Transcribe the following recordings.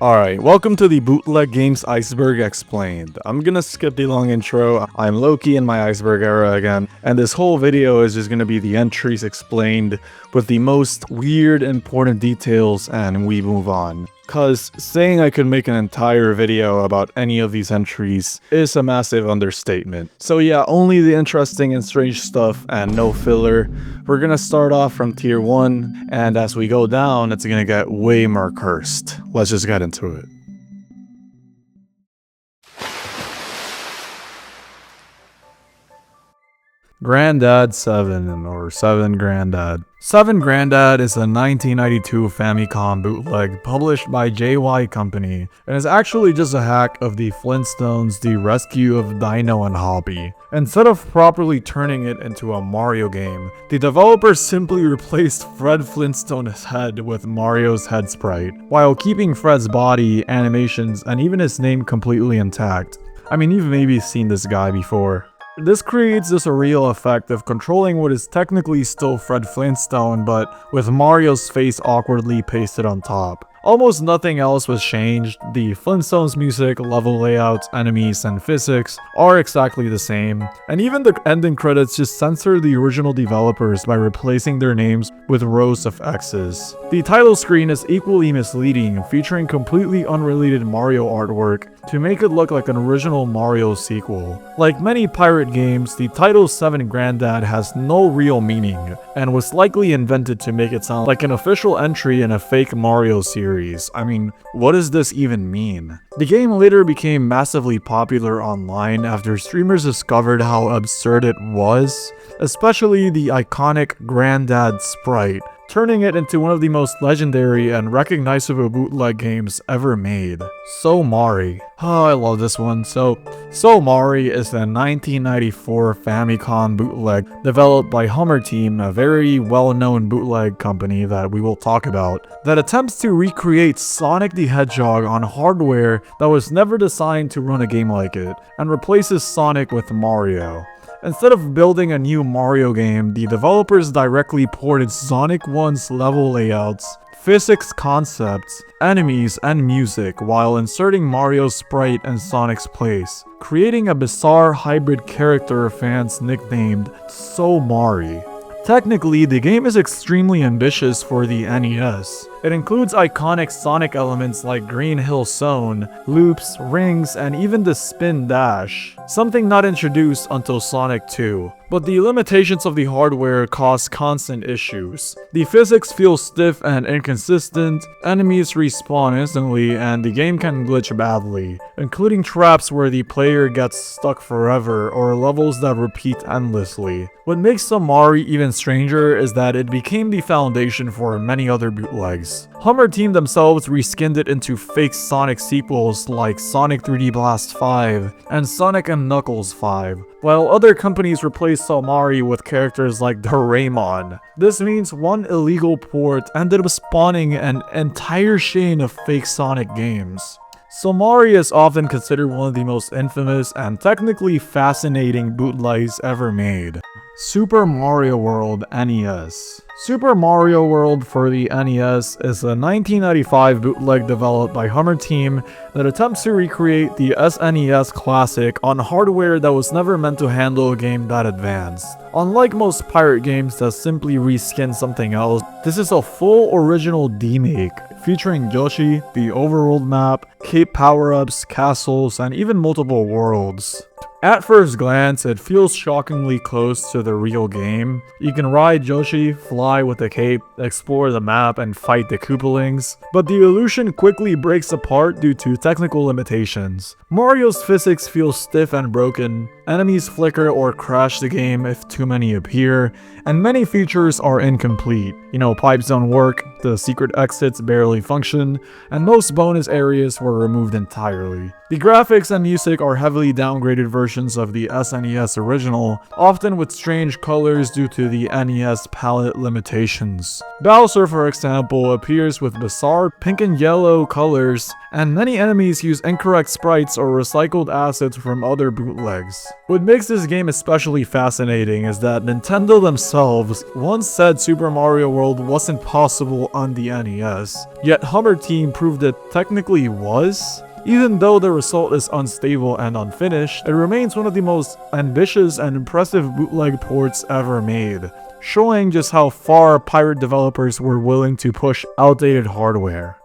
Alright, welcome to the Bootleg Games Iceberg Explained. I'm gonna skip the long intro. I'm Loki in my Iceberg era again, and this whole video is just gonna be the entries explained with the most weird important details, and we move on. Cause saying I could make an entire video about any of these entries is a massive understatement. So yeah, only the interesting and strange stuff and no filler. We're gonna start off from tier 1, and as we go down, it's gonna get way more cursed. Let's just get into it. Granddad 7, or 7 Granddad. 7 Granddad is a 1992 Famicom bootleg published by JY Company, and is actually just a hack of the Flintstones' The Rescue of Dino and Hoppy. Instead of properly turning it into a Mario game, the developers simply replaced Fred Flintstone's head with Mario's head sprite, while keeping Fred's body, animations, and even his name completely intact. I mean, you've maybe seen this guy before. This creates this surreal effect of controlling what is technically still Fred Flintstone, but with Mario's face awkwardly pasted on top. Almost nothing else was changed. The Flintstones music, level layouts, enemies, and physics are exactly the same, and even the ending credits just censor the original developers by replacing their names with rows of X's. The title screen is equally misleading, featuring completely unrelated Mario artwork to make it look like an original Mario sequel. Like many pirate games, the title 7 Granddad has no real meaning, and was likely invented to make it sound like an official entry in a fake Mario series. I mean, what does this even mean? The game later became massively popular online after streamers discovered how absurd it was, especially the iconic Granddad sprite, turning it into one of the most legendary and recognizable bootleg games ever made. So Mari. Oh, I love this one. So Mari is a 1994 Famicom bootleg developed by Hummer Team, a very well-known bootleg company that we will talk about, that attempts to recreate Sonic the Hedgehog on hardware that was never designed to run a game like it, and replaces Sonic with Mario. Instead of building a new Mario game, the developers directly ported Sonic 1's level layouts, physics concepts, enemies, and music while inserting Mario's sprite in Sonic's place, creating a bizarre hybrid character fans nicknamed So Mari. Technically, the game is extremely ambitious for the NES. It includes iconic Sonic elements like Green Hill Zone, loops, rings, and even the spin dash, something not introduced until Sonic 2. But the limitations of the hardware cause constant issues. The physics feel stiff and inconsistent, enemies respawn instantly, and the game can glitch badly, including traps where the player gets stuck forever or levels that repeat endlessly. What makes Mari even stranger is that it became the foundation for many other bootlegs. Hummer Team themselves reskinned it into fake Sonic sequels like Sonic 3D Blast 5 and Sonic & Knuckles 5, while other companies replaced Mari with characters like Doraemon. This means one illegal port ended up spawning an entire chain of fake Sonic games. Mari is often considered one of the most infamous and technically fascinating bootlegs ever made. Super Mario World NES. Super Mario World for the NES is a 1995 bootleg developed by Hummer Team that attempts to recreate the SNES classic on hardware that was never meant to handle a game that advanced. Unlike most pirate games that simply reskin something else, this is a full original demake, featuring Yoshi, the overworld map, cape power-ups, castles, and even multiple worlds. At first glance, it feels shockingly close to the real game. You can ride Yoshi, fly with the cape, explore the map, and fight the Koopalings, but the illusion quickly breaks apart due to technical limitations. Mario's physics feel stiff and broken, enemies flicker or crash the game if too many appear, and many features are incomplete. Pipes don't work, the secret exits barely function, and most bonus areas were removed entirely. The graphics and music are heavily downgraded versions versions of the SNES original, often with strange colors due to the NES palette limitations. Bowser, for example, appears with bizarre pink and yellow colors, and many enemies use incorrect sprites or recycled assets from other bootlegs. What makes this game especially fascinating is that Nintendo themselves once said Super Mario World wasn't possible on the NES, yet Hummer Team proved it technically was. Even though the result is unstable and unfinished, it remains one of the most ambitious and impressive bootleg ports ever made, showing just how far pirate developers were willing to push outdated hardware.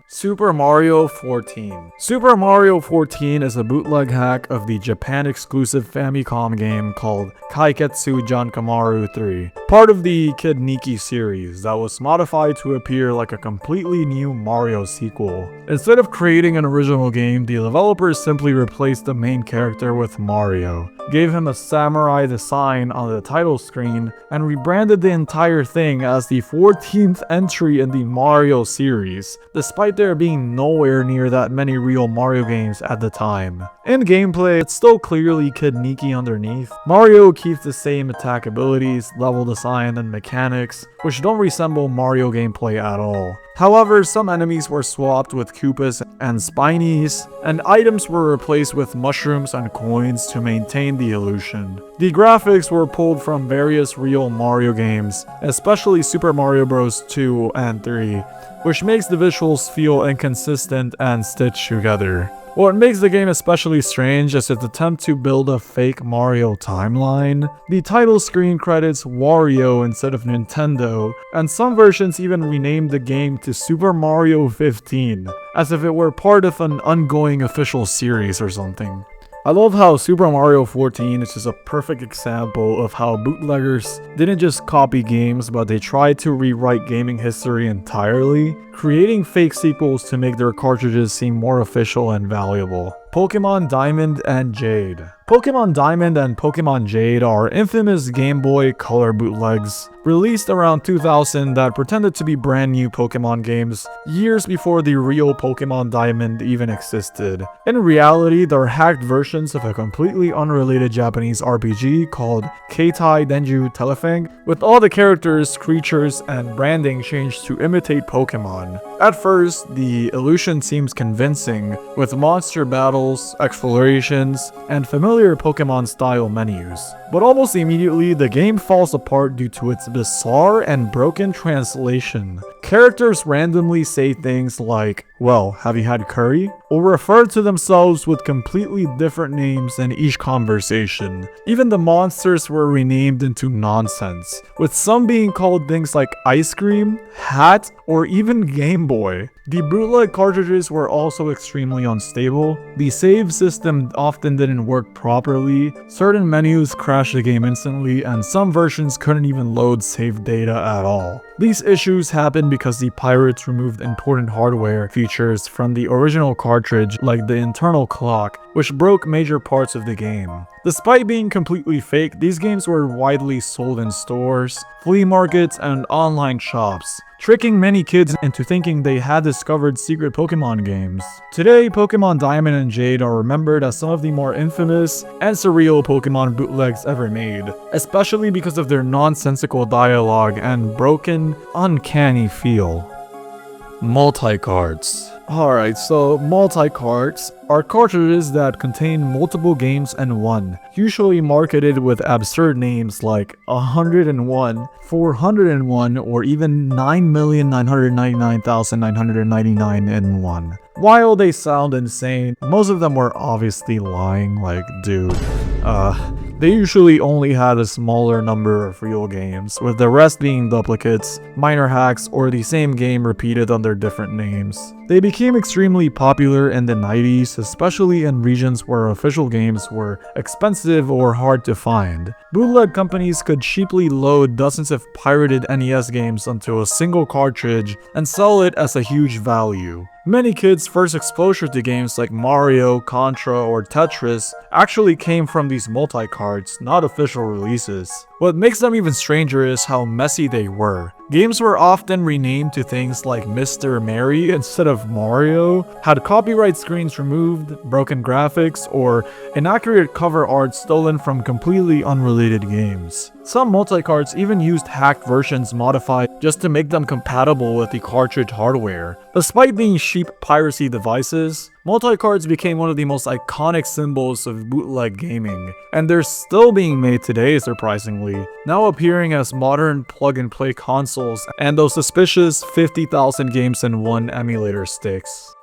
Super Mario 14. Super Mario 14 is a bootleg hack of the Japan-exclusive Famicom game called Kaiketsu Jankamaru 3, part of the Kid Niki series that was modified to appear like a completely new Mario sequel. Instead of creating an original game, the developers simply replaced the main character with Mario, gave him a samurai design on the title screen, and rebranded the entire thing as the 14th entry in the Mario series, despite there being nowhere near that many real Mario games at the time. In gameplay, it's still clearly Kid Niki underneath. Mario keeps the same attack abilities, level design, and mechanics, which don't resemble Mario gameplay at all. However, some enemies were swapped with Koopas and Spinies, and items were replaced with mushrooms and coins to maintain the illusion. The graphics were pulled from various real Mario games, especially Super Mario Bros. 2 and 3, which makes the visuals feel inconsistent and stitched together. What makes the game especially strange is its attempt to build a fake Mario timeline. The title screen credits Wario instead of Nintendo, and some versions even renamed the game to Super Mario 15, as if it were part of an ongoing official series or something. I love how Super Mario 14 is just a perfect example of how bootleggers didn't just copy games, but they tried to rewrite gaming history entirely, creating fake sequels to make their cartridges seem more official and valuable. Pokemon Diamond and Jade. Pokemon Diamond and Pokemon Jade are infamous Game Boy Color bootlegs, released around 2000 that pretended to be brand new Pokemon games, years before the real Pokemon Diamond even existed. In reality, they're hacked versions of a completely unrelated Japanese RPG called Keitai Denju Telefang, with all the characters, creatures, and branding changed to imitate Pokemon. At first, the illusion seems convincing, with monster battles, explorations, and familiar Pokemon-style menus. But almost immediately, the game falls apart due to its bizarre and broken translation. Characters randomly say things like, "Well, have you had curry?" or refer to themselves with completely different names in each conversation. Even the monsters were renamed into nonsense, with some being called things like ice cream, hat, or even Game Boy. The bootleg cartridges were also extremely unstable. The save system often didn't work properly, certain menus crashed the game instantly, and some versions couldn't even load save data at all. These issues happened because the pirates removed important hardware features from the original cartridge, like the internal clock, which broke major parts of the game. Despite being completely fake, these games were widely sold in stores, flea markets, and online shops, tricking many kids into thinking they had discovered secret Pokemon games. Today, Pokemon Diamond and Jade are remembered as some of the more infamous and surreal Pokemon bootlegs ever made, especially because of their nonsensical dialogue and broken, uncanny feel. Multi-carts. Alright, so multi-carts are cartridges that contain multiple games in one, usually marketed with absurd names like 101, 401, or even 9,999,999 in one. While they sound insane, most of them were obviously lying, like, dude. They usually only had a smaller number of real games, with the rest being duplicates, minor hacks, or the same game repeated under different names. They became extremely popular in the 90s, especially in regions where official games were expensive or hard to find. Bootleg companies could cheaply load dozens of pirated NES games onto a single cartridge and sell it as a huge value. Many kids' first exposure to games like Mario, Contra, or Tetris actually came from these multi-carts, not official releases. What makes them even stranger is how messy they were. Games were often renamed to things like Mr. Mary instead of Mario, had copyright screens removed, broken graphics, or inaccurate cover art stolen from completely unrelated games. Some multi-carts even used hacked versions modified just to make them compatible with the cartridge hardware. Despite being cheap piracy devices, multi-carts became one of the most iconic symbols of bootleg gaming, and they're still being made today surprisingly, now appearing as modern plug-and-play consoles and those suspicious 50,000 games in one emulator sticks.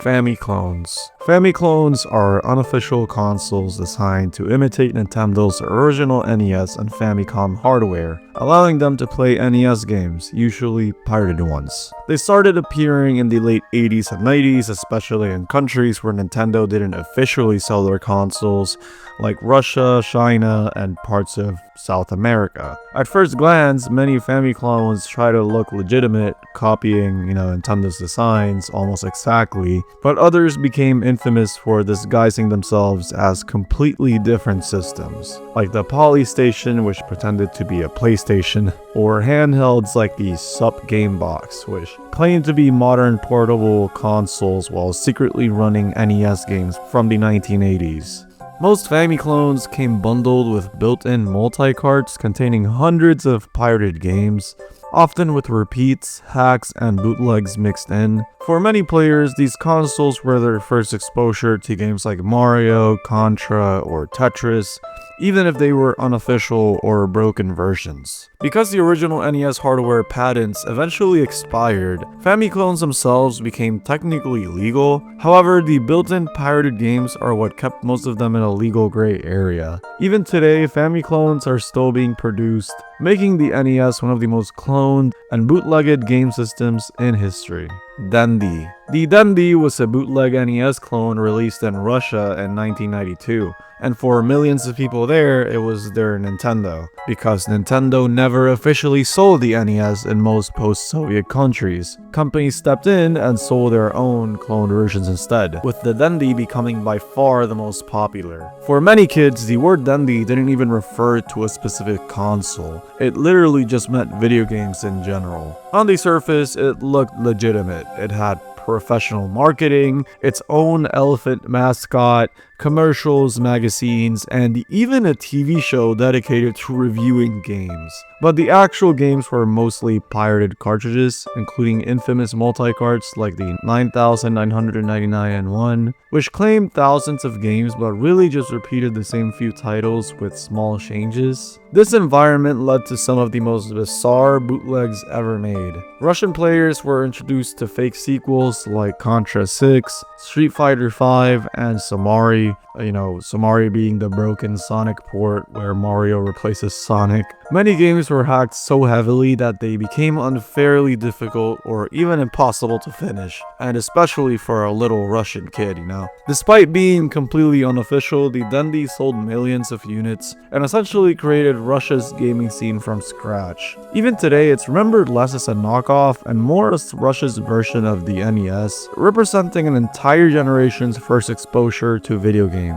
Famiclones. Famiclones are unofficial consoles designed to imitate Nintendo's original NES and Famicom hardware, allowing them to play NES games, usually pirated ones. They started appearing in the late 80s and 90s, especially in countries where Nintendo didn't officially sell their consoles, like Russia, China, and parts of South America. At first glance, many Famiclones try to look legitimate, copying, Nintendo's designs almost exactly, but others became infamous for disguising themselves as completely different systems, like the Polystation, which pretended to be a PlayStation, or handhelds like the Sup Game Box, which claimed to be modern portable consoles while secretly running NES games from the 1980s. Most Famiclones came bundled with built-in multi-carts containing hundreds of pirated games, often with repeats, hacks, and bootlegs mixed in. For many players, these consoles were their first exposure to games like Mario, Contra, or Tetris, even if they were unofficial or broken versions. Because the original NES hardware patents eventually expired, Famiclones themselves became technically legal. However, the built-in pirated games are what kept most of them in a legal gray area. Even today, Famiclones are still being produced, making the NES one of the most cloned and bootlegged game systems in history. Dendy. The Dendy was a bootleg NES clone released in Russia in 1992, and for millions of people there, it was their Nintendo, because Nintendo never officially sold the NES in most post-Soviet countries. Companies stepped in and sold their own cloned versions instead, with the Dendy becoming by far the most popular. For many kids, the word Dendy didn't even refer to a specific console. It literally just meant video games in general. On the surface, it looked legitimate. It had professional marketing, its own elephant mascot, commercials, magazines, and even a TV show dedicated to reviewing games. But the actual games were mostly pirated cartridges, including infamous multi-carts like the 9999N1, which claimed thousands of games but really just repeated the same few titles with small changes. This environment led to some of the most bizarre bootlegs ever made. Russian players were introduced to fake sequels like Contra 6, Street Fighter 5, and Samari. Samari being the broken Sonic port where Mario replaces Sonic. Many games were hacked so heavily that they became unfairly difficult or even impossible to finish, and especially for a little Russian kid, Despite being completely unofficial, the Dendy sold millions of units and essentially created Russia's gaming scene from scratch. Even today, it's remembered less as a knockoff and more as Russia's version of the NES, representing an entire generation's first exposure to video games.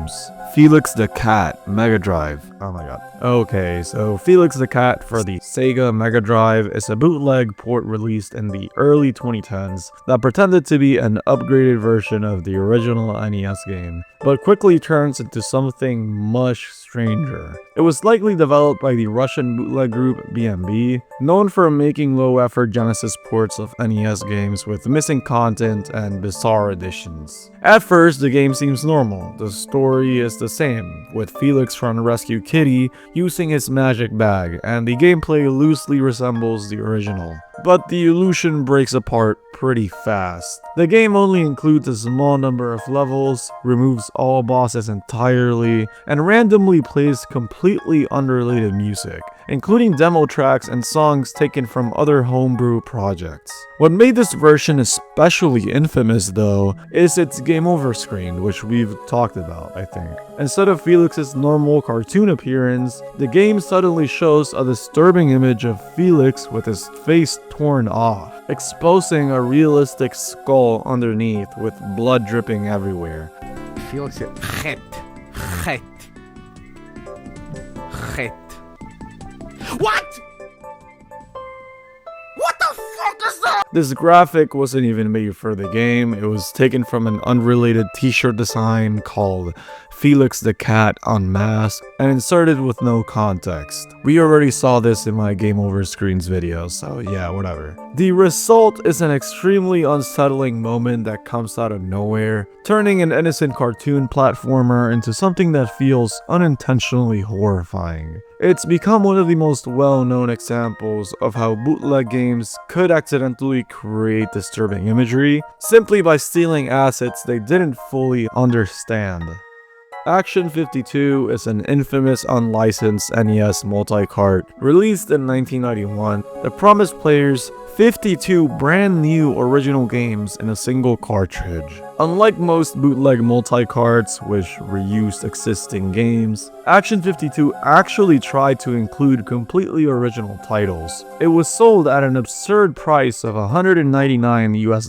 Felix the Cat Mega Drive. Oh my god. Okay, so Felix the Cat for the Sega Mega Drive is a bootleg port released in the early 2010s that pretended to be an upgraded version of the original NES game, but quickly turns into something much stranger. It was likely developed by the Russian bootleg group BMB, known for making low-effort Genesis ports of NES games with missing content and bizarre additions. At first, the game seems normal. The story is the same, with Felix trying to rescue Kitty using his magic bag, and the gameplay loosely resembles the original. But the illusion breaks apart pretty fast. The game only includes a small number of levels, removes all bosses entirely, and randomly plays completely unrelated music, including demo tracks and songs taken from other homebrew projects. What made this version especially infamous though, is its game over screen, which we've talked about, I think. Instead of Felix's normal cartoon appearance, the game suddenly shows a disturbing image of Felix with his face torn off, exposing a realistic skull underneath with blood dripping everywhere. Felix, Bakit? What? What the fuck is that? This graphic wasn't even made for the game. It was taken from an unrelated t-shirt design called Felix the Cat Unmasked and inserted with no context. We already saw this in my Game Over Screens video, so yeah, whatever. The result is an extremely unsettling moment that comes out of nowhere, turning an innocent cartoon platformer into something that feels unintentionally horrifying. It's become one of the most well-known examples of how bootleg games could accidentally create disturbing imagery simply by stealing assets they didn't fully understand. Action 52 is an infamous unlicensed NES multi-cart released in 1991 that promised players 52 brand new original games in a single cartridge. Unlike most bootleg multi-carts, which reused existing games, Action 52 actually tried to include completely original titles. It was sold at an absurd price of $199 US,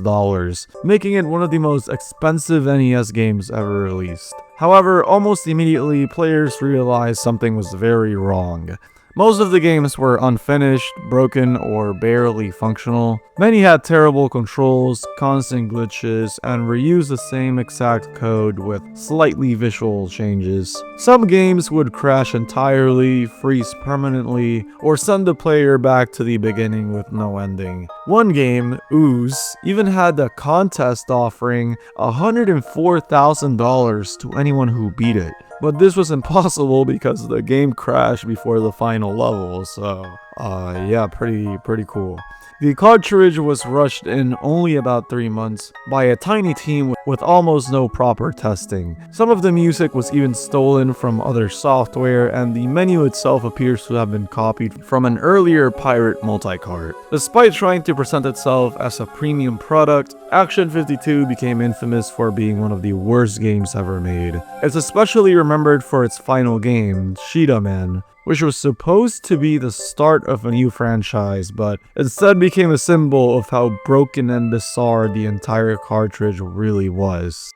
making it one of the most expensive NES games ever released. However, almost immediately, players realized something was very wrong. Most of the games were unfinished, broken, or barely functional. Many had terrible controls, constant glitches, and reused the same exact code with slightly visual changes. Some games would crash entirely, freeze permanently, or send the player back to the beginning with no ending. One game, Ooze, even had a contest offering $104,000 to anyone who beat it. But this was impossible because the game crashed before the final level, so yeah, pretty cool. The cartridge was rushed in only about 3 months by a tiny team with almost no proper testing. Some of the music was even stolen from other software, and the menu itself appears to have been copied from an earlier pirate multi-cart. Despite trying to present itself as a premium product, Action 52 became infamous for being one of the worst games ever made. It's especially remembered for its final game, Cheetah Man, which was supposed to be the start of a new franchise, but instead became a symbol of how broken and bizarre the entire cartridge really was.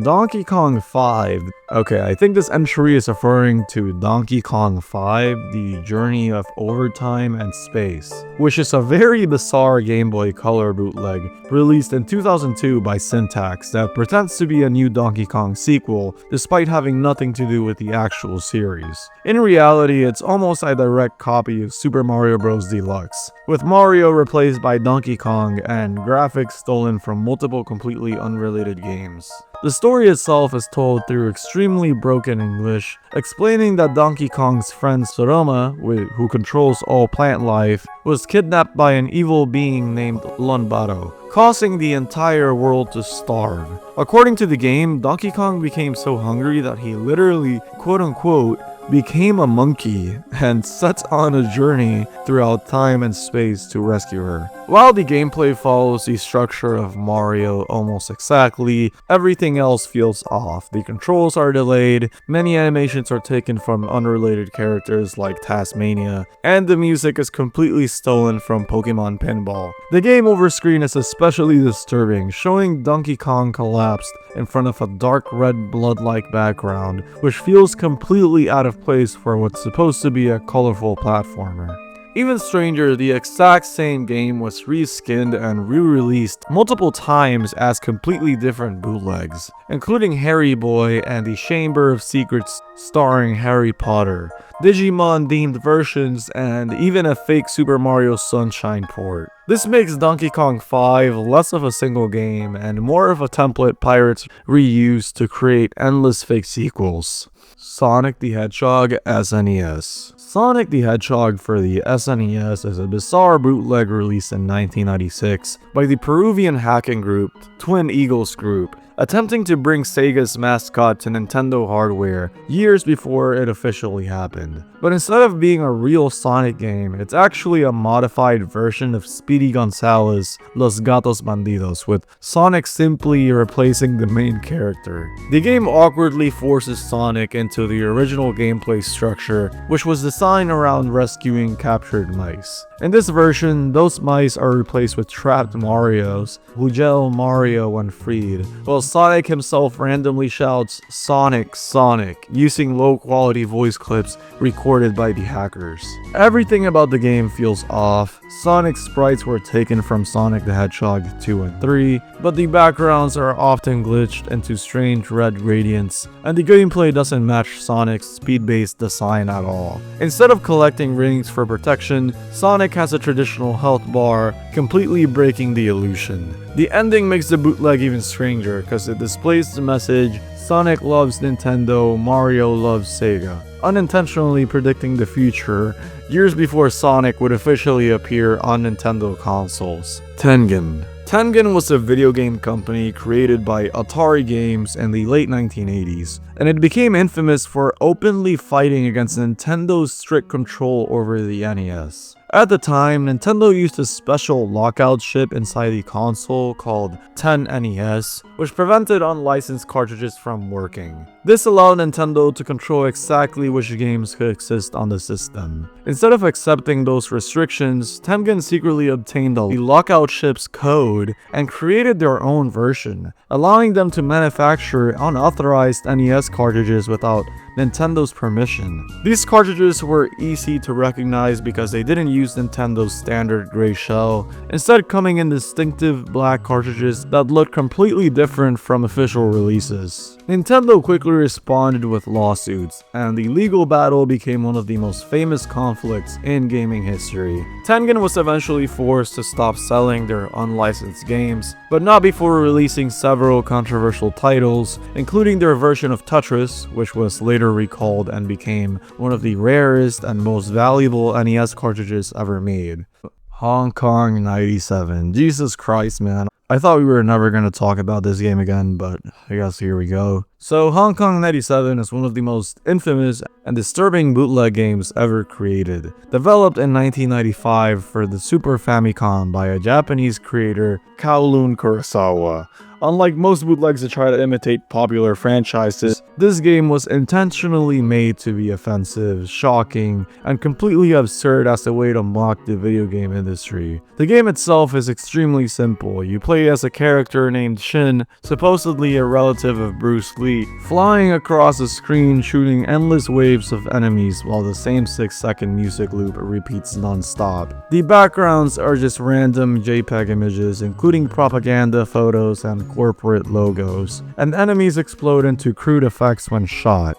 Donkey Kong 5. Okay, I think this entry is referring to Donkey Kong 5, The Journey of Overtime and Space, which is a very bizarre Game Boy Color bootleg released in 2002 by Syntax that pretends to be a new Donkey Kong sequel despite having nothing to do with the actual series. In reality, it's almost a direct copy of Super Mario Bros. Deluxe, with Mario replaced by Donkey Kong and graphics stolen from multiple completely unrelated games. The story itself is told through extremely broken English, explaining that Donkey Kong's friend Soroma, who controls all plant life, was kidnapped by an evil being named Lonbaro, causing the entire world to starve. According to the game, Donkey Kong became so hungry that he literally, quote-unquote, became a monkey and set on a journey throughout time and space to rescue her. While the gameplay follows the structure of Mario almost exactly, everything else feels off. The controls are delayed, many animations are taken from unrelated characters like Tasmania, and the music is completely stolen from Pokemon Pinball. The game over screen is especially disturbing, showing Donkey Kong collapsed in front of a dark red blood-like background, which feels completely out of place for what's supposed to be a colorful platformer. Even stranger, the exact same game was reskinned and re-released multiple times as completely different bootlegs, including Harry Boy and the Chamber of Secrets starring Harry Potter, Digimon-themed versions, and even a fake Super Mario Sunshine port. This makes Donkey Kong 5 less of a single game and more of a template pirates reused to create endless fake sequels. Sonic the Hedgehog SNES. Sonic the Hedgehog for the SNES is a bizarre bootleg released in 1996 by the Peruvian hacking group Twin Eagles Group, attempting to bring Sega's mascot to Nintendo hardware years before it officially happened. But instead of being a real Sonic game, it's actually a modified version of Speedy Gonzales' Los Gatos Bandidos, with Sonic simply replacing the main character. The game awkwardly forces Sonic into the original gameplay structure, which was designed around rescuing captured mice. In this version, those mice are replaced with trapped Marios, who jail Mario when freed, while Sonic himself randomly shouts "Sonic, Sonic," using low-quality voice clips recorded by the hackers. Everything about the game feels off. Sonic's sprites were taken from Sonic the Hedgehog 2 and 3, but the backgrounds are often glitched into strange red gradients, and the gameplay doesn't match Sonic's speed-based design at all. Instead of collecting rings for protection, Sonic has a traditional health bar, completely breaking the illusion. The ending makes the bootleg even stranger because it displays the message, "Sonic loves Nintendo, Mario loves Sega," unintentionally predicting the future, years before Sonic would officially appear on Nintendo consoles. Tengen. Tengen was a video game company created by Atari Games in the late 1980s, and it became infamous for openly fighting against Nintendo's strict control over the NES. At the time, Nintendo used a special lockout chip inside the console called 10NES, which prevented unlicensed cartridges from working. This allowed Nintendo to control exactly which games could exist on the system. Instead of accepting those restrictions, Tengen secretly obtained the lockout chip's code and created their own version, allowing them to manufacture unauthorized NES cartridges without Nintendo's permission. These cartridges were easy to recognize because they didn't use Nintendo's standard gray shell, instead coming in distinctive black cartridges that looked completely different from official releases. Nintendo quickly responded with lawsuits, and the legal battle became one of the most famous conflicts in gaming history. Tengen was eventually forced to stop selling their unlicensed games, but not before releasing several controversial titles, including their version of Tetris, which was later recalled and became one of the rarest and most valuable NES cartridges ever made. Hong Kong 97. Jesus Christ, man. I thought we were never going to talk about this game again, but I guess here we go. So Hong Kong 97 is one of the most infamous and disturbing bootleg games ever created. Developed in 1995 for the Super Famicom by a Japanese creator, Kowloon Kurosawa. Unlike most bootlegs that try to imitate popular franchises, this game was intentionally made to be offensive, shocking, and completely absurd as a way to mock the video game industry. The game itself is extremely simple. You play as a character named Shin, supposedly a relative of Bruce Lee, flying across the screen shooting endless waves of enemies while the same 6-second music loop repeats non-stop. The backgrounds are just random JPEG images, including propaganda photos and corporate logos, and enemies explode into crude effects when shot.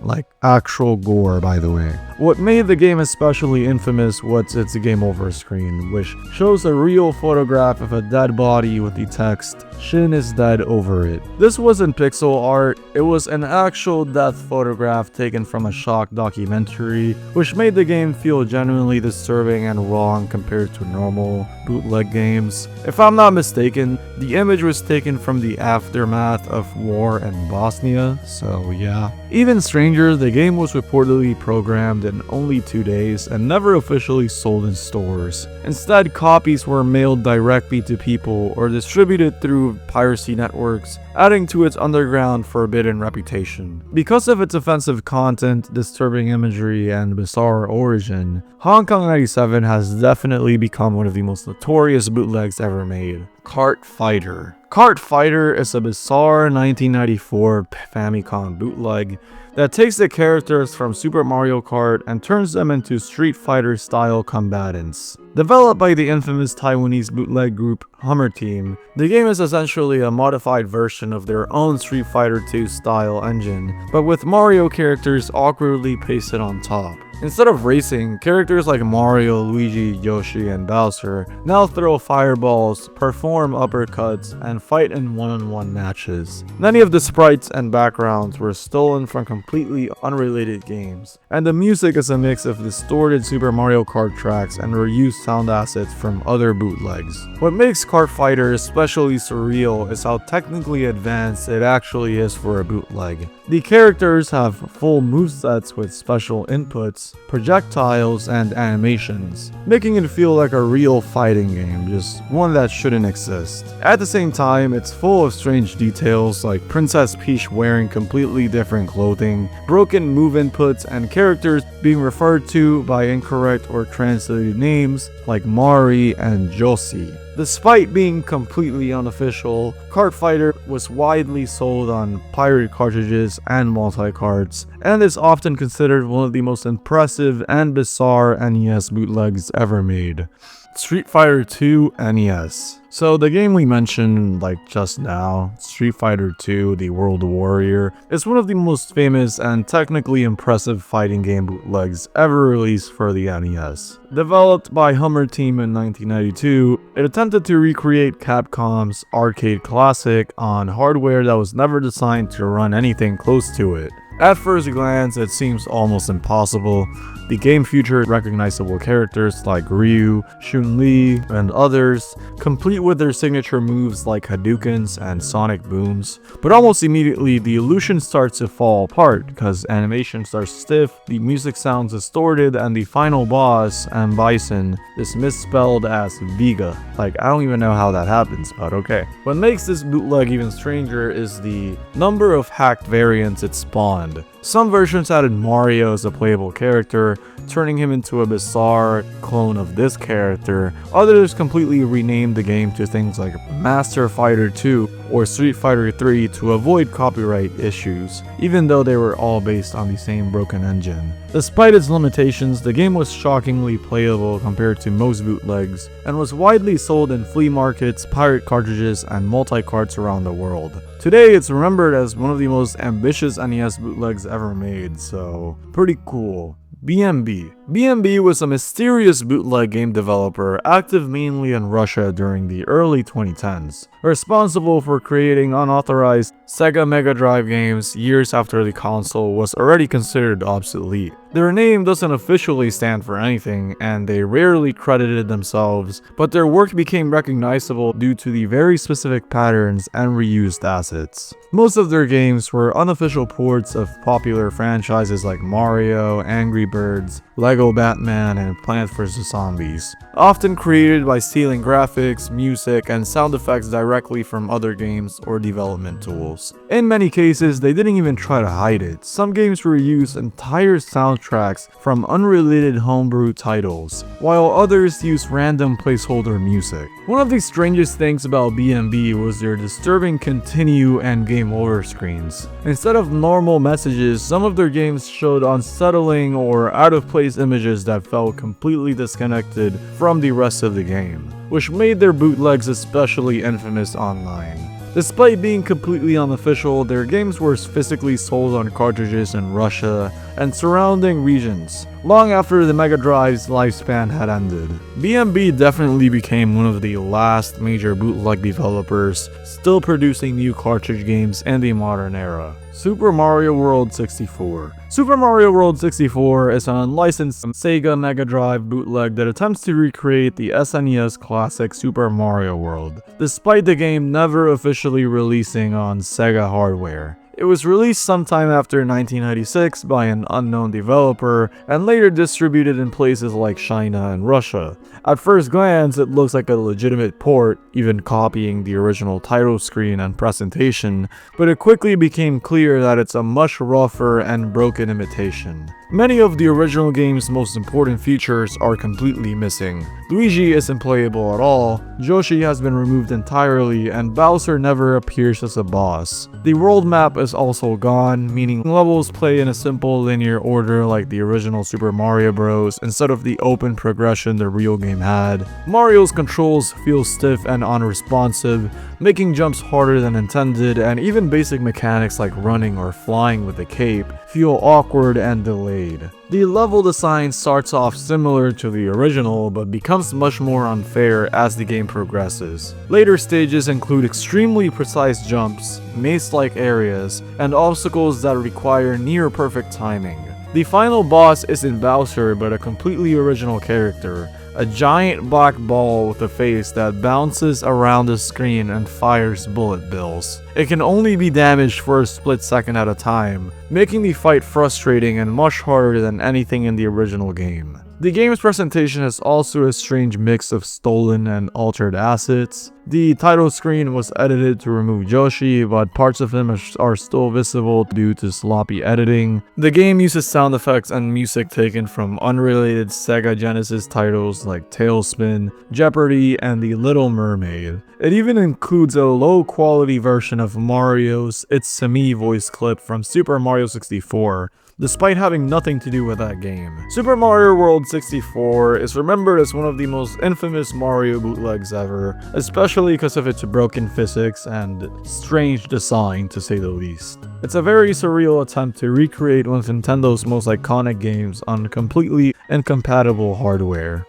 Like actual gore, by the way. What made the game especially infamous was its game over screen, which shows a real photograph of a dead body with the text, "Shin is dead" over it. This wasn't pixel art, it was an actual death photograph taken from a shock documentary, which made the game feel genuinely disturbing and wrong compared to normal bootleg games. If I'm not mistaken, the image was taken from the aftermath of war in Bosnia, so yeah. Even stranger, the game was reportedly programmed in only 2 days and never officially sold in stores. Instead, copies were mailed directly to people or distributed through piracy networks, adding to its underground forbidden reputation. Because of its offensive content, disturbing imagery, and bizarre origin, Hong Kong 97 has definitely become one of the most notorious bootlegs ever made. Kart Fighter. Kart Fighter is a bizarre 1994 Famicom bootleg that takes the characters from Super Mario Kart and turns them into Street Fighter style combatants. Developed by the infamous Taiwanese bootleg group Hummer Team, the game is essentially a modified version of their own Street Fighter 2 style engine, but with Mario characters awkwardly pasted on top. Instead of racing, characters like Mario, Luigi, Yoshi, and Bowser now throw fireballs, perform uppercuts, and fight in one-on-one matches. Many of the sprites and backgrounds were stolen from completely unrelated games, and the music is a mix of distorted Super Mario Kart tracks and reused sound assets from other bootlegs. What makes Kart Fighter especially surreal is how technically advanced it actually is for a bootleg. The characters have full movesets with special inputs, projectiles, and animations, making it feel like a real fighting game, just one that shouldn't exist. At the same time, it's full of strange details like Princess Peach wearing completely different clothing including broken move inputs and characters being referred to by incorrect or translated names like Mari and Josie. Despite being completely unofficial, Kart Fighter was widely sold on pirate cartridges and multi-carts, and is often considered one of the most impressive and bizarre NES bootlegs ever made. Street Fighter 2 NES. So the game we mentioned just now, Street Fighter 2 The World Warrior, is one of the most famous and technically impressive fighting game bootlegs ever released for the NES. Developed by Hummer Team in 1992, it attempted to recreate Capcom's arcade classic on hardware that was never designed to run anything close to it. At first glance, it seems almost impossible. The game featured recognizable characters like Ryu, Chun-Li, and others, complete with their signature moves like Hadoukens and Sonic Booms. But almost immediately, the illusion starts to fall apart because animations are stiff, the music sounds distorted, and the final boss, M. Bison, is misspelled as Vega. I don't even know how that happens, but okay. What makes this bootleg even stranger is the number of hacked variants it spawned. Some versions added Mario as a playable character, turning him into a bizarre clone of this character. Others completely renamed the game to things like Master Fighter 2 or Street Fighter 3 to avoid copyright issues, even though they were all based on the same broken engine. Despite its limitations, the game was shockingly playable compared to most bootlegs, and was widely sold in flea markets, pirate cartridges, and multi-carts around the world. Today, it's remembered as one of the most ambitious NES bootlegs ever made, so pretty cool. BMB. BMB was a mysterious bootleg game developer active mainly in Russia during the early 2010s, responsible for creating unauthorized Sega Mega Drive games years after the console was already considered obsolete. Their name doesn't officially stand for anything, and they rarely credited themselves, but their work became recognizable due to the very specific patterns and reused assets. Most of their games were unofficial ports of popular franchises like Mario, Angry Birds, Lego Batman, and Plants vs. Zombies, often created by stealing graphics, music, and sound effects directly from other games or development tools. In many cases, they didn't even try to hide it. Some games reused entire soundtracks from unrelated homebrew titles, while others used random placeholder music. One of the strangest things about BMB was their disturbing continue and game over screens. Instead of normal messages, some of their games showed unsettling or out-of-place images that felt completely disconnected from the rest of the game, which made their bootlegs especially infamous online. Despite being completely unofficial, their games were physically sold on cartridges in Russia and surrounding regions, long after the Mega Drive's lifespan had ended. BMB definitely became one of the last major bootleg developers still producing new cartridge games in the modern era. Super Mario World 64. Super Mario World 64 is an unlicensed Sega Mega Drive bootleg that attempts to recreate the SNES classic Super Mario World, despite the game never officially releasing on Sega hardware. It was released sometime after 1996 by an unknown developer and later distributed in places like China and Russia. At first glance, it looks like a legitimate port, even copying the original title screen and presentation, but it quickly became clear that it's a much rougher and broken imitation. Many of the original game's most important features are completely missing. Luigi isn't playable at all, Yoshi has been removed entirely, and Bowser never appears as a boss. The world map is also gone, meaning levels play in a simple linear order like the original Super Mario Bros. Instead of the open progression the real game had. Mario's controls feel stiff and unresponsive, making jumps harder than intended, and even basic mechanics like running or flying with the cape feel awkward and delayed. The level design starts off similar to the original, but becomes much more unfair as the game progresses. Later stages include extremely precise jumps, maze-like areas, and obstacles that require near-perfect timing. The final boss isn't Bowser, but a completely original character, a giant black ball with a face that bounces around the screen and fires bullet bills. It can only be damaged for a split second at a time, making the fight frustrating and much harder than anything in the original game. The game's presentation has also a strange mix of stolen and altered assets. The title screen was edited to remove Joshi, but parts of him are still visible due to sloppy editing. The game uses sound effects and music taken from unrelated Sega Genesis titles like Tailspin, Jeopardy, and The Little Mermaid. It even includes a low-quality version of Mario's It's Me voice clip from Super Mario 64, despite having nothing to do with that game. Super Mario World 64 is remembered as one of the most infamous Mario bootlegs ever, especially because of its broken physics and strange design, to say the least. It's a very surreal attempt to recreate one of Nintendo's most iconic games on completely incompatible hardware.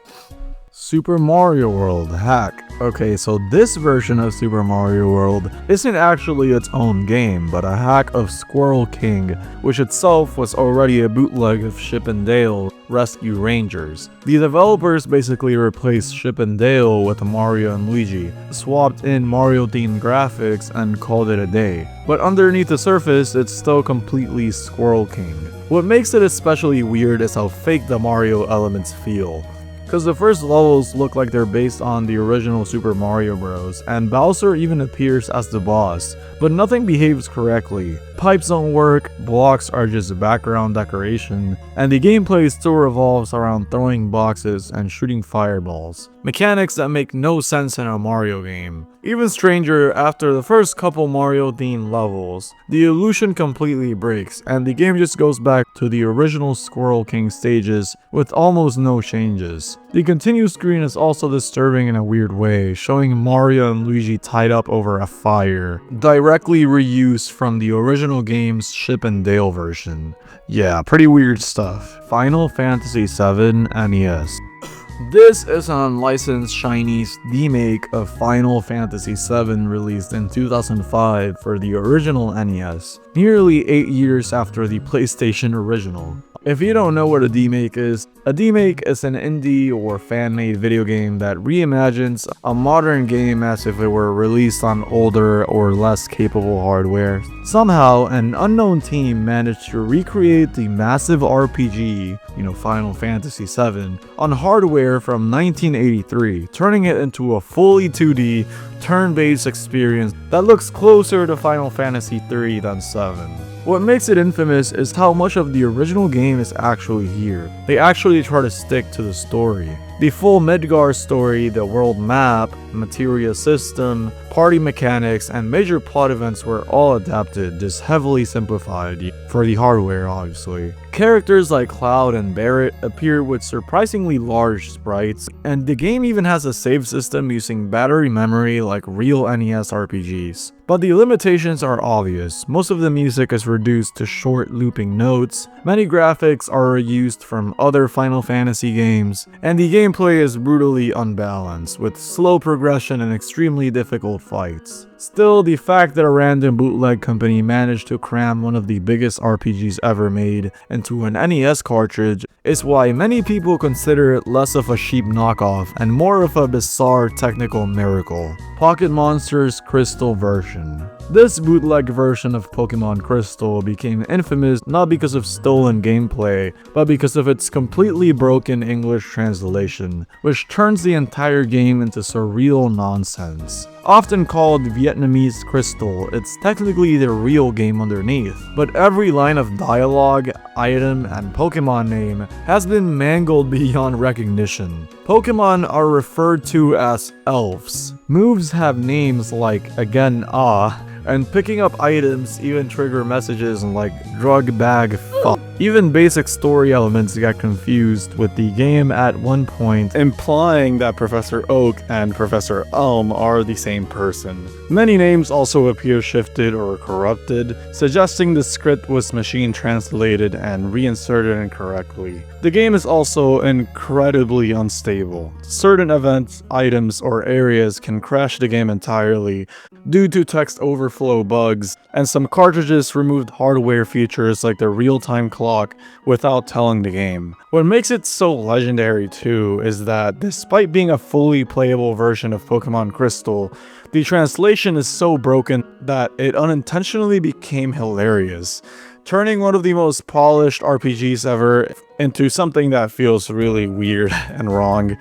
Super Mario World hack. Okay, so this version of Super Mario World isn't actually its own game, but a hack of Squirrel King, which itself was already a bootleg of Chip and Dale Rescue Rangers. The developers basically replaced Chip and Dale with Mario and Luigi, swapped in Mario-themed graphics, and called it a day. But underneath the surface, it's still completely Squirrel King. What makes it especially weird is how fake the Mario elements feel. Because the first levels look like they're based on the original Super Mario Bros, and Bowser even appears as the boss, but nothing behaves correctly. Pipes don't work, blocks are just background decoration, and the gameplay still revolves around throwing boxes and shooting fireballs. Mechanics that make no sense in a Mario game. Even stranger, after the first couple Mario-themed levels, the illusion completely breaks, and the game just goes back to the original Squirrel King stages with almost no changes. The continue screen is also disturbing in a weird way, showing Mario and Luigi tied up over a fire, directly reused from the original game's Chip and Dale version. Yeah, pretty weird stuff. Final Fantasy VII NES. This is an unlicensed Chinese remake of Final Fantasy VII released in 2005 for the original NES, nearly 8 years after the PlayStation original. If you don't know what a demake is an indie or fan-made video game that reimagines a modern game as if it were released on older or less capable hardware. Somehow, an unknown team managed to recreate the massive RPG, Final Fantasy VII, on hardware from 1983, turning it into a fully 2D, turn-based experience that looks closer to Final Fantasy III than 7. What makes it infamous is how much of the original game is actually here. They actually try to stick to the story. The full Midgar story, the world map, materia system, party mechanics, and major plot events were all adapted, just heavily simplified, for the hardware obviously. Characters like Cloud and Barret appear with surprisingly large sprites, and the game even has a save system using battery memory like real NES RPGs. But the limitations are obvious. Most of the music is reduced to short looping notes, many graphics are reused from other Final Fantasy games, and the gameplay is brutally unbalanced, with slow progression and extremely difficult fights. Still, the fact that a random bootleg company managed to cram one of the biggest RPGs ever made into an NES cartridge is why many people consider it less of a cheap knockoff and more of a bizarre technical miracle. Pocket Monsters Crystal version. This bootleg version of Pokemon Crystal became infamous not because of stolen gameplay, but because of its completely broken English translation, which turns the entire game into surreal nonsense. Often called Vietnamese Crystal, it's technically the real game underneath, but every line of dialogue, item, and Pokemon name has been mangled beyond recognition. Pokemon are referred to as elves. Moves have names like Again Ah, and picking up items even trigger messages like drug bag fuck. Even basic story elements get confused, with the game at one point implying that Professor Oak and Professor Elm are the same person. Many names also appear shifted or corrupted, suggesting the script was machine translated and reinserted incorrectly. The game is also incredibly unstable. Certain events, items, or areas can crash the game entirely due to text overflow bugs, and some cartridges removed hardware features like the real-time clock without telling the game. What makes it so legendary too is that despite being a fully playable version of Pokemon Crystal, the translation is so broken that it unintentionally became hilarious, turning one of the most polished RPGs ever into something that feels really weird and wrong.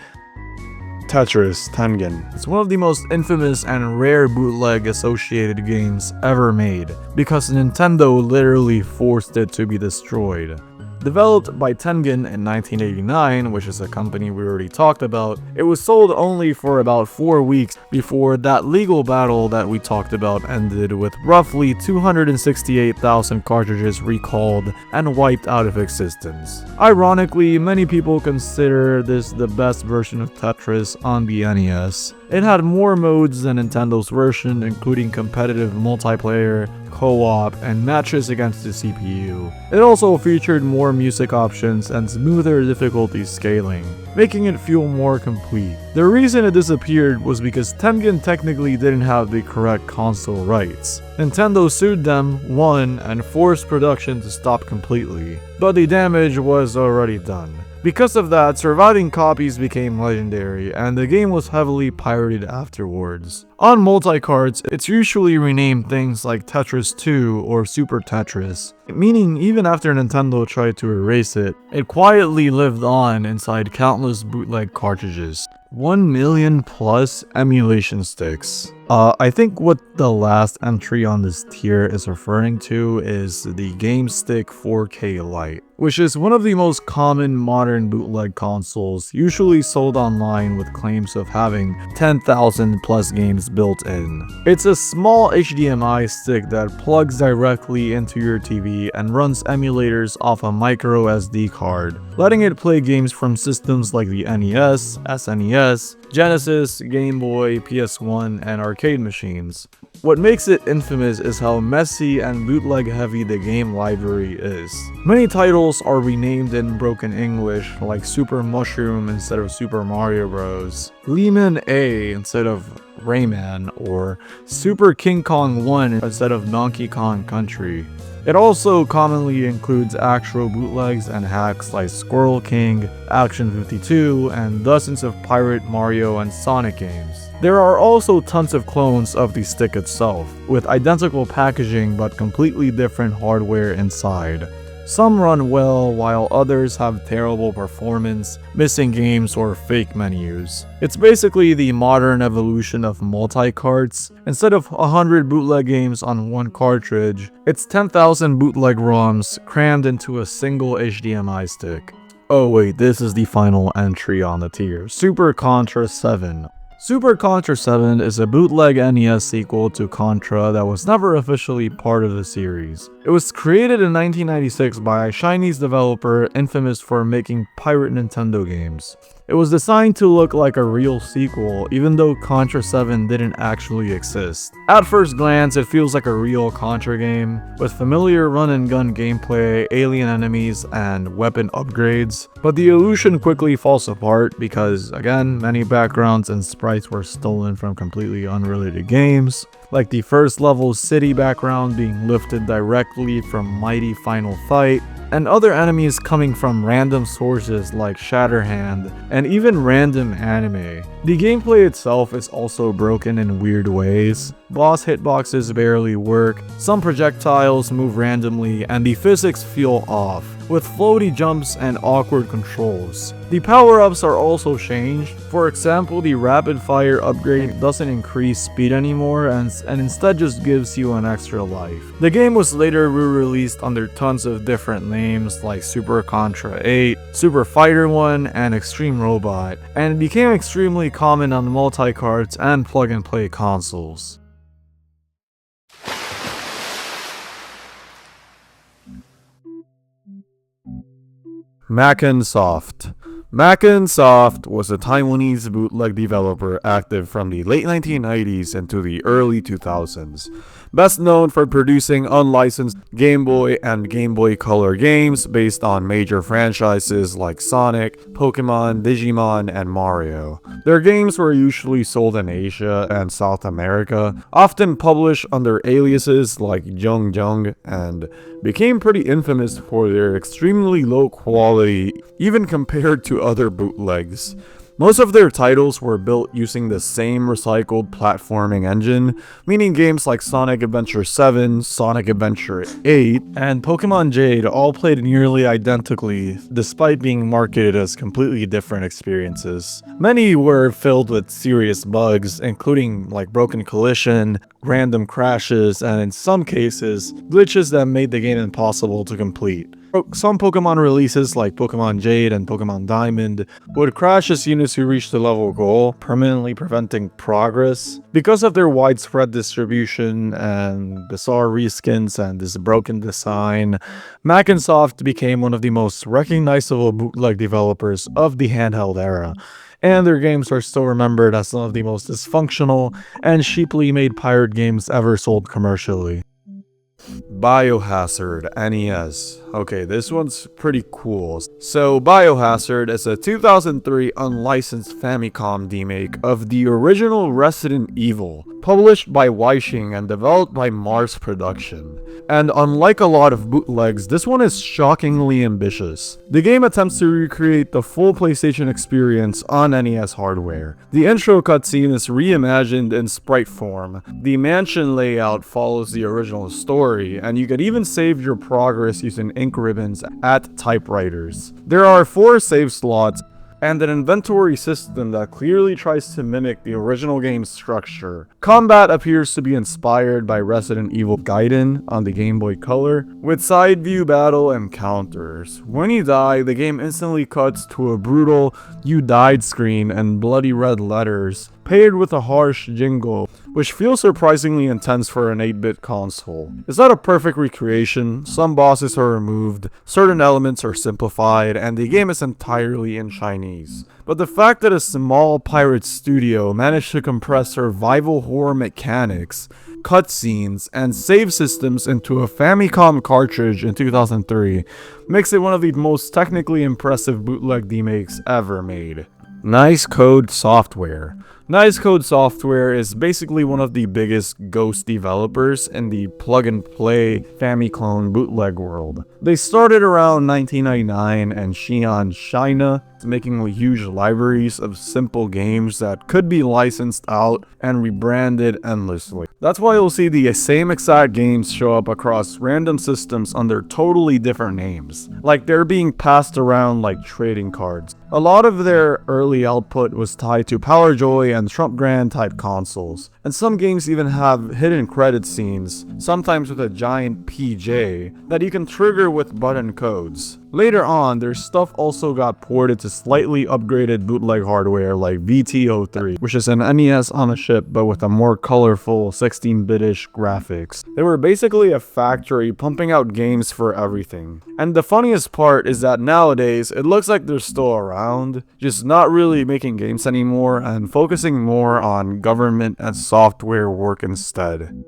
Tetris Tengen. It's one of the most infamous and rare bootleg associated games ever made, because Nintendo literally forced it to be destroyed. Developed by Tengen in 1989, which is a company we already talked about, it was sold only for about 4 weeks before that legal battle that we talked about ended, with roughly 268,000 cartridges recalled and wiped out of existence. Ironically, many people consider this the best version of Tetris on the NES. It had more modes than Nintendo's version, including competitive multiplayer, co-op, and matches against the CPU. It also featured more music options and smoother difficulty scaling, making it feel more complete. The reason it disappeared was because Tengen technically didn't have the correct console rights. Nintendo sued them, won, and forced production to stop completely, but the damage was already done. Because of that, surviving copies became legendary, and the game was heavily pirated afterwards. On multi-carts, it's usually renamed things like Tetris 2 or Super Tetris, meaning even after Nintendo tried to erase it, it quietly lived on inside countless bootleg cartridges. 1 million plus emulation sticks. I think what the last entry on this tier is referring to is the GameStick 4K Lite, which is one of the most common modern bootleg consoles, usually sold online with claims of having 10,000 plus games built in. It's a small HDMI stick that plugs directly into your TV and runs emulators off a micro SD card, letting it play games from systems like the NES, SNES, Genesis, Game Boy, PS1, and arcade machines. What makes it infamous is how messy and bootleg heavy the game library is. Many titles are renamed in broken English, like Super Mushroom instead of Super Mario Bros, Lehman A instead of Rayman, or Super King Kong 1 instead of Donkey Kong Country. It also commonly includes actual bootlegs and hacks like Squirrel King, Action 52, and dozens of Pirate, Mario, and Sonic games. There are also tons of clones of the stick itself, with identical packaging but completely different hardware inside. Some run well, while others have terrible performance, missing games, or fake menus. It's basically the modern evolution of multi-carts. Instead of 100 bootleg games on one cartridge, it's 10,000 bootleg ROMs crammed into a single HDMI stick. Oh wait, this is the final entry on the tier. Super Contra 7. Super Contra 7 is a bootleg NES sequel to Contra that was never officially part of the series. It was created in 1996 by a Chinese developer infamous for making pirate Nintendo games. It was designed to look like a real sequel, even though Contra 7 didn't actually exist. At first glance, it feels like a real Contra game, with familiar run-and-gun gameplay, alien enemies, and weapon upgrades. But the illusion quickly falls apart because, again, many backgrounds and sprites were stolen from completely unrelated games, like the first level city background being lifted directly from Mighty Final Fight, and other enemies coming from random sources like Shatterhand, and even random anime. The gameplay itself is also broken in weird ways. Boss hitboxes barely work, some projectiles move randomly, and the physics feel off, with floaty jumps and awkward controls. The power-ups are also changed. For example, the rapid fire upgrade doesn't increase speed anymore and instead just gives you an extra life. The game was later re-released under tons of different names like Super Contra 8, Super Fighter 1, and Extreme Robot, and became extremely common on multi-carts and plug-and-play consoles. Macken Soft. Macken Soft was a Taiwanese bootleg developer active from the late 1990s into the early 2000s. Best known for producing unlicensed Game Boy and Game Boy Color games based on major franchises like Sonic, Pokemon, Digimon, and Mario. Their games were usually sold in Asia and South America, often published under aliases like Jung Jung, and became pretty infamous for their extremely low quality, even compared to other bootlegs. Most of their titles were built using the same recycled platforming engine, meaning games like Sonic Adventure 7, Sonic Adventure 8, and Pokemon Jade all played nearly identically, despite being marketed as completely different experiences. Many were filled with serious bugs, including like broken collision, random crashes, and in some cases, glitches that made the game impossible to complete. Some Pokemon releases like Pokemon Jade and Pokemon Diamond would crash as soon as you reach the level goal, permanently preventing progress. Because of their widespread distribution and bizarre reskins and this broken design, Microsoft became one of the most recognizable bootleg developers of the handheld era, and their games are still remembered as some of the most dysfunctional and cheaply made pirate games ever sold commercially. Biohazard NES. Okay, this one's pretty cool. So, Biohazard is a 2003 unlicensed Famicom remake of the original Resident Evil, published by Weishing and developed by Mars Production. And unlike a lot of bootlegs, this one is shockingly ambitious. The game attempts to recreate the full PlayStation experience on NES hardware. The intro cutscene is reimagined in sprite form. The mansion layout follows the original story, and you can even save your progress using ink ribbons at typewriters. There are 4 save slots and an inventory system that clearly tries to mimic the original game's structure. Combat appears to be inspired by Resident Evil Gaiden on the Game Boy Color, with side view battle and counters. When you die, the game instantly cuts to a brutal "you died" screen and bloody red letters, paired with a harsh jingle, which feels surprisingly intense for an 8-bit console. It's not a perfect recreation, some bosses are removed, certain elements are simplified, and the game is entirely in Chinese. But the fact that a small pirate studio managed to compress survival horror mechanics, cutscenes, and save systems into a Famicom cartridge in 2003 makes it one of the most technically impressive bootleg remakes ever made. Nice Code Software. Nice Code Software is basically one of the biggest ghost developers in the plug-and-play Famicom bootleg world. They started around 1999 in Xi'an, China, making huge libraries of simple games that could be licensed out and rebranded endlessly. That's why you'll see the same exact games show up across random systems under totally different names, like they're being passed around like trading cards. A lot of their early output was tied to PowerJoy and Trump Grand type consoles, and some games even have hidden credit scenes, sometimes with a giant PJ, that you can trigger with button codes. Later on, their stuff also got ported to slightly upgraded bootleg hardware like VT03, which is an NES on a chip but with a more colorful 16-bit-ish graphics. They were basically a factory pumping out games for everything. And the funniest part is that nowadays, it looks like they're still around, just not really making games anymore and focusing more on government and software work instead.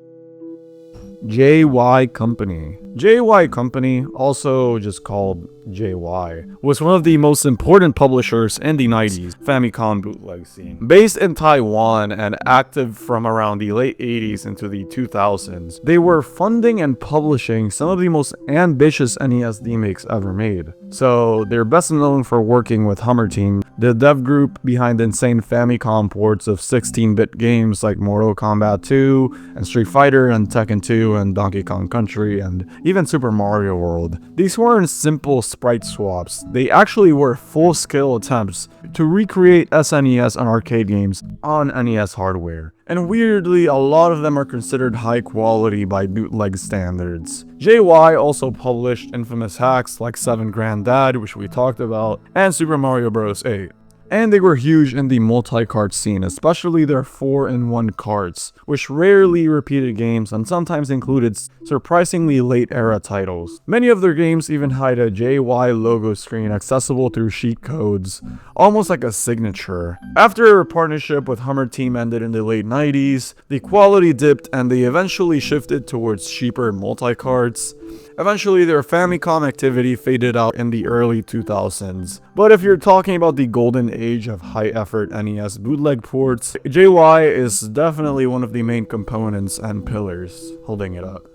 JY Company. JY Company, also just called JY, was one of the most important publishers in the 90s Famicom bootleg scene. Based in Taiwan and active from around the late 80s into the 2000s, they were funding and publishing some of the most ambitious NES remakes ever made. So they're best known for working with Hummer Team, the dev group behind insane Famicom ports of 16-bit games like Mortal Kombat 2 and Street Fighter and Tekken 2 and Donkey Kong Country and even Super Mario World. These weren't simple sprite swaps, they actually were full-scale attempts to recreate SNES and arcade games on NES hardware. And weirdly, a lot of them are considered high quality by bootleg standards. JY also published infamous hacks like 7 Granddad, which we talked about, and Super Mario Bros. 8. And they were huge in the multi-cart scene, especially their 4-in-1 carts, which rarely repeated games and sometimes included surprisingly late-era titles. Many of their games even had a JY logo screen accessible through cheat codes, almost like a signature. After their partnership with Hummer Team ended in the late 90s, the quality dipped and they eventually shifted towards cheaper multi-carts. Eventually, their Famicom activity faded out in the early 2000s. But if you're talking about the golden age of high-effort NES bootleg ports, JY is definitely one of the main components and pillars holding it up.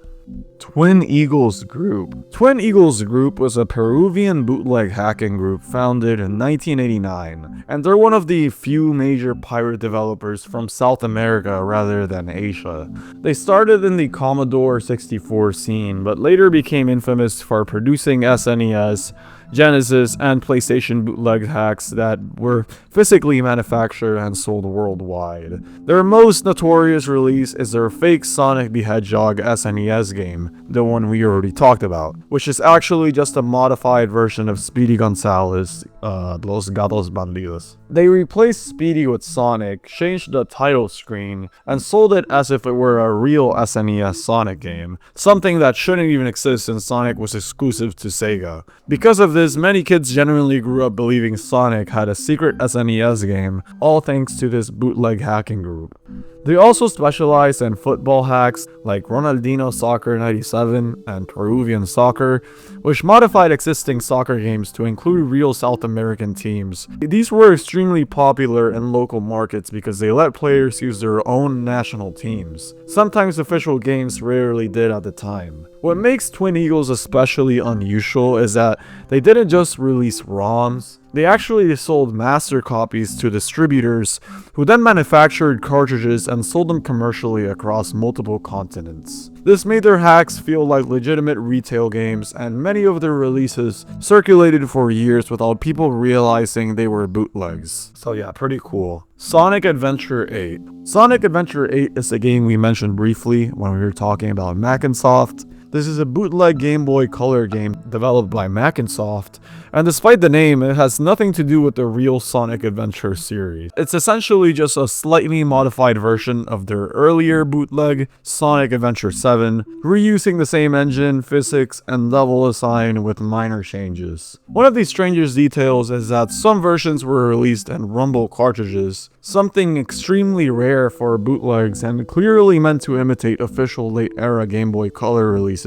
Twin Eagles Group. Twin Eagles Group was a Peruvian bootleg hacking group founded in 1989, and they're one of the few major pirate developers from South America rather than Asia. They started in the Commodore 64 scene, but later became infamous for producing SNES, Genesis, and PlayStation bootleg hacks that were physically manufactured and sold worldwide. Their most notorious release is their fake Sonic the Hedgehog SNES game, the one we already talked about, which is actually just a modified version of Speedy Gonzales, Los Gatos Bandidos. They replaced Speedy with Sonic, changed the title screen, and sold it as if it were a real SNES Sonic game, something that shouldn't even exist since Sonic was exclusive to Sega. Because of this, many kids genuinely grew up believing Sonic had a secret SNES game, all thanks to this bootleg hacking group. They also specialized in football hacks like Ronaldinho Soccer 97 and Peruvian Soccer, which modified existing soccer games to include real South American teams. These were extremely popular in local markets because they let players use their own national teams. Sometimes official games rarely did at the time. What makes Twin Eagles especially unusual is that they didn't just release ROMs, they actually sold master copies to distributors who then manufactured cartridges and sold them commercially across multiple continents. This made their hacks feel like legitimate retail games, and many of their releases circulated for years without people realizing they were bootlegs. So yeah, pretty cool. Sonic Adventure 8. Sonic Adventure 8 is a game we mentioned briefly when we were talking about Mac'nsoft. This is a bootleg Game Boy Color game developed by Mac'nsoft, and despite the name, it has nothing to do with the real Sonic Adventure series. It's essentially just a slightly modified version of their earlier bootleg, Sonic Adventure 7, reusing the same engine, physics, and level design with minor changes. One of the strangest details is that some versions were released in Rumble cartridges, something extremely rare for bootlegs and clearly meant to imitate official late-era Game Boy Color releases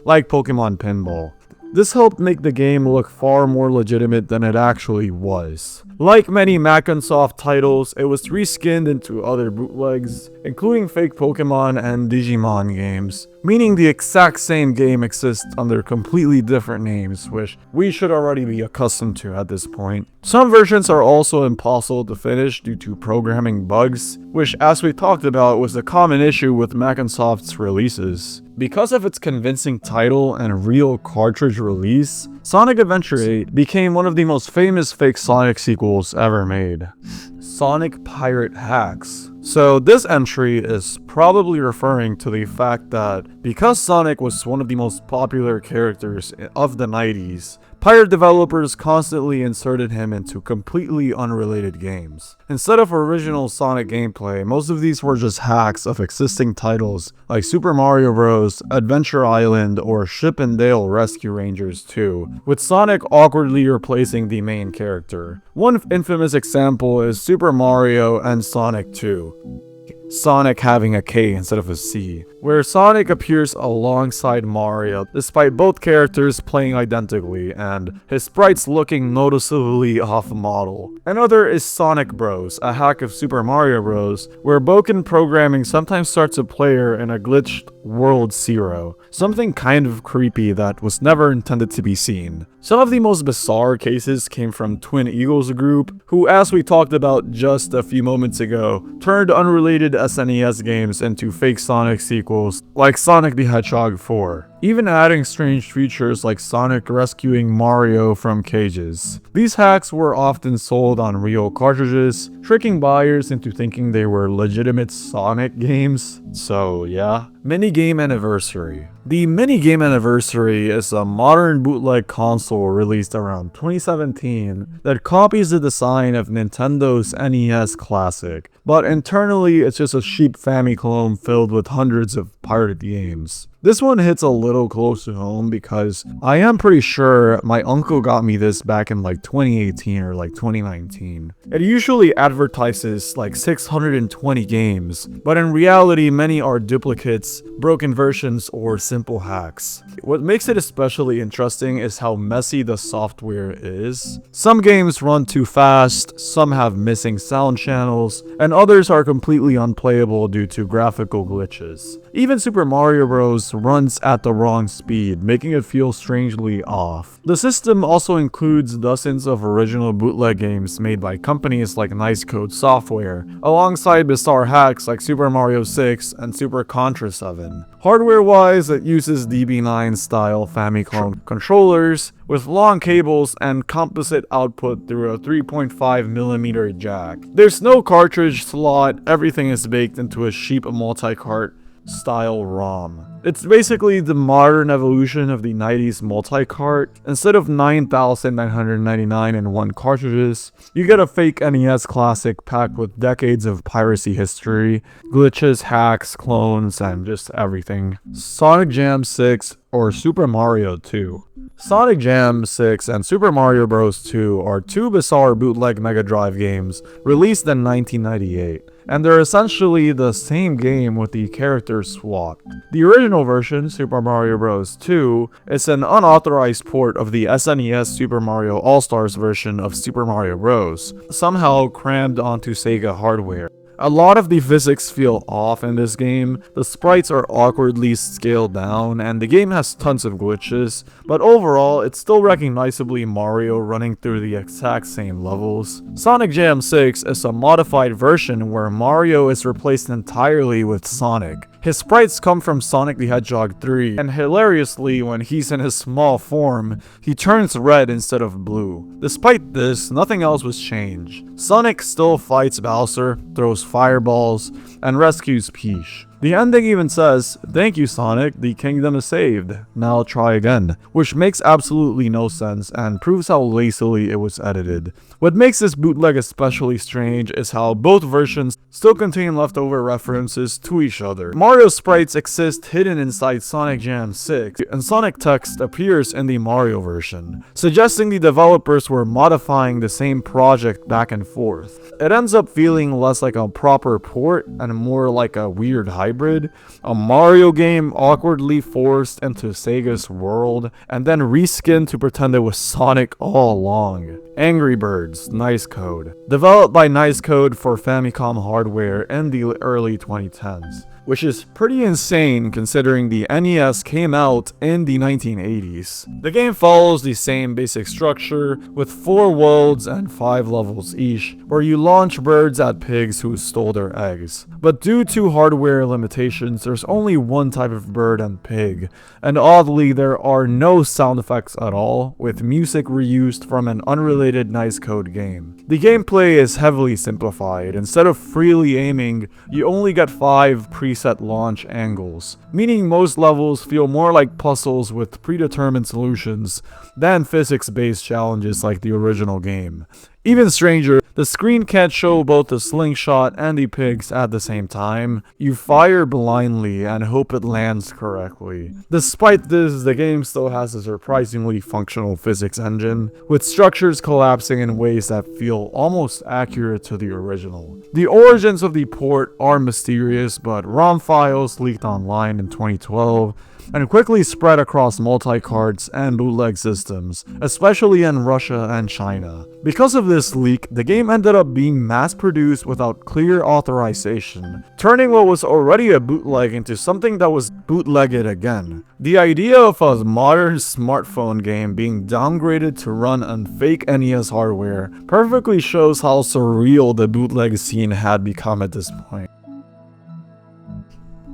like Pokemon Pinball. This helped make the game look far more legitimate than it actually was. Like many Mac'nsoft titles, it was reskinned into other bootlegs, including fake Pokemon and Digimon games, meaning the exact same game exists under completely different names, which we should already be accustomed to at this point. Some versions are also impossible to finish due to programming bugs, which, as we talked about, was a common issue with Mac'nsoft's releases. Because of its convincing title and real cartridge release, Sonic Adventure 8 became one of the most famous fake Sonic sequels ever made. Sonic Pirate Hacks. So this entry is probably referring to the fact that because Sonic was one of the most popular characters of the 90s, pirate developers constantly inserted him into completely unrelated games. Instead of original Sonic gameplay, most of these were just hacks of existing titles like Super Mario Bros., Adventure Island, or Chip and Dale Rescue Rangers 2, with Sonic awkwardly replacing the main character. One infamous example is Super Mario and Sonic 2. Sonic having a K instead of a C, where Sonic appears alongside Mario despite both characters playing identically and his sprites looking noticeably off-model. Another is Sonic Bros, a hack of Super Mario Bros, where broken programming sometimes starts a player in a glitched World Zero, something kind of creepy that was never intended to be seen. Some of the most bizarre cases came from Twin Eagles Group, who, as we talked about just a few moments ago, turned unrelated SNES games into fake Sonic sequels like Sonic the Hedgehog 4, even adding strange features like Sonic rescuing Mario from cages. These hacks were often sold on real cartridges, tricking buyers into thinking they were legitimate Sonic games. So yeah. Minigame Anniversary. The Minigame Anniversary is a modern bootleg console released around 2017 that copies the design of Nintendo's NES Classic, but internally it's just a cheap Famicom filled with hundreds of pirated games. This one hits a little close to home because I am pretty sure my uncle got me this back in like 2018 or like 2019. It usually advertises like 620 games, but in reality many are duplicates, broken versions, or simple hacks. What makes it especially interesting is how messy the software is. Some games run too fast, some have missing sound channels, and others are completely unplayable due to graphical glitches. Even Super Mario Bros. just runs at the wrong speed, making it feel strangely off. The system also includes dozens of original bootleg games made by companies like Nicecode Software, alongside bizarre hacks like Super Mario 6 and Super Contra 7. Hardware-wise, it uses DB9-style Famicom controllers with long cables and composite output through a 3.5mm jack. There's no cartridge slot, everything is baked into a cheap multi-cart style ROM. It's basically the modern evolution of the 90s multi-cart. Instead of 9,999 in one cartridges, you get a fake NES classic packed with decades of piracy history, glitches, hacks, clones, and just everything. Sonic Jam 6 or Super Mario 2. Sonic Jam 6 and Super Mario Bros. 2 are two bizarre bootleg Mega Drive games released in 1998, and they're essentially the same game with the characters swapped. The original version, Super Mario Bros. 2, is an unauthorized port of the SNES Super Mario All-Stars version of Super Mario Bros., somehow crammed onto Sega hardware. A lot of the physics feel off in this game, the sprites are awkwardly scaled down, and the game has tons of glitches, but overall, it's still recognizably Mario running through the exact same levels. Sonic Jam 6 is a modified version where Mario is replaced entirely with Sonic. His sprites come from Sonic the Hedgehog 3, and hilariously, when he's in his small form, he turns red instead of blue. Despite this, nothing else was changed. Sonic still fights Bowser, throws fireballs, and rescues Peach. The ending even says, "Thank you, Sonic, the kingdom is saved. Now try again," which makes absolutely no sense and proves how lazily it was edited. What makes this bootleg especially strange is how both versions still contain leftover references to each other. Mario sprites exist hidden inside Sonic Jam 6, and Sonic text appears in the Mario version, suggesting the developers were modifying the same project back and forth. It ends up feeling less like a proper port and more like a weird hybrid, a Mario game awkwardly forced into Sega's world and then reskinned to pretend it was Sonic all along. Angry Birds, Nicecode. Developed by Nicecode for Famicom hardware in the early 2010s. Which is pretty insane considering the NES came out in the 1980s. The game follows the same basic structure with 4 worlds and 5 levels each, where you launch birds at pigs who stole their eggs. But due to hardware limitations, there's only one type of bird and pig, and oddly there are no sound effects at all, with music reused from an unrelated Nicecode game. The gameplay is heavily simplified. Instead of freely aiming, you only get 5 preset launch angles, meaning most levels feel more like puzzles with predetermined solutions than physics-based challenges like the original game. Even stranger, the screen can't show both the slingshot and the pigs at the same time. You fire blindly and hope it lands correctly. Despite this, the game still has a surprisingly functional physics engine, with structures collapsing in ways that feel almost accurate to the original. The origins of the port are mysterious, but ROM files leaked online in 2012 and quickly spread across multi-carts and bootleg systems, especially in Russia and China. Because of this leak, the game ended up being mass-produced without clear authorization, turning what was already a bootleg into something that was bootlegged again. The idea of a modern smartphone game being downgraded to run on fake NES hardware perfectly shows how surreal the bootleg scene had become at this point.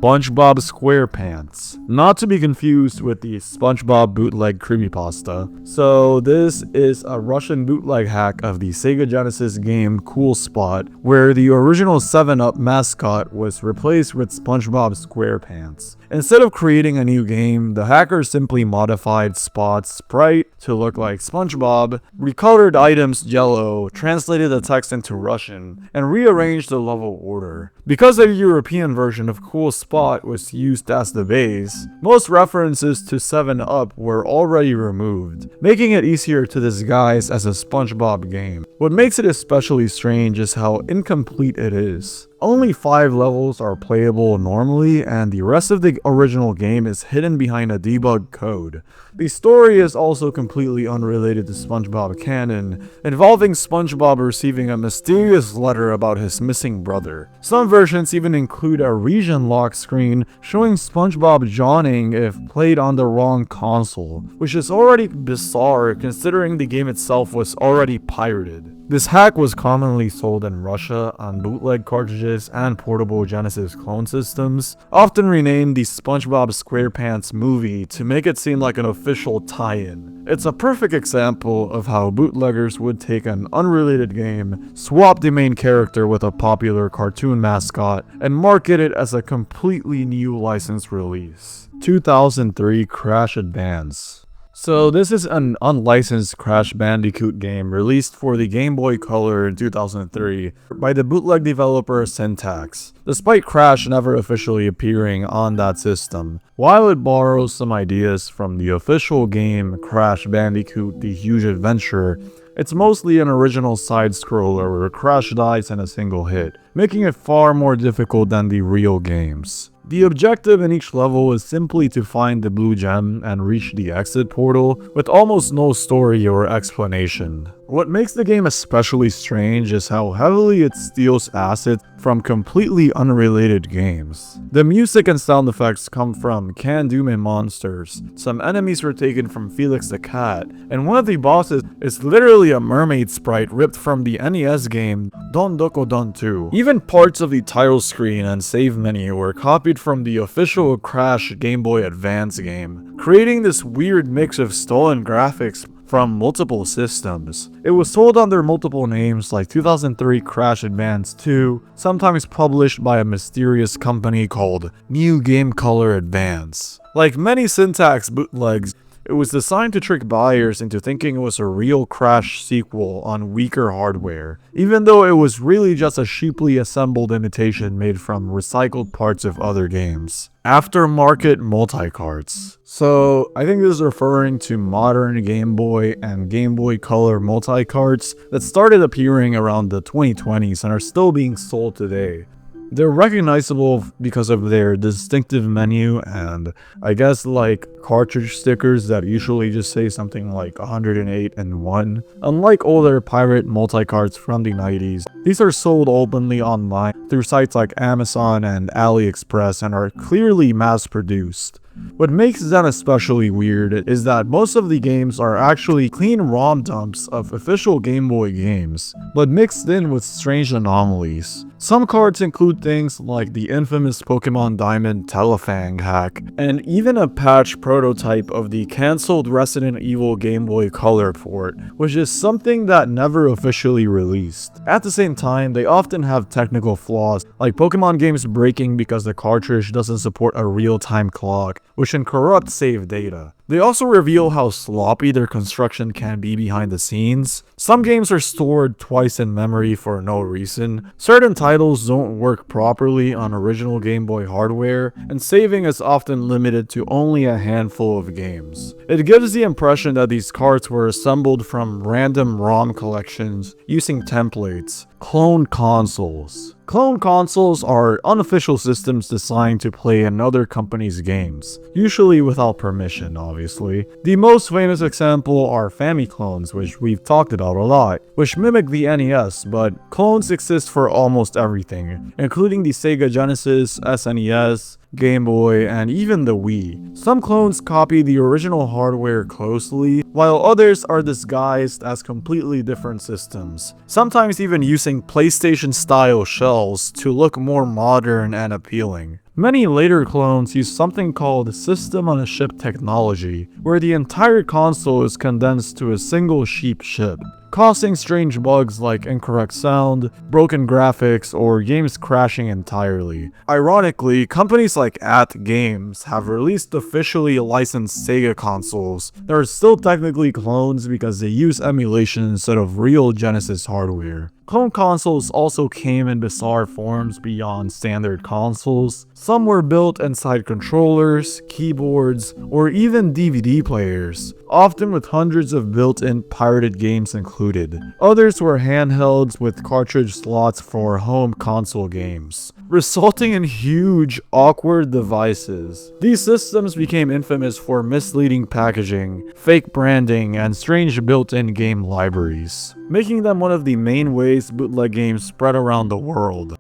SpongeBob SquarePants. Not to be confused with the SpongeBob bootleg creepypasta. So this is a Russian bootleg hack of the Sega Genesis game Cool Spot, where the original 7-Up mascot was replaced with SpongeBob SquarePants. Instead of creating a new game, the hacker simply modified Spot's sprite to look like SpongeBob, recolored items yellow, translated the text into Russian, and rearranged the level order. Because a European version of Cool Spot was used as the base, most references to 7-Up were already removed, making it easier to disguise as a SpongeBob game. What makes it especially strange is how incomplete it is. Only 5 levels are playable normally, and the rest of the original game is hidden behind a debug code. The story is also completely unrelated to SpongeBob canon, involving SpongeBob receiving a mysterious letter about his missing brother. Some versions even include a region lock screen showing SpongeBob yawning if played on the wrong console, which is already bizarre considering the game itself was already pirated. This hack was commonly sold in Russia on bootleg cartridges and portable Genesis clone systems, often renamed the SpongeBob SquarePants movie to make it seem like an official tie-in. It's a perfect example of how bootleggers would take an unrelated game, swap the main character with a popular cartoon mascot, and market it as a completely new licensed release. 2003 Crash Advance. So this is an unlicensed Crash Bandicoot game released for the Game Boy Color in 2003 by the bootleg developer Syntax, despite Crash never officially appearing on that system. While it borrows some ideas from the official game Crash Bandicoot The Huge Adventure, it's mostly an original side-scroller where Crash dies in a single hit, making it far more difficult than the real games. The objective in each level is simply to find the blue gem and reach the exit portal, with almost no story or explanation. What makes the game especially strange is how heavily it steals assets from completely unrelated games. The music and sound effects come from Can Do Me Monsters, some enemies were taken from Felix the Cat, and one of the bosses is literally a mermaid sprite ripped from the NES game Don Doko Don 2. Even parts of the title screen and save menu were copied from the official Crash Game Boy Advance game, creating this weird mix of stolen graphics from multiple systems. It was sold under multiple names like 2003 Crash Advance 2, sometimes published by a mysterious company called New Game Color Advance. Like many Syntax bootlegs, it was designed to trick buyers into thinking it was a real Crash sequel on weaker hardware, even though it was really just a cheaply assembled imitation made from recycled parts of other games. Aftermarket multi-carts. So, I think this is referring to modern Game Boy and Game Boy Color multi-carts that started appearing around the 2020s and are still being sold today. They're recognizable because of their distinctive menu and I guess like cartridge stickers that usually just say something like 108 and 1. Unlike older pirate multi-carts from the 90s, these are sold openly online through sites like Amazon and AliExpress and are clearly mass-produced. What makes them especially weird is that most of the games are actually clean ROM dumps of official Game Boy games, but mixed in with strange anomalies. Some cards include things like the infamous Pokemon Diamond Telefang hack, and even a patch prototype of the cancelled Resident Evil Game Boy Color port, which is something that never officially released. At the same time, they often have technical flaws, like Pokemon games breaking because the cartridge doesn't support a real-time clock, which can corrupt save data. They also reveal how sloppy their construction can be behind the scenes. Some games are stored twice in memory for no reason, certain titles don't work properly on original Game Boy hardware, and saving is often limited to only a handful of games. It gives the impression that these carts were assembled from random ROM collections using templates. Clone consoles. Clone consoles are unofficial systems designed to play another company's games, usually without permission, obviously. The most famous example are Famiclones, which we've talked about a lot, which mimic the NES, but clones exist for almost everything, including the Sega Genesis, SNES, Game Boy, and even the Wii. Some clones copy the original hardware closely, while others are disguised as completely different systems, sometimes even using PlayStation-style shells to look more modern and appealing. Many later clones use something called system-on-a-chip technology, where the entire console is condensed to a single cheap chip, causing strange bugs like incorrect sound, broken graphics, or games crashing entirely. Ironically, companies like Games have released officially licensed Sega consoles that are still technically clones because they use emulation instead of real Genesis hardware. Clone consoles also came in bizarre forms beyond standard consoles. Some were built inside controllers, keyboards, or even DVD players, often with hundreds of built-in pirated games included. included. Others were handhelds with cartridge slots for home console games, resulting in huge, awkward devices. These systems became infamous for misleading packaging, fake branding, and strange built-in game libraries, making them one of the main ways bootleg games spread around the world.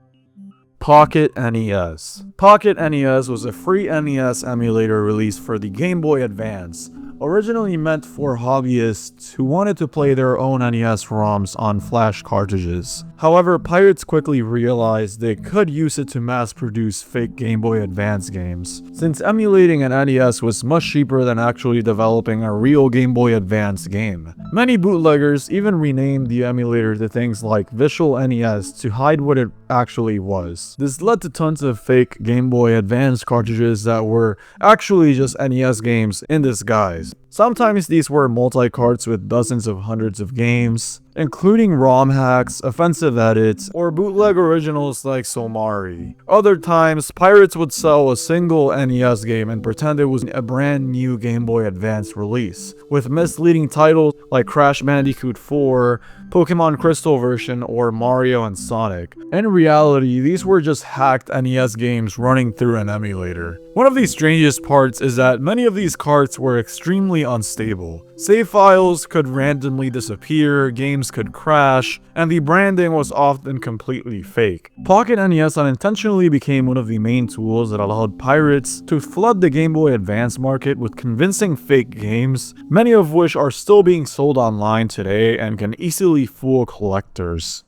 Pocket NES. Pocket NES was a free NES emulator released for the Game Boy Advance, originally meant for hobbyists who wanted to play their own NES ROMs on flash cartridges. However, pirates quickly realized they could use it to mass-produce fake Game Boy Advance games, since emulating an NES was much cheaper than actually developing a real Game Boy Advance game. Many bootleggers even renamed the emulator to things like Visual NES to hide what it actually was. This led to tons of fake Game Boy Advance cartridges that were actually just NES games in disguise. Sometimes these were multi-carts with dozens of hundreds of games, including ROM hacks, offensive edits, or bootleg originals like Somari. Other times, pirates would sell a single NES game and pretend it was a brand new Game Boy Advance release, with misleading titles like Crash Bandicoot 4, Pokemon Crystal version, or Mario and Sonic. In reality, these were just hacked NES games running through an emulator. One of the strangest parts is that many of these carts were extremely unstable. Save files could randomly disappear, games could crash, and the branding was often completely fake. Pocket NES unintentionally became one of the main tools that allowed pirates to flood the Game Boy Advance market with convincing fake games, many of which are still being sold online today and can easily fool collectors.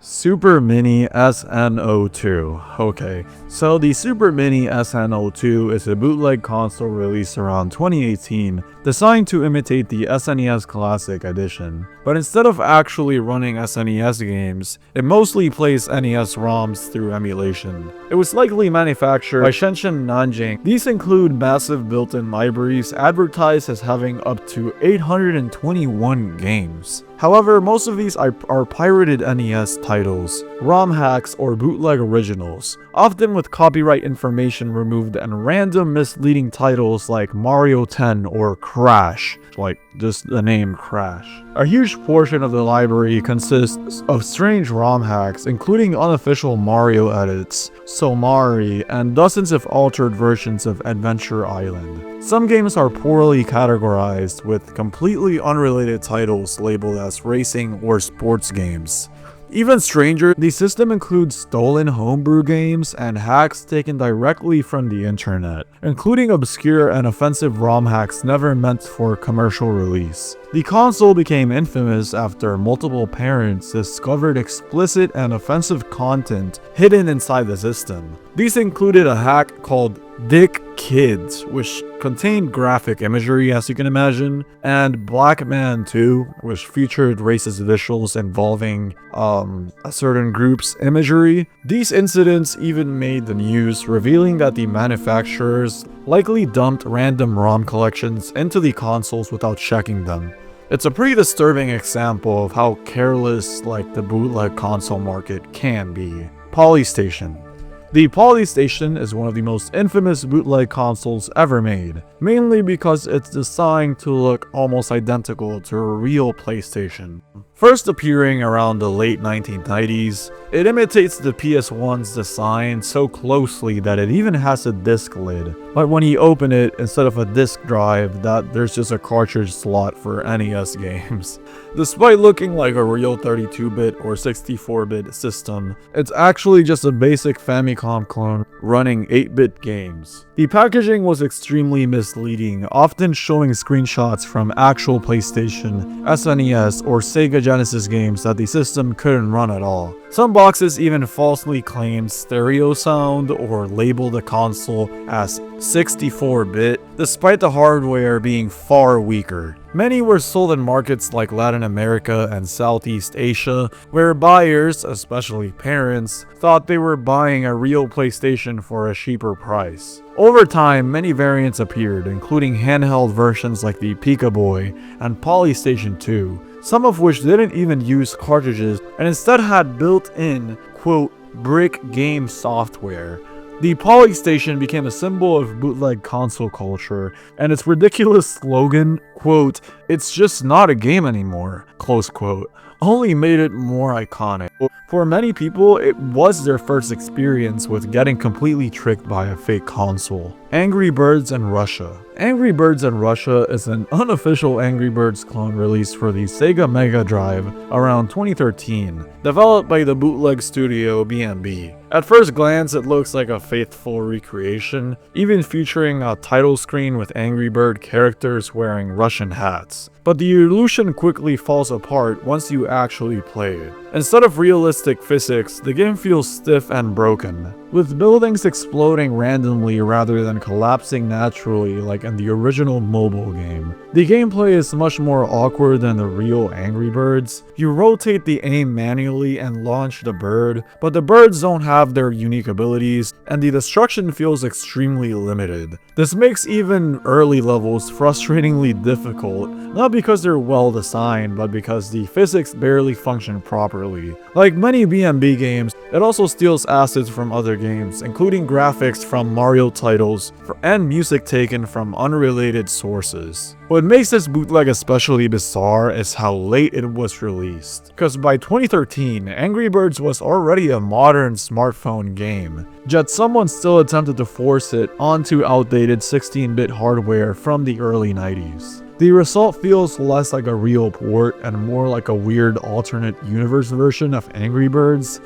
Super Mini SN02. Okay, so the Super Mini SN02 is a bootleg console released around 2018, designed to imitate the SNES Classic Edition. But instead of actually running SNES games, it mostly plays NES ROMs through emulation. It was likely manufactured by Shenzhen Nanjing. These include massive built-in libraries advertised as having up to 821 games. However, most of these are pirated NES titles, ROM hacks, or bootleg originals, often with copyright information removed and random misleading titles like Mario 10 or Crash, like just the name Crash. A huge portion of the library consists of strange ROM hacks, including unofficial Mario edits, Somari, and dozens of altered versions of Adventure Island. Some games are poorly categorized, with completely unrelated titles labeled as racing or sports games. Even stranger, the system includes stolen homebrew games and hacks taken directly from the internet, including obscure and offensive ROM hacks never meant for commercial release. The console became infamous after multiple parents discovered explicit and offensive content hidden inside the system. These included a hack called Dick Kids, which contained graphic imagery, as you can imagine, and Black Man 2, which featured racist visuals involving a certain group's imagery. These incidents even made the news, revealing that the manufacturers likely dumped random ROM collections into the consoles without checking them. It's a pretty disturbing example of how careless the bootleg console market can be. Polystation. The Polystation is one of the most infamous bootleg consoles ever made, mainly because it's designed to look almost identical to a real PlayStation. First appearing around the late 1990s, it imitates the PS1's design so closely that it even has a disc lid, but when you open it, instead of a disc drive, there's just a cartridge slot for NES games. Despite looking like a real 32-bit or 64-bit system, it's actually just a basic Famicom clone running 8-bit games. The packaging was extremely misleading, often showing screenshots from actual PlayStation, SNES, or Sega Genesis games that the system couldn't run at all. Some boxes even falsely claimed stereo sound or labeled the console as 64-bit, despite the hardware being far weaker. Many were sold in markets like Latin America and Southeast Asia, where buyers, especially parents, thought they were buying a real PlayStation for a cheaper price. Over time, many variants appeared, including handheld versions like the Pika Boy and Polystation 2, some of which didn't even use cartridges and instead had built-in, quote, brick game software. The Polystation became a symbol of bootleg console culture, and its ridiculous slogan, quote, "It's just not a game anymore," close quote, only made it more iconic. For many people, it was their first experience with getting completely tricked by a fake console. Angry Birds in Russia. Angry Birds in Russia is an unofficial Angry Birds clone released for the Sega Mega Drive around 2013, developed by the Bootleg studio B&B. At first glance, it looks like a faithful recreation, even featuring a title screen with Angry Bird characters wearing Russian hats. But the illusion quickly falls apart once you actually play it. Instead of realistic physics, the game feels stiff and broken, with buildings exploding randomly rather than collapsing naturally like in the original mobile game. The gameplay is much more awkward than the real Angry Birds. You rotate the aim manually and launch the bird, but the birds don't have their unique abilities, and the destruction feels extremely limited. This makes even early levels frustratingly difficult, not because they're well designed, but because the physics barely function properly. Like many B&B games, it also steals assets from other games, including graphics from Mario titles and music taken from unrelated sources. What makes this bootleg especially bizarre is how late it was released, because by 2013, Angry Birds was already a modern smartphone game, yet someone still attempted to force it onto outdated 16-bit hardware from the early 90s. The result feels less like a real port and more like a weird alternate universe version of Angry Birds.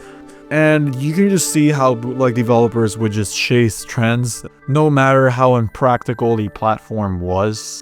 And you can just see how bootleg developers would just chase trends, no matter how impractical the platform was.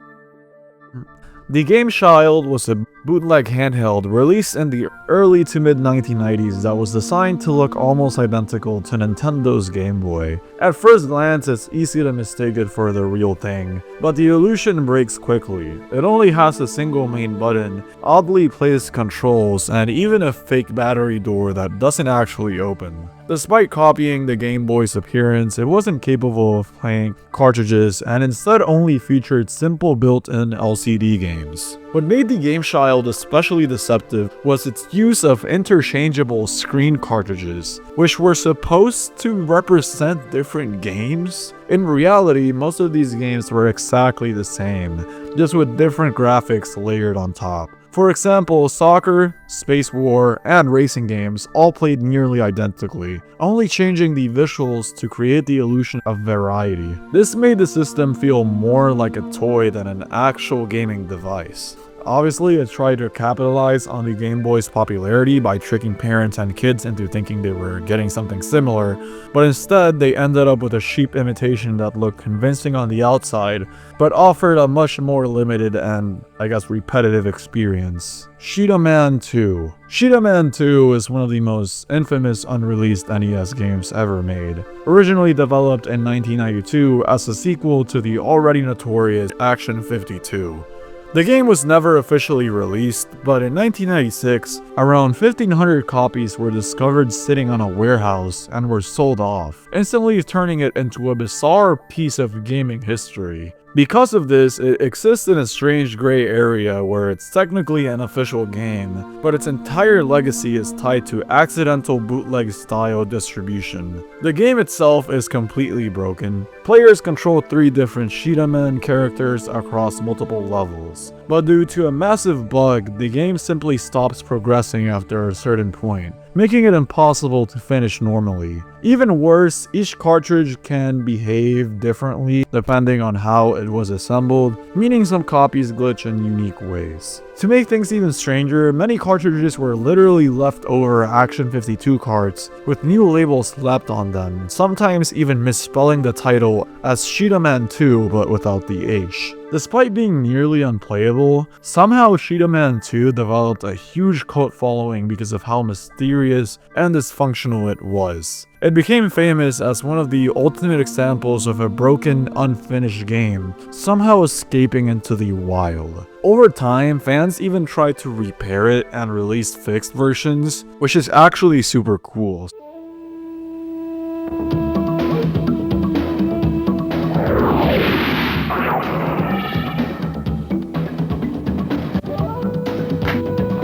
The Game Child was a bootleg handheld released in the early to mid 1990s that was designed to look almost identical to Nintendo's Game Boy. At first glance, it's easy to mistake it for the real thing, but the illusion breaks quickly. It only has a single main button, oddly placed controls, and even a fake battery door that doesn't actually open. Despite copying the Game Boy's appearance, it wasn't capable of playing cartridges and instead only featured simple built-in LCD games. What made the Game Child especially deceptive was its use of interchangeable screen cartridges, which were supposed to represent different games. In reality, most of these games were exactly the same, just with different graphics layered on top. For example, soccer, space war, and racing games all played nearly identically, only changing the visuals to create the illusion of variety. This made the system feel more like a toy than an actual gaming device. Obviously, it tried to capitalize on the Game Boy's popularity by tricking parents and kids into thinking they were getting something similar, but instead they ended up with a cheap imitation that looked convincing on the outside, but offered a much more limited and, I guess, repetitive experience. Cheetah Man 2. Cheetah Man 2 is one of the most infamous unreleased NES games ever made. Originally developed in 1992 as a sequel to the already notorious Action 52. The game was never officially released, but in 1996, around 1,500 copies were discovered sitting on a warehouse and were sold off, instantly turning it into a bizarre piece of gaming history. Because of this, it exists in a strange gray area where it's technically an official game, but its entire legacy is tied to accidental bootleg style distribution. The game itself is completely broken. Players control 3 different Cheetah Man characters across multiple levels, but due to a massive bug, the game simply stops progressing after a certain point, making it impossible to finish normally. Even worse, each cartridge can behave differently depending on how it was assembled, meaning some copies glitch in unique ways. To make things even stranger, many cartridges were literally leftover Action 52 carts with new labels slapped on them, sometimes even misspelling the title as Cheetah Man 2 but without the H. Despite being nearly unplayable, somehow Cheetah Man 2 developed a huge cult following because of how mysterious and dysfunctional it was. It became famous as one of the ultimate examples of a broken, unfinished game somehow escaping into the wild. Over time, fans even tried to repair it and released fixed versions, which is actually super cool.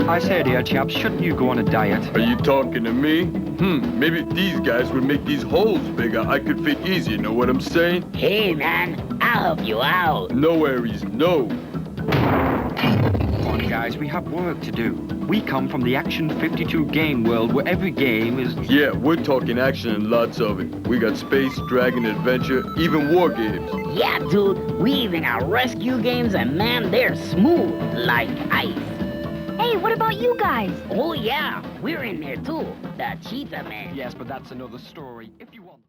I say, dear chap, shouldn't you go on a diet? Are you talking to me? Maybe if these guys would make these holes bigger, I could fit easier, know what I'm saying? Hey man, I'll help you out. No worries, no. Come on, guys, we have work to do. We come from the Action 52 game world where every game is... Yeah, we're talking action and lots of it. We got space, dragon, adventure, even war games. Yeah, dude, we even got rescue games, and man, they're smooth like ice. Hey, what about you guys? Oh yeah, we're in there too. The Cheetah Man. Yes, but that's another story. If you want...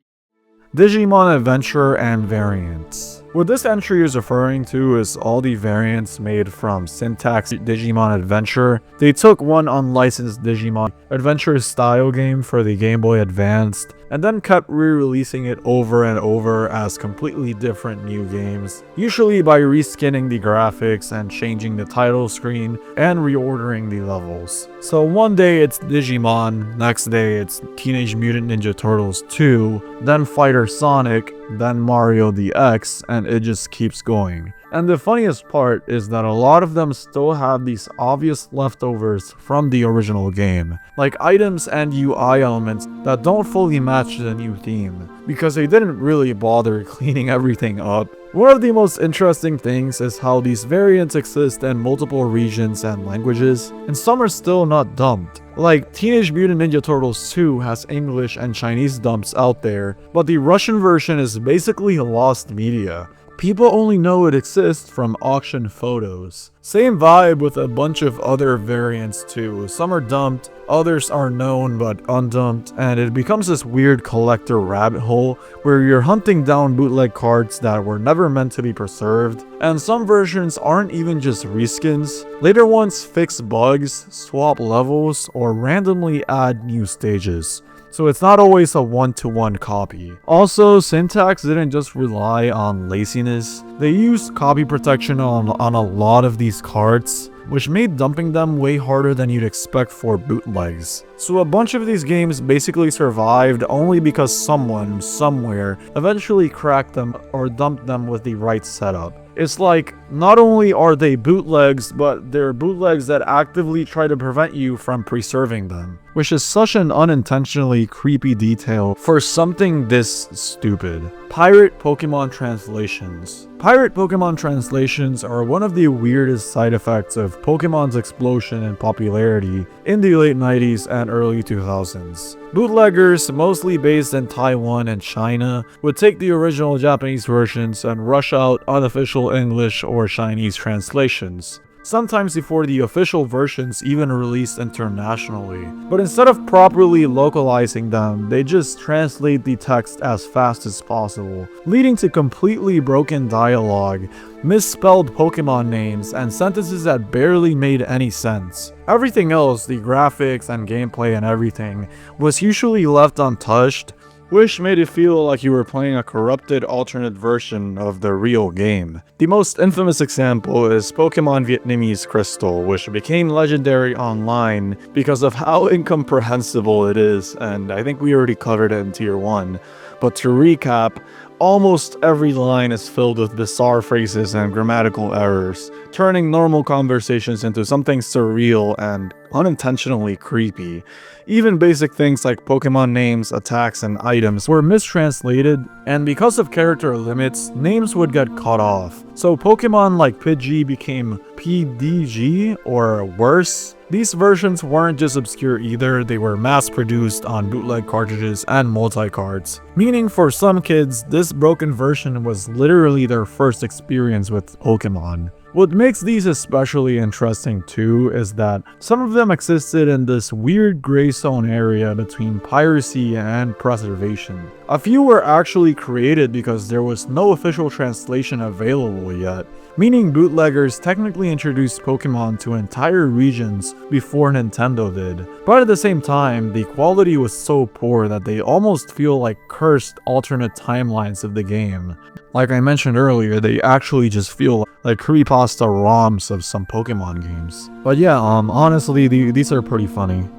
Digimon Adventure and Variants. What this entry is referring to is all the variants made from Syntax Digimon Adventure. They took one unlicensed Digimon Adventure style game for the Game Boy Advanced, and then kept re-releasing it over and over as completely different new games, usually by reskinning the graphics and changing the title screen and reordering the levels. So one day it's Digimon, next day it's Teenage Mutant Ninja Turtles 2, then Fighter Sonic, then Mario DX, and it just keeps going. And the funniest part is that a lot of them still have these obvious leftovers from the original game, like items and UI elements that don't fully match the new theme, because they didn't really bother cleaning everything up. One of the most interesting things is how these variants exist in multiple regions and languages, and some are still not dubbed. Like, Teenage Mutant Ninja Turtles 2 has English and Chinese dubs out there, but the Russian version is basically lost media. People only know it exists from auction photos. Same vibe with a bunch of other variants too. Some are dumped, others are known but undumped, and it becomes this weird collector rabbit hole where you're hunting down bootleg cards that were never meant to be preserved, and some versions aren't even just reskins. Later ones fix bugs, swap levels, or randomly add new stages. So it's not always a one-to-one copy. Also, Syntax didn't just rely on laziness. They used copy protection on a lot of these cards, which made dumping them way harder than you'd expect for bootlegs. So a bunch of these games basically survived only because someone, somewhere, eventually cracked them or dumped them with the right setup. It's like, not only are they bootlegs, but they're bootlegs that actively try to prevent you from preserving them, which is such an unintentionally creepy detail for something this stupid. Pirate Pokemon translations. Pirate Pokemon translations are one of the weirdest side effects of Pokemon's explosion in popularity in the late 90s and early 2000s. Bootleggers, mostly based in Taiwan and China, would take the original Japanese versions and rush out unofficial English or Chinese translations, sometimes before the official versions even released internationally. But instead of properly localizing them, they just translate the text as fast as possible, leading to completely broken dialogue, misspelled Pokemon names, and sentences that barely made any sense. Everything else, the graphics and gameplay and everything, was usually left untouched, which made it feel like you were playing a corrupted alternate version of the real game. The most infamous example is Pokemon Vietnamese Crystal, which became legendary online because of how incomprehensible it is, and I think we already covered it in Tier 1. But to recap, almost every line is filled with bizarre phrases and grammatical errors, turning normal conversations into something surreal and unintentionally creepy. Even basic things like Pokemon names, attacks, and items were mistranslated, and because of character limits, names would get cut off. So Pokemon like Pidgey became PDG, or worse. These versions weren't just obscure either, they were mass-produced on bootleg cartridges and multi-cards. Meaning for some kids, this broken version was literally their first experience with Pokemon. What makes these especially interesting too is that some of them existed in this weird gray zone area between piracy and preservation. A few were actually created because there was no official translation available yet, meaning bootleggers technically introduced Pokemon to entire regions before Nintendo did. But at the same time, the quality was so poor that they almost feel like cursed alternate timelines of the game. Like I mentioned earlier, they actually just feel like creepypasta ROMs of some Pokemon games. But yeah, honestly, these are pretty funny.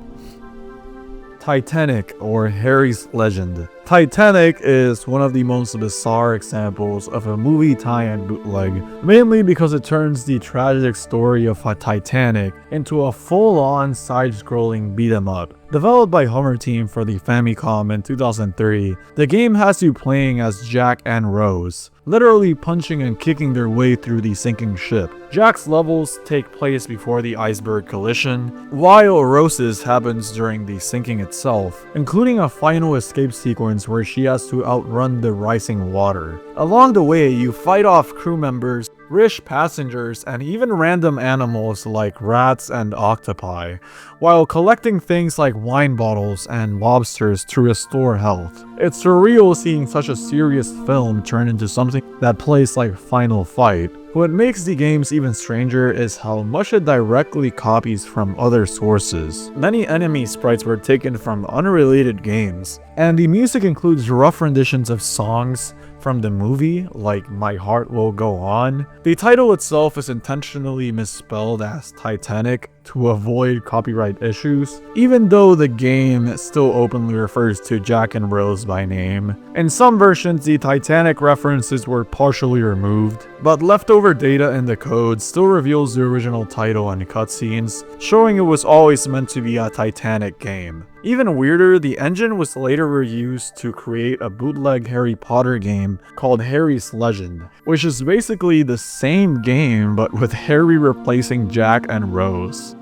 Titanic, or Harry's Legend. Titanic is one of the most bizarre examples of a movie tie-in bootleg, mainly because it turns the tragic story of Titanic into a full-on side-scrolling beat-em-up. Developed by Homer Team for the Famicom in 2003, the game has you playing as Jack and Rose, literally punching and kicking their way through the sinking ship. Jack's levels take place before the iceberg collision, while Rose's happens during the sinking itself, including a final escape sequence where she has to outrun the rising water. Along the way, you fight off crew members, rich passengers, and even random animals like rats and octopi, while collecting things like wine bottles and lobsters to restore health. It's surreal seeing such a serious film turn into something that plays like Final Fight. What makes the games even stranger is how much it directly copies from other sources. Many enemy sprites were taken from unrelated games, and the music includes rough renditions of songs from the movie, like My Heart Will Go On. The title itself is intentionally misspelled as Titanic to avoid copyright issues, even though the game still openly refers to Jack and Rose by name. In some versions, the Titanic references were partially removed, but leftover data in the code still reveals the original title and cutscenes, showing it was always meant to be a Titanic game. Even weirder, the engine was later reused to create a bootleg Harry Potter game called Harry's Legend, which is basically the same game but with Harry replacing Jack and Rose.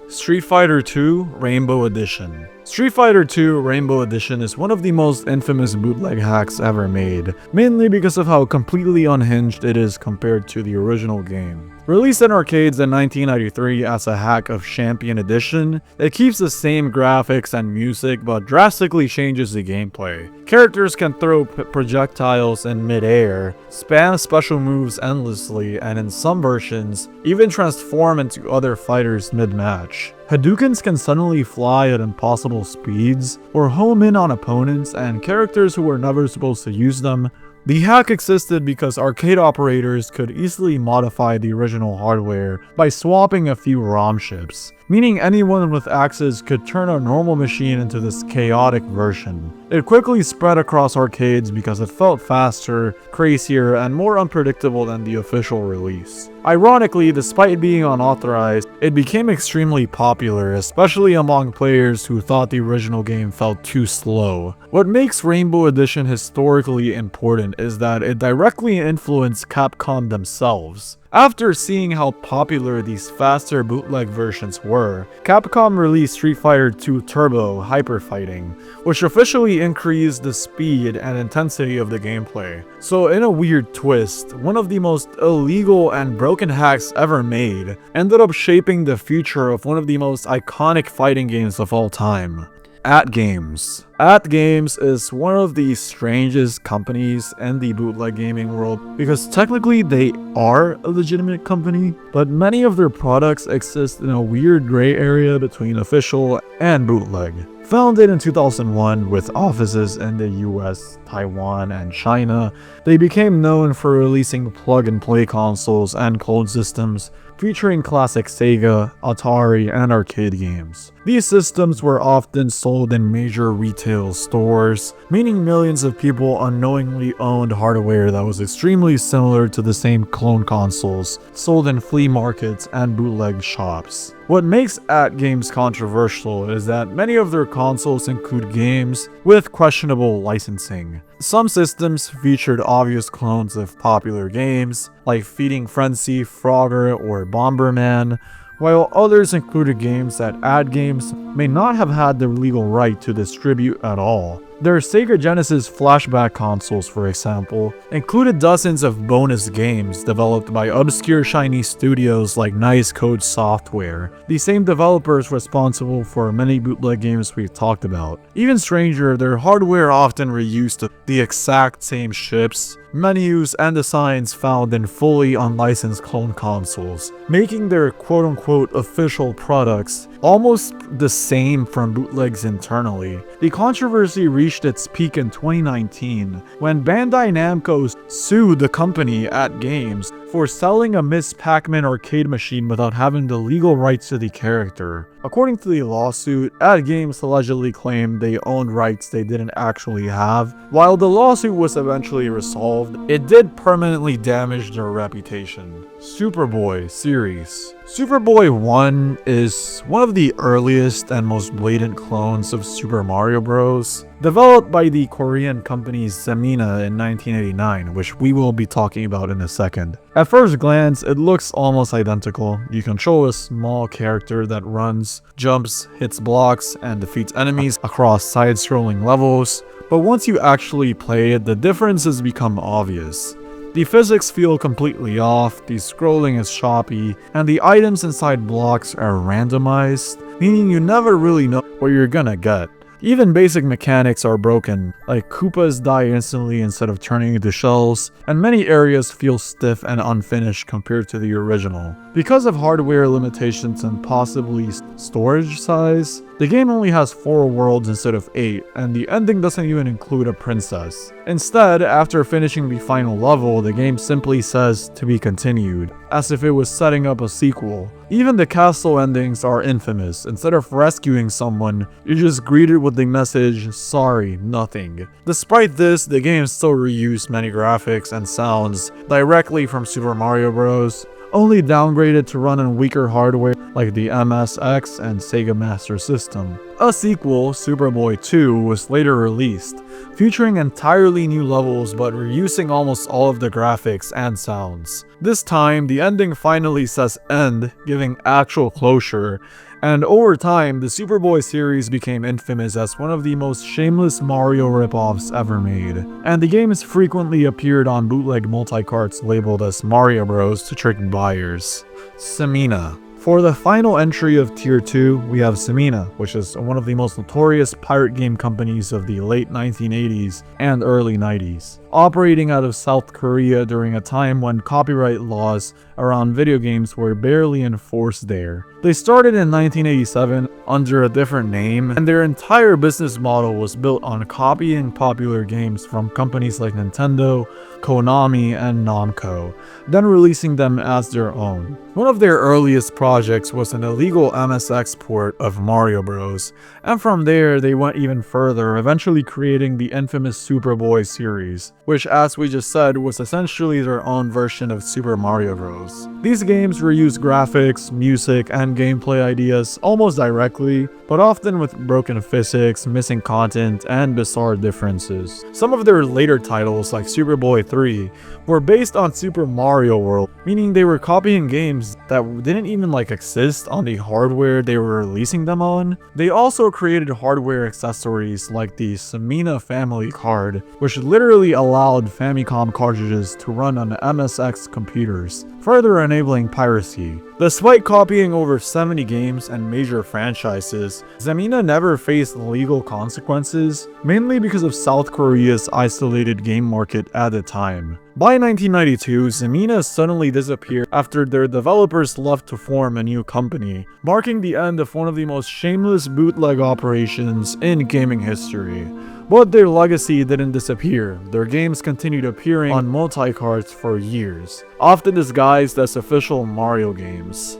Street Fighter II Rainbow Edition. Street Fighter II Rainbow Edition is one of the most infamous bootleg hacks ever made, mainly because of how completely unhinged it is compared to the original game. Released in arcades in 1993 as a hack of Champion Edition, it keeps the same graphics and music but drastically changes the gameplay. Characters can throw projectiles in mid-air, spam special moves endlessly, and in some versions, even transform into other fighters mid-match. Hadoukens can suddenly fly at impossible speeds, or home in on opponents and characters who were never supposed to use them. The hack existed because arcade operators could easily modify the original hardware by swapping a few ROM chips, meaning anyone with access could turn a normal machine into this chaotic version. It quickly spread across arcades because it felt faster, crazier, and more unpredictable than the official release. Ironically, despite being unauthorized, it became extremely popular, especially among players who thought the original game felt too slow. What makes Rainbow Edition historically important is that it directly influenced Capcom themselves. After seeing how popular these faster bootleg versions were, Capcom released Street Fighter II Turbo Hyper Fighting, which officially increased the speed and intensity of the gameplay. So in a weird twist, one of the most illegal and broken hacks ever made ended up shaping the future of one of the most iconic fighting games of all time. AtGames. AtGames is one of the strangest companies in the bootleg gaming world because technically they are a legitimate company, but many of their products exist in a weird gray area between official and bootleg. Founded in 2001 with offices in the US, Taiwan, and China, they became known for releasing plug-and-play consoles and clone systems featuring classic Sega, Atari, and arcade games. These systems were often sold in major retail stores, meaning millions of people unknowingly owned hardware that was extremely similar to the same clone consoles sold in flea markets and bootleg shops. What makes AtGames controversial is that many of their consoles include games with questionable licensing. Some systems featured obvious clones of popular games, like Feeding Frenzy, Frogger, or Bomberman, while others included games that AtGames may not have had the legal right to distribute at all. Their Sega Genesis flashback consoles, for example, included dozens of bonus games developed by obscure Chinese studios like Nice Code Software, the same developers responsible for many bootleg games we've talked about. Even stranger, their hardware often reused the exact same chips, menus, and designs found in fully unlicensed clone consoles, making their quote-unquote official products almost the same from bootlegs internally. The controversy reached its peak in 2019 when Bandai Namco sued the company AtGames for selling a Miss Pac-Man arcade machine without having the legal rights to the character. According to the lawsuit, Ad Games allegedly claimed they owned rights they didn't actually have. While the lawsuit was eventually resolved, it did permanently damage their reputation. Superboy series. Superboy 1 is one of the earliest and most blatant clones of Super Mario Bros. Developed by the Korean company Zemina in 1989, which we will be talking about in a second. At first glance, it looks almost identical. You control a small character that runs, jumps, hits blocks, and defeats enemies across side-scrolling levels, but once you actually play it, the differences become obvious. The physics feel completely off, the scrolling is choppy, and the items inside blocks are randomized, meaning you never really know what you're gonna get. Even basic mechanics are broken, like Koopas die instantly instead of turning into shells, and many areas feel stiff and unfinished compared to the original. Because of hardware limitations and possibly storage size, the game only has 4 worlds instead of 8, and the ending doesn't even include a princess. Instead, after finishing the final level, the game simply says to be continued, as if it was setting up a sequel. Even the castle endings are infamous. Instead of rescuing someone, you're just greeted with the message, "Sorry, nothing." Despite this, the game still reused many graphics and sounds directly from Super Mario Bros., only downgraded to run on weaker hardware like the MSX and Sega Master System. A sequel, Superboy 2, was later released, featuring entirely new levels but reusing almost all of the graphics and sounds. This time, the ending finally says end, giving actual closure, and over time, the Superboy series became infamous as one of the most shameless Mario ripoffs ever made, and the game has frequently appeared on bootleg multi-carts labeled as Mario Bros. To trick buyers. Zemina. For the final entry of Tier 2, we have Zemina, which is one of the most notorious pirate game companies of the late 1980s and early 90s, operating out of South Korea during a time when copyright laws around video games were barely enforced there. They started in 1987 under a different name, and their entire business model was built on copying popular games from companies like Nintendo, Konami, and Namco, then releasing them as their own. One of their earliest projects was an illegal MSX port of Mario Bros., and from there they went even further, eventually creating the infamous Superboy series, which, as we just said, was essentially their own version of Super Mario Bros. These games reuse graphics, music, and gameplay ideas almost directly, but often with broken physics, missing content, and bizarre differences. Some of their later titles, like Superboy 3, were based on Super Mario World, meaning they were copying games that didn't even exist on the hardware they were releasing them on. They also created hardware accessories like the Zemina family card, which literally allowed Famicom cartridges to run on MSX computers, further enabling piracy. Despite copying over 70 games and major franchises, Zemina never faced legal consequences, mainly because of South Korea's isolated game market at the time. By 1992, Zemina suddenly disappeared after their developers left to form a new company, marking the end of one of the most shameless bootleg operations in gaming history. But their legacy didn't disappear. Their games continued appearing on multi-carts for years, often disguised as official Mario games.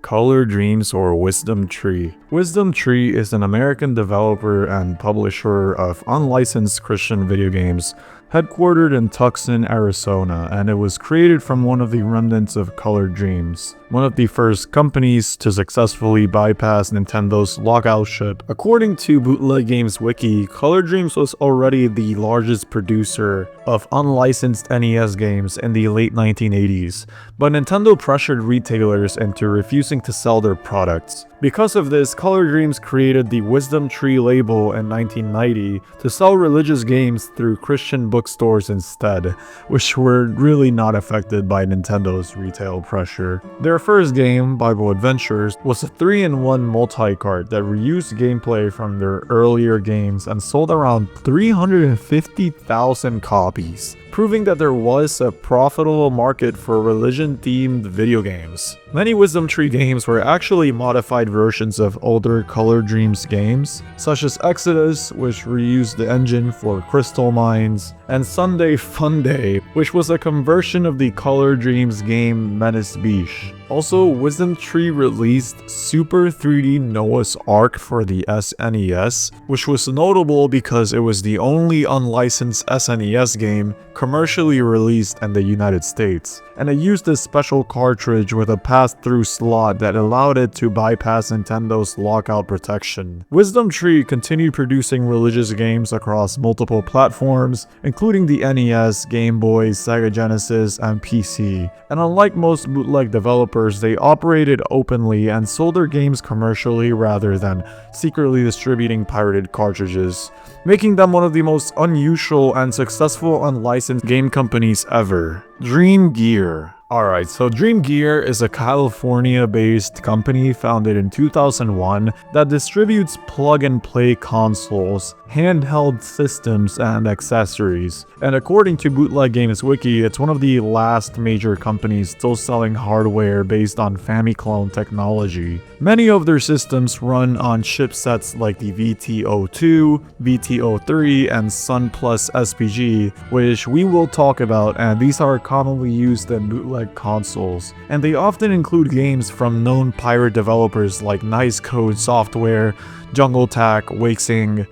Color Dreams or Wisdom Tree. Wisdom Tree is an American developer and publisher of unlicensed Christian video games headquartered in Tucson, Arizona, and it was created from one of the remnants of Color Dreams, one of the first companies to successfully bypass Nintendo's lockout ship. According to Bootleg Games Wiki, Color Dreams was already the largest producer of unlicensed NES games in the late 1980s, but Nintendo pressured retailers into refusing to sell their products. Because of this, Color Dreams created the Wisdom Tree label in 1990 to sell religious games through Christian bookstores instead, which were really not affected by Nintendo's retail pressure. Their first game, Bible Adventures, was a 3-in-1 multi-cart that reused gameplay from their earlier games and sold around 350,000 copies, proving that there was a profitable market for religion-themed video games. Many Wisdom Tree games were actually modified modified versions of older Color Dreams games, such as Exodus, which reused the engine for Crystal Mines, and Sunday Funday, which was a conversion of the Color Dreams game Menace Beach. Also, Wisdom Tree released Super 3D Noah's Ark for the SNES, which was notable because it was the only unlicensed SNES game commercially released in the United States, and it used a special cartridge with a pass-through slot that allowed it to bypass Nintendo's lockout protection. Wisdom Tree continued producing religious games across multiple platforms, including the NES, Game Boy, Sega Genesis, and PC. And unlike most bootleg developers, they operated openly and sold their games commercially rather than secretly distributing pirated cartridges, making them one of the most unusual and successful unlicensed game companies ever. Dream Gear. Alright, so Dream Gear is a California-based company founded in 2001 that distributes plug-and-play consoles, handheld systems, and accessories. And according to Bootleg Games Wiki, it's one of the last major companies still selling hardware based on Famiclone technology. Many of their systems run on chipsets like the VT02, VT03, and Sun Plus SPG, which we will talk about, and these are commonly used in bootleg consoles, and they often include games from known pirate developers like Nice Code Software, Jungle Tak, Weixing,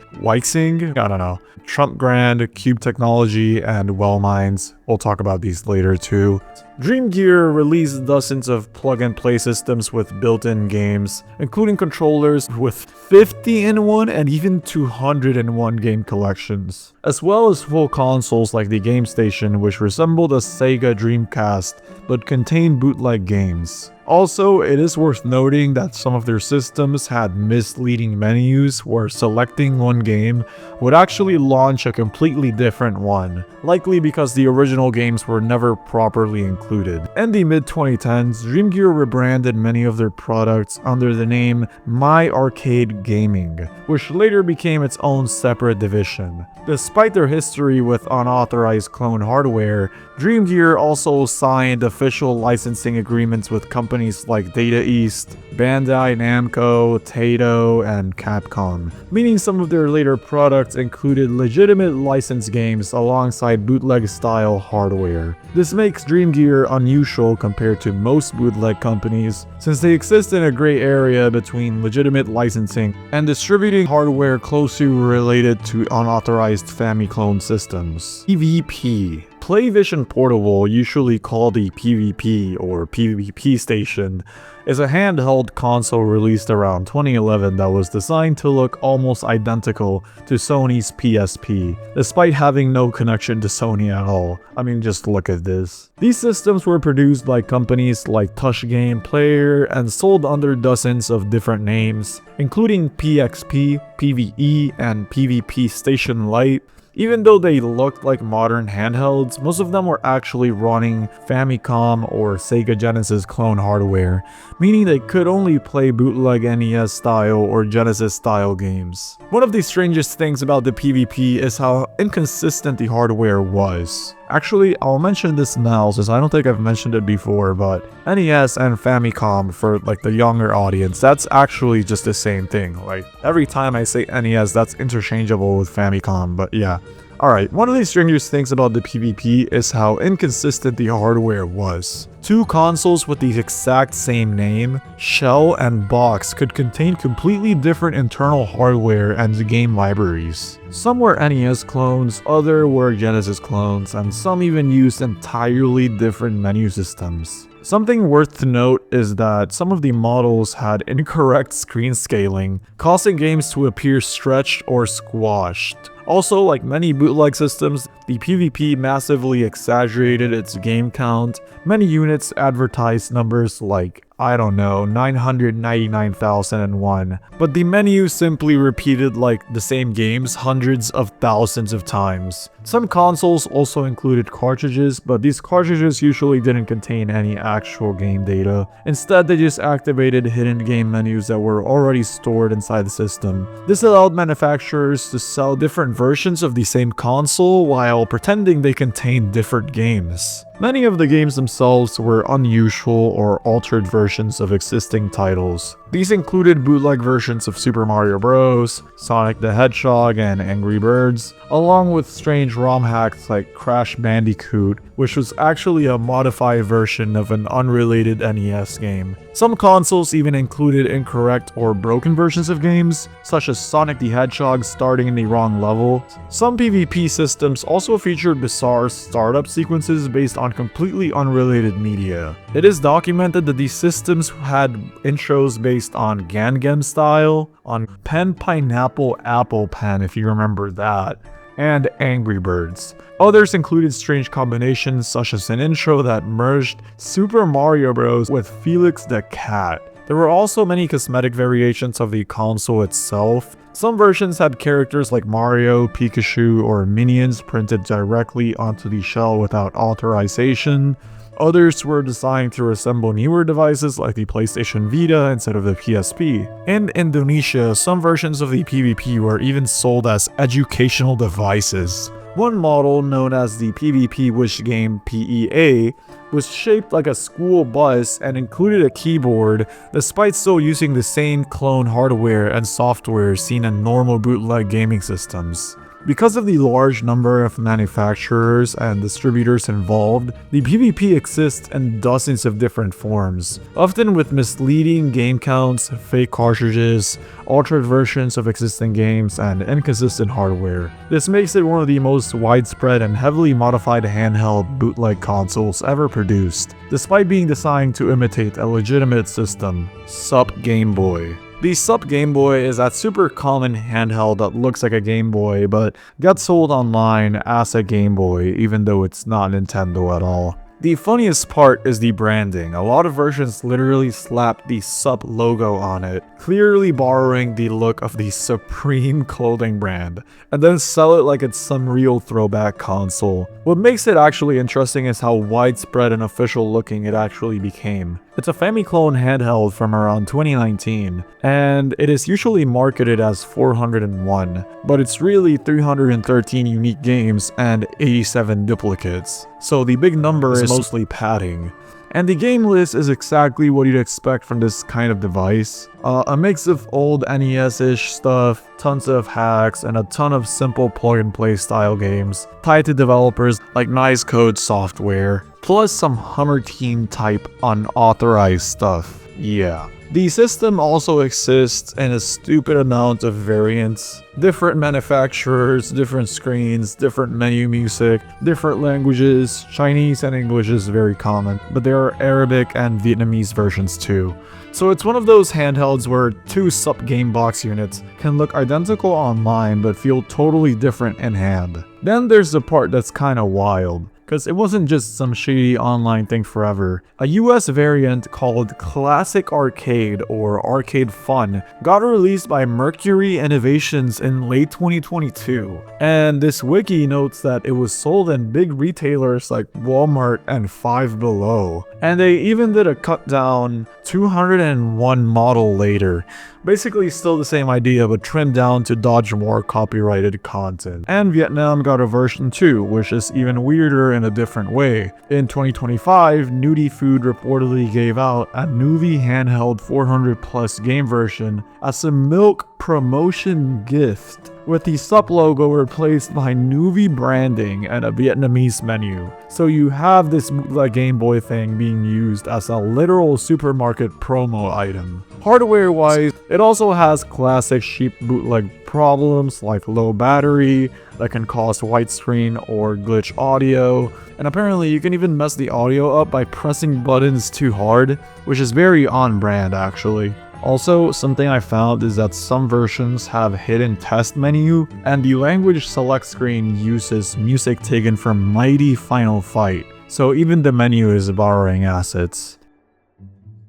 I don't know, Trump Grand, Cube Technology, and Well Minds. We'll talk about these later too. Dream Gear released dozens of plug-and-play systems with built-in games, including controllers with 50-in-1 and even 200-in-1 game collections, as well as full consoles like the Game Station, which resembled a Sega Dreamcast but contained bootleg games. Also, it is worth noting that some of their systems had misleading menus where selecting one game would actually launch a completely different one, likely because the original games were never properly included. In the mid-2010s, Dream Gear rebranded many of their products under the name My Arcade Gaming, which later became its own separate division. Despite their history with unauthorized clone hardware, Dream Gear also signed official licensing agreements with companies like Data East, Bandai Namco, Taito, and Capcom, meaning some of their later products included legitimate licensed games alongside bootleg-style hardware. This makes Dream Gear unusual compared to most bootleg companies, since they exist in a gray area between legitimate licensing and distributing hardware closely related to unauthorized Famiclone systems. PvP. PlayVision Portable, usually called the PvP or PvP Station, is a handheld console released around 2011 that was designed to look almost identical to Sony's PSP, despite having no connection to Sony at all. I mean, just look at this. These systems were produced by companies like Touch Game Player and sold under dozens of different names, including PXP, PvE, and PvP Station Lite. Even though they looked like modern handhelds, most of them were actually running Famicom or Sega Genesis clone hardware, meaning they could only play bootleg NES style or Genesis style games. One of the strangest things about the PvP is how inconsistent the hardware was. Actually, I'll mention this now since I don't think I've mentioned it before, but NES and Famicom, for like the younger audience, that's actually just the same thing. Like every time I say NES, that's interchangeable with Famicom, but yeah. Alright, one of the strangest things about the PvP is how inconsistent the hardware was. Two consoles with the exact same name, shell, and box could contain completely different internal hardware and game libraries. Some were NES clones, others were Genesis clones, and some even used entirely different menu systems. Something worth to note is that some of the models had incorrect screen scaling, causing games to appear stretched or squashed. Also, like many bootleg systems, the PvP massively exaggerated its game count. Many units advertised numbers like, I don't know, 999,001, but the menu simply repeated like the same games hundreds of thousands of times. Some consoles also included cartridges, but these cartridges usually didn't contain any actual game data. Instead, they just activated hidden game menus that were already stored inside the system. This allowed manufacturers to sell different versions of the same console while pretending they contained different games. Many of the games themselves were unusual or altered versions of existing titles. These included bootleg versions of Super Mario Bros., Sonic the Hedgehog, and Angry Birds, along with strange ROM hacks like Crash Bandicoot, which was actually a modified version of an unrelated NES game. Some consoles even included incorrect or broken versions of games, such as Sonic the Hedgehog starting in the wrong level. Some PvP systems also featured bizarre startup sequences based on completely unrelated media. It is documented that these systems had intros based on Gangam style, on Pen Pineapple Apple Pen if you remember that, and Angry Birds. Others included strange combinations such as an intro that merged Super Mario Bros. With Felix the Cat. There were also many cosmetic variations of the console itself. Some versions had characters like Mario, Pikachu, or minions printed directly onto the shell without authorization. Others were designed to resemble newer devices like the PlayStation Vita instead of the PSP. In Indonesia, some versions of the PvP were even sold as educational devices. One model, known as the PvP Wish Game PEA, was shaped like a school bus and included a keyboard, despite still using the same clone hardware and software seen in normal bootleg gaming systems. Because of the large number of manufacturers and distributors involved, the PvP exists in dozens of different forms, often with misleading game counts, fake cartridges, altered versions of existing games, and inconsistent hardware. This makes it one of the most widespread and heavily modified handheld bootleg consoles ever produced, despite being designed to imitate a legitimate system, Sup Game Boy. The Sup Game Boy is that super common handheld that looks like a Game Boy but gets sold online as a Game Boy even though it's not Nintendo at all. The funniest part is the branding. A lot of versions literally slap the Sup logo on it, clearly borrowing the look of the Supreme clothing brand, and then sell it like it's some real throwback console. What makes it actually interesting is how widespread and official looking it actually became. It's a Famiclone handheld from around 2019, and it is usually marketed as 401, but it's really 313 unique games and 87 duplicates, so the big number is mostly padding. And the game list is exactly what you'd expect from this kind of device. A mix of old NES-ish stuff, tons of hacks, and a ton of simple plug-and-play style games tied to developers like Nice Code Software, plus some Hummer Team type unauthorized stuff. Yeah. The system also exists in a stupid amount of variants. Different manufacturers, different screens, different menu music, different languages. Chinese and English is very common, but there are Arabic and Vietnamese versions too. So it's one of those handhelds where two Sup Game Box units can look identical online but feel totally different in hand. Then there's the part that's kinda wild, because it wasn't just some shady online thing forever. A US variant called Classic Arcade or Arcade Fun got released by Mercury Innovations in late 2022. And this wiki notes that it was sold in big retailers like Walmart and Five Below. And they even did a cut down 201 model later. Basically still the same idea but trimmed down to dodge more copyrighted content. And Vietnam got a version 2, which is even weirder in a different way. In 2025, Nudie Food reportedly gave out a Nuvi handheld 400 plus game version as a milk promotion gift, with the Sup logo replaced by Nuvi branding and a Vietnamese menu. So you have this bootleg Game Boy thing being used as a literal supermarket promo item. Hardware-wise, it also has classic cheap bootleg problems like low battery that can cause widescreen or glitch audio, and apparently you can even mess the audio up by pressing buttons too hard, which is very on-brand actually. Also, something I found is that some versions have hidden test menu, and the language select screen uses music taken from Mighty Final Fight, so even the menu is borrowing assets.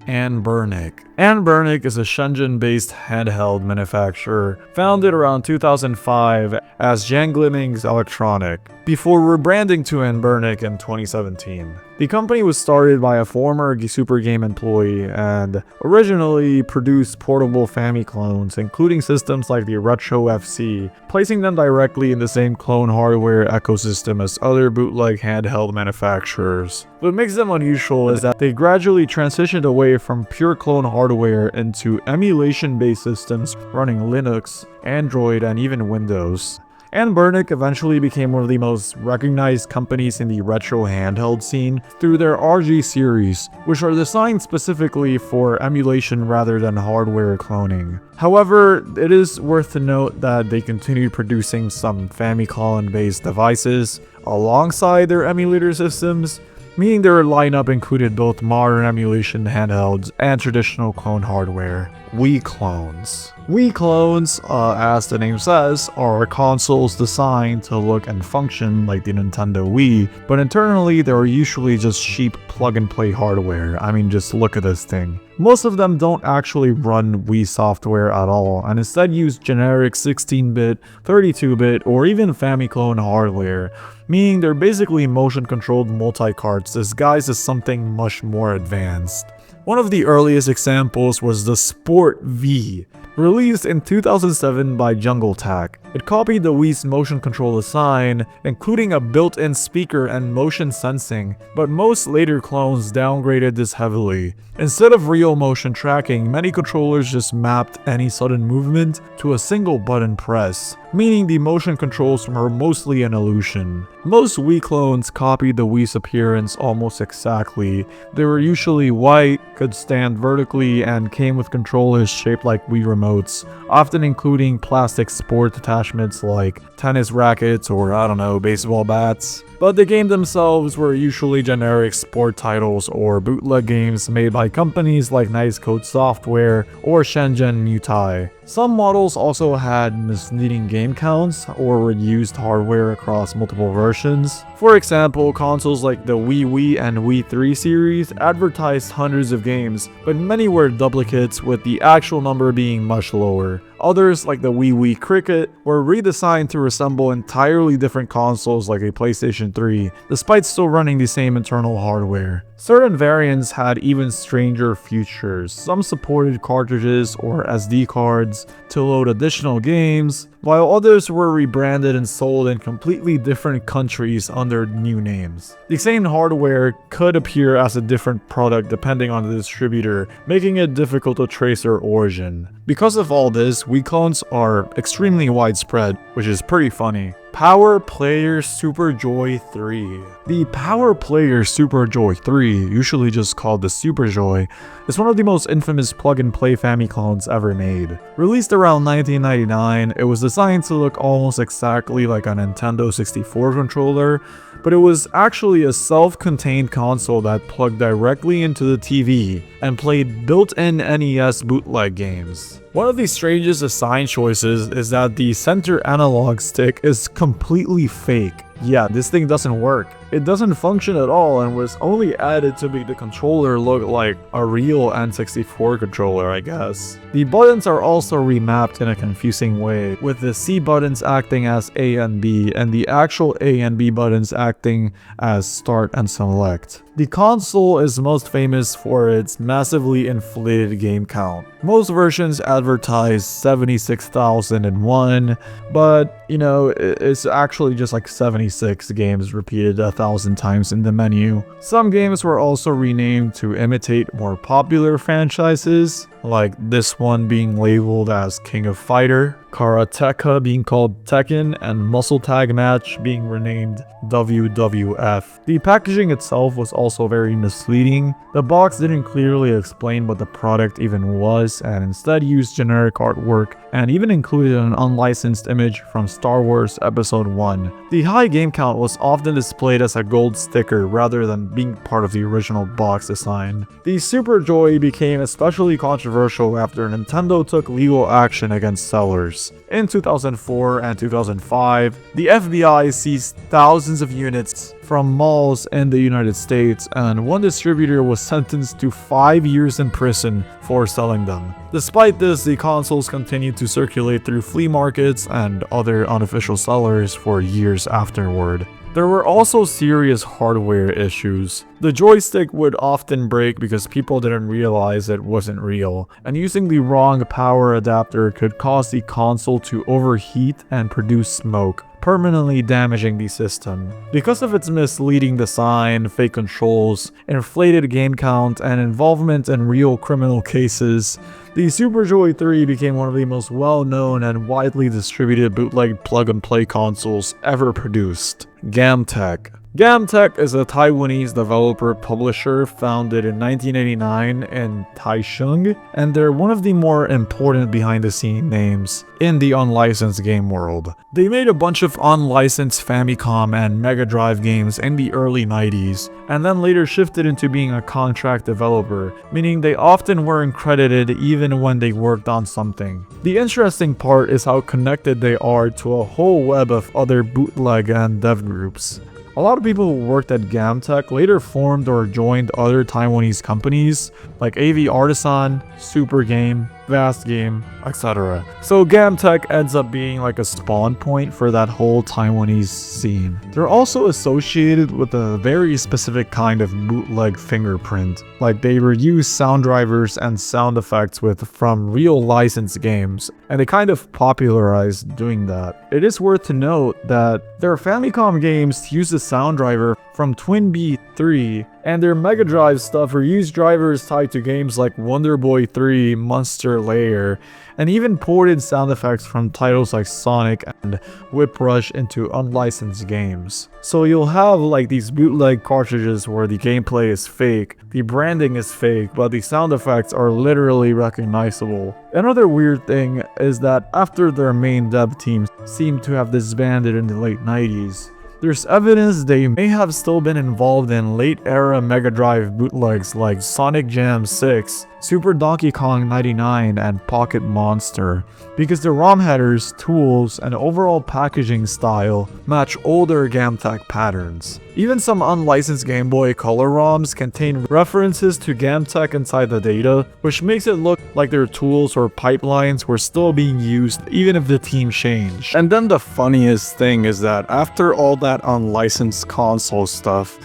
Anbernic. Anbernic is a Shenzhen-based handheld manufacturer founded around 2005 as Jiangliming's Electronic, before rebranding to Anbernic in 2017. The company was started by a former Super Game employee and originally produced portable Famiclones, including systems like the Retro FC, placing them directly in the same clone hardware ecosystem as other bootleg handheld manufacturers. What makes them unusual is that they gradually transitioned away from pure clone hardware hardware into emulation-based systems running Linux, Android, and even Windows. And Burnick eventually became one of the most recognized companies in the retro handheld scene through their RG series, which are designed specifically for emulation rather than hardware cloning. However, it is worth to note that they continued producing some Famicom-based devices alongside their emulator systems, meaning their lineup included both modern emulation handhelds and traditional clone hardware. Wii clones. Wii clones, as the name says, are consoles designed to look and function like the Nintendo Wii, but internally they are usually just cheap plug-and-play hardware. I mean, just look at this thing. Most of them don't actually run Wii software at all, and instead use generic 16-bit, 32-bit, or even Famicom hardware, meaning they're basically motion-controlled multi-carts disguised as something much more advanced. One of the earliest examples was the Sport V, released in 2007 by Jungle Tack. It copied the Wii's motion control design, including a built-in speaker and motion sensing, but most later clones downgraded this heavily. Instead of real motion tracking, many controllers just mapped any sudden movement to a single button press, meaning the motion controls were mostly an illusion. Most Wii clones copied the Wii's appearance almost exactly. They were usually white, could stand vertically, and came with controllers shaped like Wii remotes, often including plastic sport attachments like tennis rackets or, I don't know, baseball bats. But the games themselves were usually generic sport titles or bootleg games made by companies like Nice Code Software or Shenzhen Mutai. Some models also had misleading game counts or were used hardware across multiple versions. For example, consoles like the Wii and Wii 3 series advertised hundreds of games, but many were duplicates with the actual number being much lower. Others, like the Wii Cricket, were redesigned to resemble entirely different consoles like a PlayStation 3, despite still running the same internal hardware. Certain variants had even stranger features. Some supported cartridges or SD cards to load additional games, while others were rebranded and sold in completely different countries under new names. The same hardware could appear as a different product depending on the distributor, making it difficult to trace their origin. Because of all this, Wii clones are extremely widespread, which is pretty funny. Power Player Super Joy 3. The Power Player Super Joy 3, usually just called the Super Joy, is one of the most infamous plug-and-play Famiclones ever made. Released around 1999, it was designed to look almost exactly like a Nintendo 64 controller, but it was actually a self-contained console that plugged directly into the TV and played built-in NES bootleg games. One of the strangest design choices is that the center analog stick is completely fake. Yeah, this thing doesn't work. It doesn't function at all and was only added to make the controller look like a real N64 controller, I guess. The buttons are also remapped in a confusing way, with the C buttons acting as A and B, and the actual A and B buttons acting as start and select. The console is most famous for its massively inflated game count. Most versions advertise 76,001, but you know, it's actually just like 76 games repeated 1,000 times in the menu. Some games were also renamed to imitate more popular franchises, like this one being labeled as King of Fighter, Karateka being called Tekken, and Muscle Tag Match being renamed WWF. The packaging itself was also very misleading. The box didn't clearly explain what the product even was and instead used generic artwork and even included an unlicensed image from Star Wars Episode 1. The high game count was often displayed as a gold sticker rather than being part of the original box design. The Super Joy became especially controversial after Nintendo took legal action against sellers. In 2004 and 2005, the FBI seized thousands of units from malls in the United States, and one distributor was sentenced to 5 years in prison for selling them. Despite this, the consoles continued to circulate through flea markets and other unofficial sellers for years afterward. There were also serious hardware issues. The joystick would often break because people didn't realize it wasn't real, and using the wrong power adapter could cause the console to overheat and produce smoke. permanently damaging the system. Because of its misleading design, fake controls, inflated game count, and involvement in real criminal cases, the Super Joy 3 became one of the most well-known and widely distributed bootleg plug-and-play consoles ever produced. Gamtech. Gamtech is a Taiwanese developer publisher founded in 1989 in Taichung, and they're one of the more important behind-the-scene names in the unlicensed game world. They made a bunch of unlicensed Famicom and Mega Drive games in the early 90s, and then later shifted into being a contract developer, meaning they often weren't credited even when they worked on something. The interesting part is how connected they are to a whole web of other bootleg and dev groups. A lot of people who worked at Gamtech later formed or joined other Taiwanese companies like AV Artisan, Super Game, Vast Game, etc. So Gamtech ends up being like a spawn point for that whole Taiwanese scene. They're also associated with a very specific kind of bootleg fingerprint, like they reuse sound drivers and sound effects from real licensed games, and they kind of popularized doing that. It is worth to note that their Famicom games use the sound driver from Twin Bee 3, and their Mega Drive stuff reused drivers tied to games like Wonder Boy 3, Monster Lair, and even ported sound effects from titles like Sonic and Whip Rush into unlicensed games. So you'll have like these bootleg cartridges where the gameplay is fake, the branding is fake, but the sound effects are literally recognizable. Another weird thing is that after their main dev team seemed to have disbanded in the late 90s, there's evidence they may have still been involved in late-era Mega Drive bootlegs like Sonic Jam 6, Super Donkey Kong 99, and Pocket Monster, because the ROM headers, tools, and overall packaging style match older Gamtech patterns. Even some unlicensed Game Boy Color ROMs contain references to Gamtech inside the data, which makes it look like their tools or pipelines were still being used even if the team changed. And then the funniest thing is that after all that unlicensed console stuff,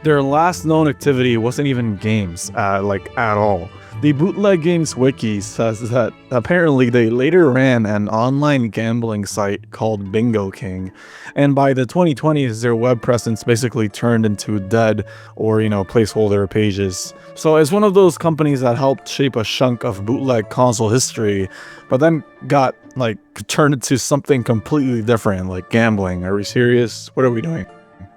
their last known activity wasn't even games, at all. The Bootleg Games Wiki says that apparently they later ran an online gambling site called Bingo King, and by the 2020s their web presence basically turned into dead or placeholder pages. So it's one of those companies that helped shape a chunk of bootleg console history, but then got turned into something completely different, like gambling. Are we serious? What are we doing?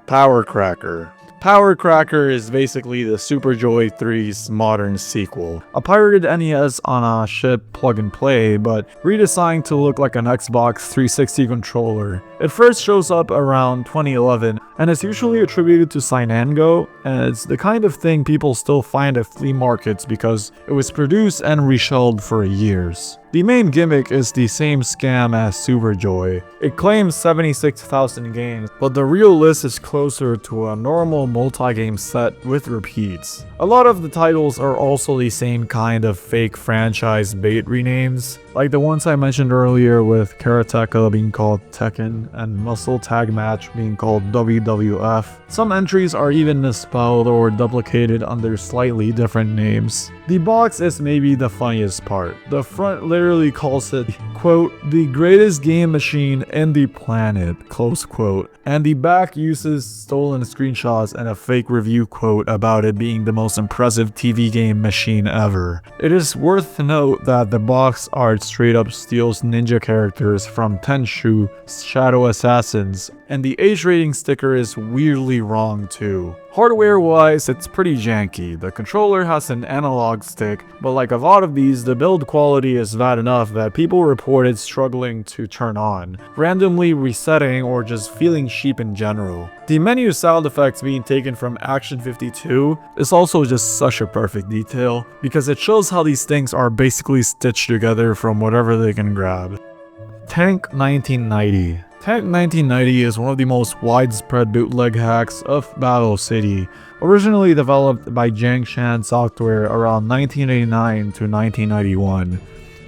Power Cracker. Power Cracker is basically the Super Joy 3's modern sequel. A pirated NES on a ship plug and play, but redesigned to look like an Xbox 360 controller. It first shows up around 2011 and is usually attributed to Sinango, and it's the kind of thing people still find at flea markets because it was produced and reshelled for years. The main gimmick is the same scam as Super Joy. It claims 76,000 games, but the real list is closer to a normal multi-game set with repeats. A lot of the titles are also the same kind of fake franchise bait renames, like the ones I mentioned earlier with Karateka being called Tekken and Muscle Tag Match being called WWF. Some entries are even misspelled or duplicated under slightly different names. The box is maybe the funniest part. The front literally calls it, quote, the greatest game machine in the planet, close quote, and the back uses stolen screenshots and a fake review quote about it being the most impressive TV game machine ever. It is worth to note that the box art straight up steals ninja characters from Tenchu Shadow Assassins, and the age rating sticker is weirdly wrong too. Hardware wise, it's pretty janky. The controller has an analog stick, but like a lot of these, the build quality is bad enough that people reported struggling to turn on, randomly resetting or just feeling cheap in general. The menu sound effects being taken from Action 52 is also just such a perfect detail, because it shows how these things are basically stitched together from whatever they can grab. Tank 1990. Tank 1990 is one of the most widespread bootleg hacks of Battle City, originally developed by Jiangshan Software around 1989 to 1991.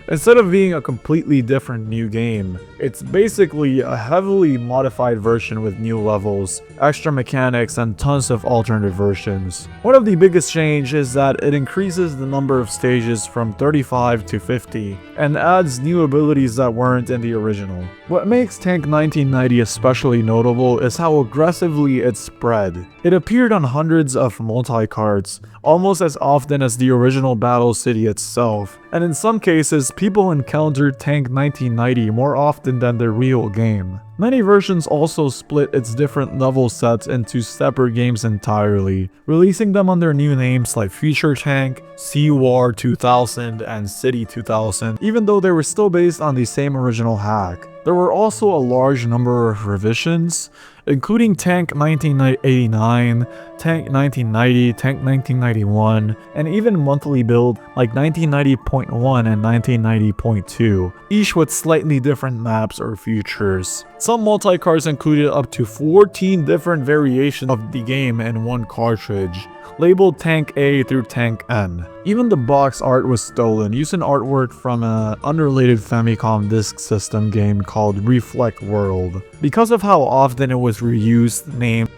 Instead of being a completely different new game, it's basically a heavily modified version with new levels, extra mechanics, and tons of alternative versions. One of the biggest changes is that it increases the number of stages from 35 to 50, and adds new abilities that weren't in the original. What makes Tank 1990 especially notable is how aggressively it spread. It appeared on hundreds of multi-carts, almost as often as the original Battle City itself, and in some cases, people encountered Tank 1990 more often than the real game. Many versions also split its different level sets into separate games entirely, releasing them under new names like Future Tank, Sea War 2000, and City 2000, even though they were still based on the same original hack. There were also a large number of revisions, including Tank 1989, Tank 1990, Tank 1991, and even monthly build like 1990.1 and 1990.2, each with slightly different maps or features. Some multi-carts included up to 14 different variations of the game in one cartridge, labeled Tank A through Tank N. Even the box art was stolen, using artwork from an unrelated Famicom Disk System game called Reflect World. Because of how often it was reused, named,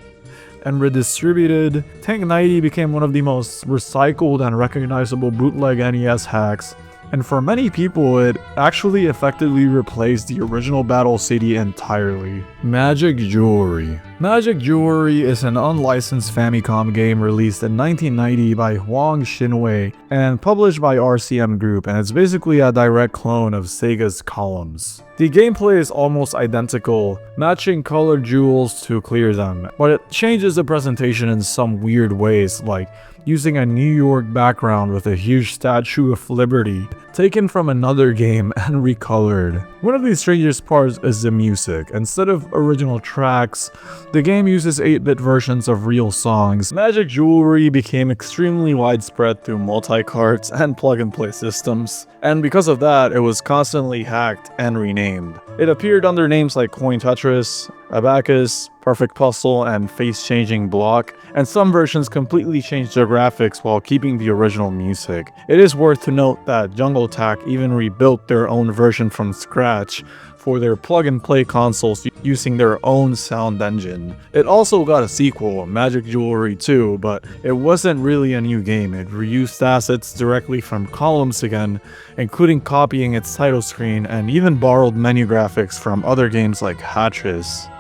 and redistributed, Tank 90 became one of the most recycled and recognizable bootleg NES hacks, and for many people it actually effectively replaced the original Battle City entirely. Magic Jewelry. Magic Jewelry is an unlicensed Famicom game released in 1990 by Huang Xinwei and published by RCM Group, and it's basically a direct clone of Sega's Columns. The gameplay is almost identical, matching colored jewels to clear them, but it changes the presentation in some weird ways, like using a New York background with a huge Statue of Liberty taken from another game and recolored. One of the strangest parts is the music. Instead of original tracks, the game uses 8-bit versions of real songs. Magic Jewelry became extremely widespread through multi-carts and plug-and-play systems, and because of that, it was constantly hacked and renamed. It appeared under names like Coin Tetris, Abacus, Perfect Puzzle, and Face-Changing Block, and some versions completely changed their graphics while keeping the original music. It is worth to note that Jungle Tack even rebuilt their own version from scratch for their plug-and-play consoles using their own sound engine. It also got a sequel, Magic Jewelry 2, but it wasn't really a new game. It reused assets directly from Columns again, including copying its title screen, and even borrowed menu graphics from other games like Hatris.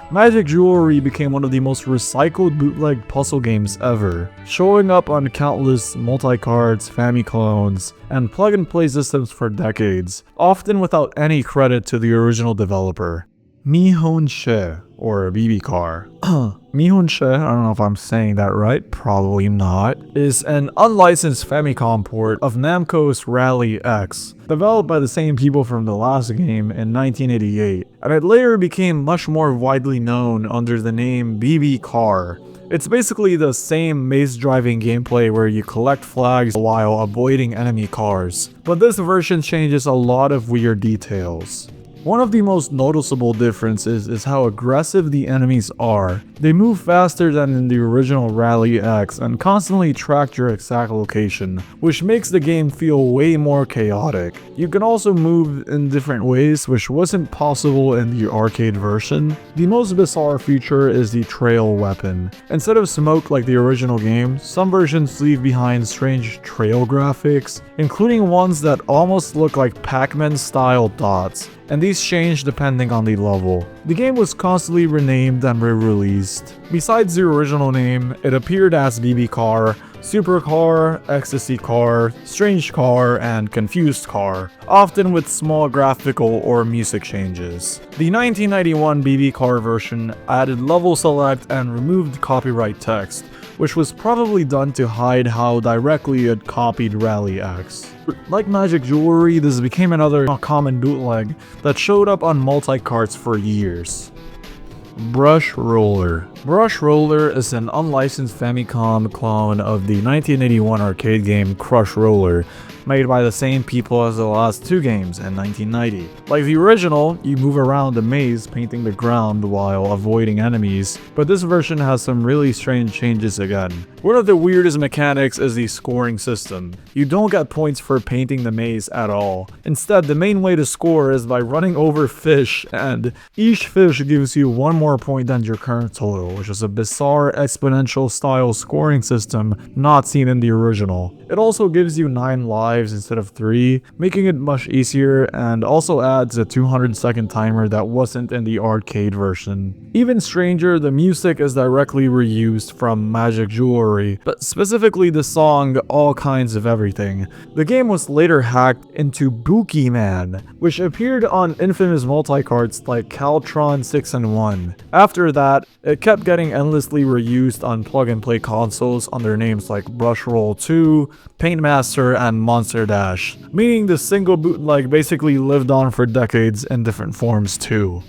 Magic Jewelry became one of the most recycled bootleg puzzle games ever, showing up on countless multi-carts, Famiclones, and plug-and-play systems for decades, often without any credit to the original developer. Mihon She, or BB Car. Mihon She, I don't know if I'm saying that right, probably not, is an unlicensed Famicom port of Namco's Rally X, developed by the same people from the last game in 1988, and it later became much more widely known under the name BB Car. It's basically the same maze-driving gameplay where you collect flags while avoiding enemy cars, but this version changes a lot of weird details. One of the most noticeable differences is how aggressive the enemies are. They move faster than in the original Rally X and constantly track your exact location, which makes the game feel way more chaotic. You can also move in different ways, which wasn't possible in the arcade version. The most bizarre feature is the trail weapon. Instead of smoke like the original game, some versions leave behind strange trail graphics, including ones that almost look like Pac-Man style dots, and these change depending on the level. The game was constantly renamed and re-released. Besides the original name, it appeared as BB Car, Super Car, Ecstasy Car, Strange Car, and Confused Car, often with small graphical or music changes. The 1991 BB Car version added level select and removed copyright text, which was probably done to hide how directly it copied Rally X. Like Magic Jewelry, this became another common bootleg that showed up on multi-carts for years. Brush Roller. Brush Roller is an unlicensed Famicom clone of the 1981 arcade game Crush Roller, made by the same people as the last two games in 1990. Like the original, you move around the maze painting the ground while avoiding enemies, but this version has some really strange changes again. One of the weirdest mechanics is the scoring system. You don't get points for painting the maze at all. Instead, the main way to score is by running over fish, and each fish gives you one more point than your current total, which is a bizarre exponential style scoring system not seen in the original. It also gives you 9 lives instead of 3, making it much easier, and also adds a 200-second timer that wasn't in the arcade version. Even stranger, the music is directly reused from Magic Jewelry, but specifically the song All Kinds of Everything. The game was later hacked into Boogeyman, which appeared on infamous multicarts like Caltron 6 and 1. After that, it kept getting endlessly reused on plug-and-play consoles under names like Brush Roll 2, Paintmaster, and Monster Dash, meaning the single bootleg basically lived on for decades in different forms too.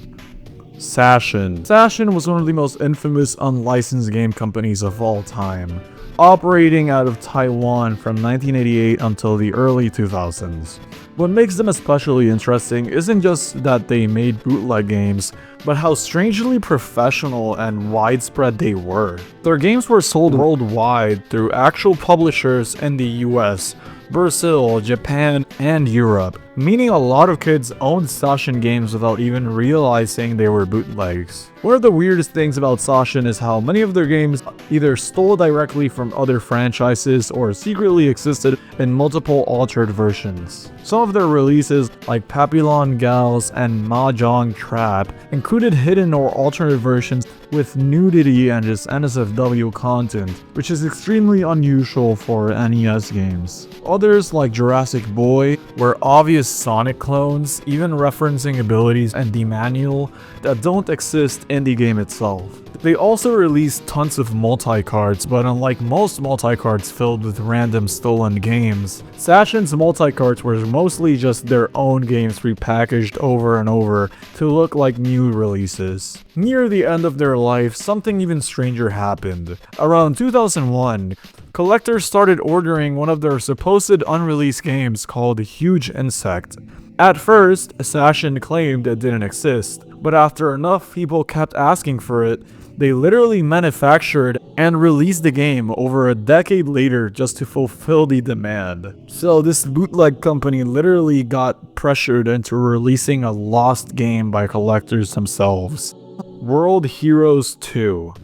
Sashin. Sashin was one of the most infamous unlicensed game companies of all time, operating out of Taiwan from 1988 until the early 2000s. What makes them especially interesting isn't just that they made bootleg games, but how strangely professional and widespread they were. Their games were sold worldwide through actual publishers in the US, Brazil, Japan, and Europe, meaning a lot of kids owned Sashin games without even realizing they were bootlegs. One of the weirdest things about Sashin is how many of their games either stole directly from other franchises or secretly existed in multiple altered versions. Some of their releases, like Papillon Gals and Mahjong Trap, included hidden or alternate versions with nudity and just NSFW content, which is extremely unusual for NES games. Others, like Jurassic Boy, were obvious Sonic clones, even referencing abilities and the manual that don't exist in the game itself. They also released tons of multi-carts, but unlike most multi-carts filled with random stolen games, Sashin's multi-carts were mostly just their own games repackaged over and over to look like new releases. Near the end of their life, something even stranger happened. Around 2001, collectors started ordering one of their supposed unreleased games called Huge Insect. At first, Sashin claimed it didn't exist, but after enough people kept asking for it, they literally manufactured and released the game over a decade later just to fulfill the demand. So this bootleg company literally got pressured into releasing a lost game by collectors themselves. World Heroes 2.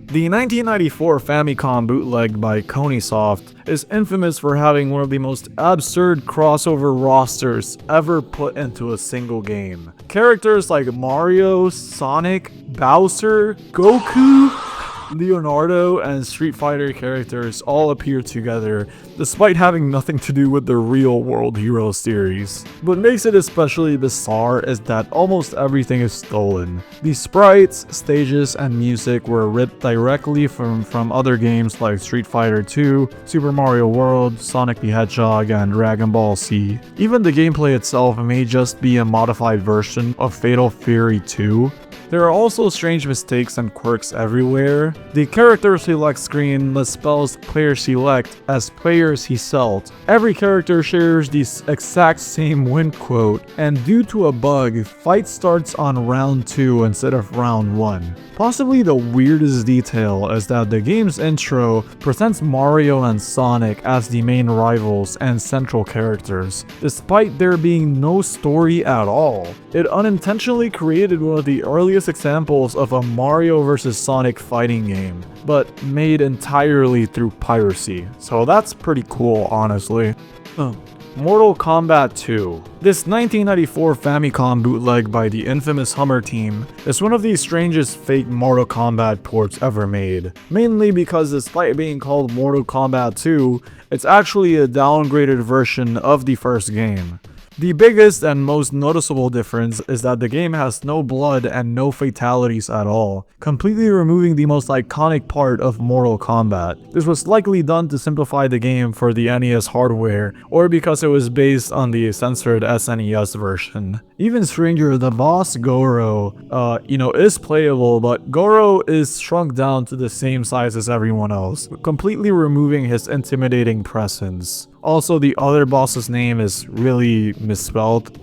The 1994 Famicom bootleg by Konisoft is infamous for having one of the most absurd crossover rosters ever put into a single game. Characters like Mario, Sonic, Bowser, Goku, Leonardo, and Street Fighter characters all appear together, despite having nothing to do with the real World Heroes series. What makes it especially bizarre is that almost everything is stolen. The sprites, stages, and music were ripped directly from other games like Street Fighter 2, Super Mario World, Sonic the Hedgehog, and Dragon Ball Z. Even the gameplay itself may just be a modified version of Fatal Fury 2. There are also strange mistakes and quirks everywhere. The character select screen misspells player select as player select. Every character shares the exact same win quote, and due to a bug, fight starts on round 2 instead of round 1. Possibly the weirdest detail is that the game's intro presents Mario and Sonic as the main rivals and central characters, despite there being no story at all. It unintentionally created one of the earliest examples of a Mario vs Sonic fighting game, but made entirely through piracy. So that's pretty cool, honestly. Mortal Kombat 2. This 1994 Famicom bootleg by the infamous Hummer team is one of the strangest fake Mortal Kombat ports ever made, mainly because despite being called Mortal Kombat 2, it's actually a downgraded version of the first game. The biggest and most noticeable difference is that the game has no blood and no fatalities at all, completely removing the most iconic part of Mortal Kombat. This was likely done to simplify the game for the NES hardware, or because it was based on the censored SNES version. Even stranger, the boss Goro, is playable, but Goro is shrunk down to the same size as everyone else, completely removing his intimidating presence. Also, the other boss's name is really misspelled,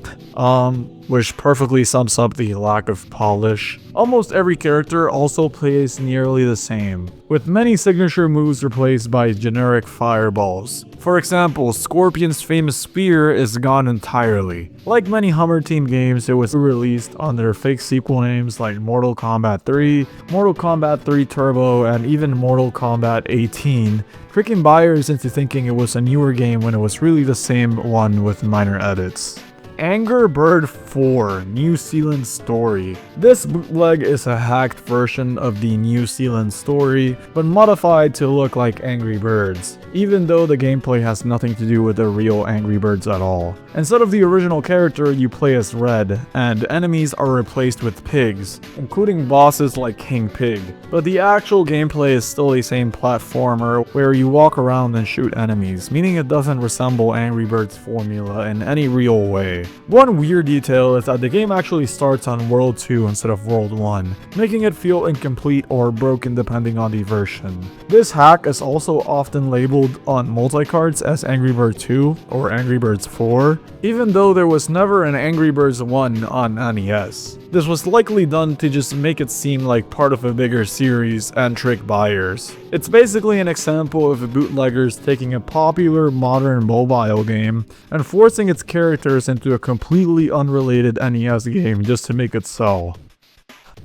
which perfectly sums up the lack of polish. Almost every character also plays nearly the same, with many signature moves replaced by generic fireballs. For example, Scorpion's famous spear is gone entirely. Like many Hummer Team games, it was released under fake sequel names like Mortal Kombat 3, Mortal Kombat 3 Turbo, and even Mortal Kombat 18, tricking buyers into thinking it was a newer game when it was really the same one with minor edits. Angry Bird 4 New Zealand Story. This bootleg is a hacked version of the New Zealand story, but modified to look like Angry Birds, even though the gameplay has nothing to do with the real Angry Birds at all. Instead of the original character, you play as Red, and enemies are replaced with pigs, including bosses like King Pig. But the actual gameplay is still the same platformer where you walk around and shoot enemies, meaning it doesn't resemble Angry Birds' formula in any real way. One weird detail is that the game actually starts on World 2 instead of World 1, making it feel incomplete or broken depending on the version. This hack is also often labeled on multi-cards as Angry Birds 2 or Angry Birds 4, even though there was never an Angry Birds 1 on NES. This was likely done to just make it seem like part of a bigger series and trick buyers. It's basically an example of bootleggers taking a popular modern mobile game and forcing its characters into a completely unrelated NES game just to make it sell.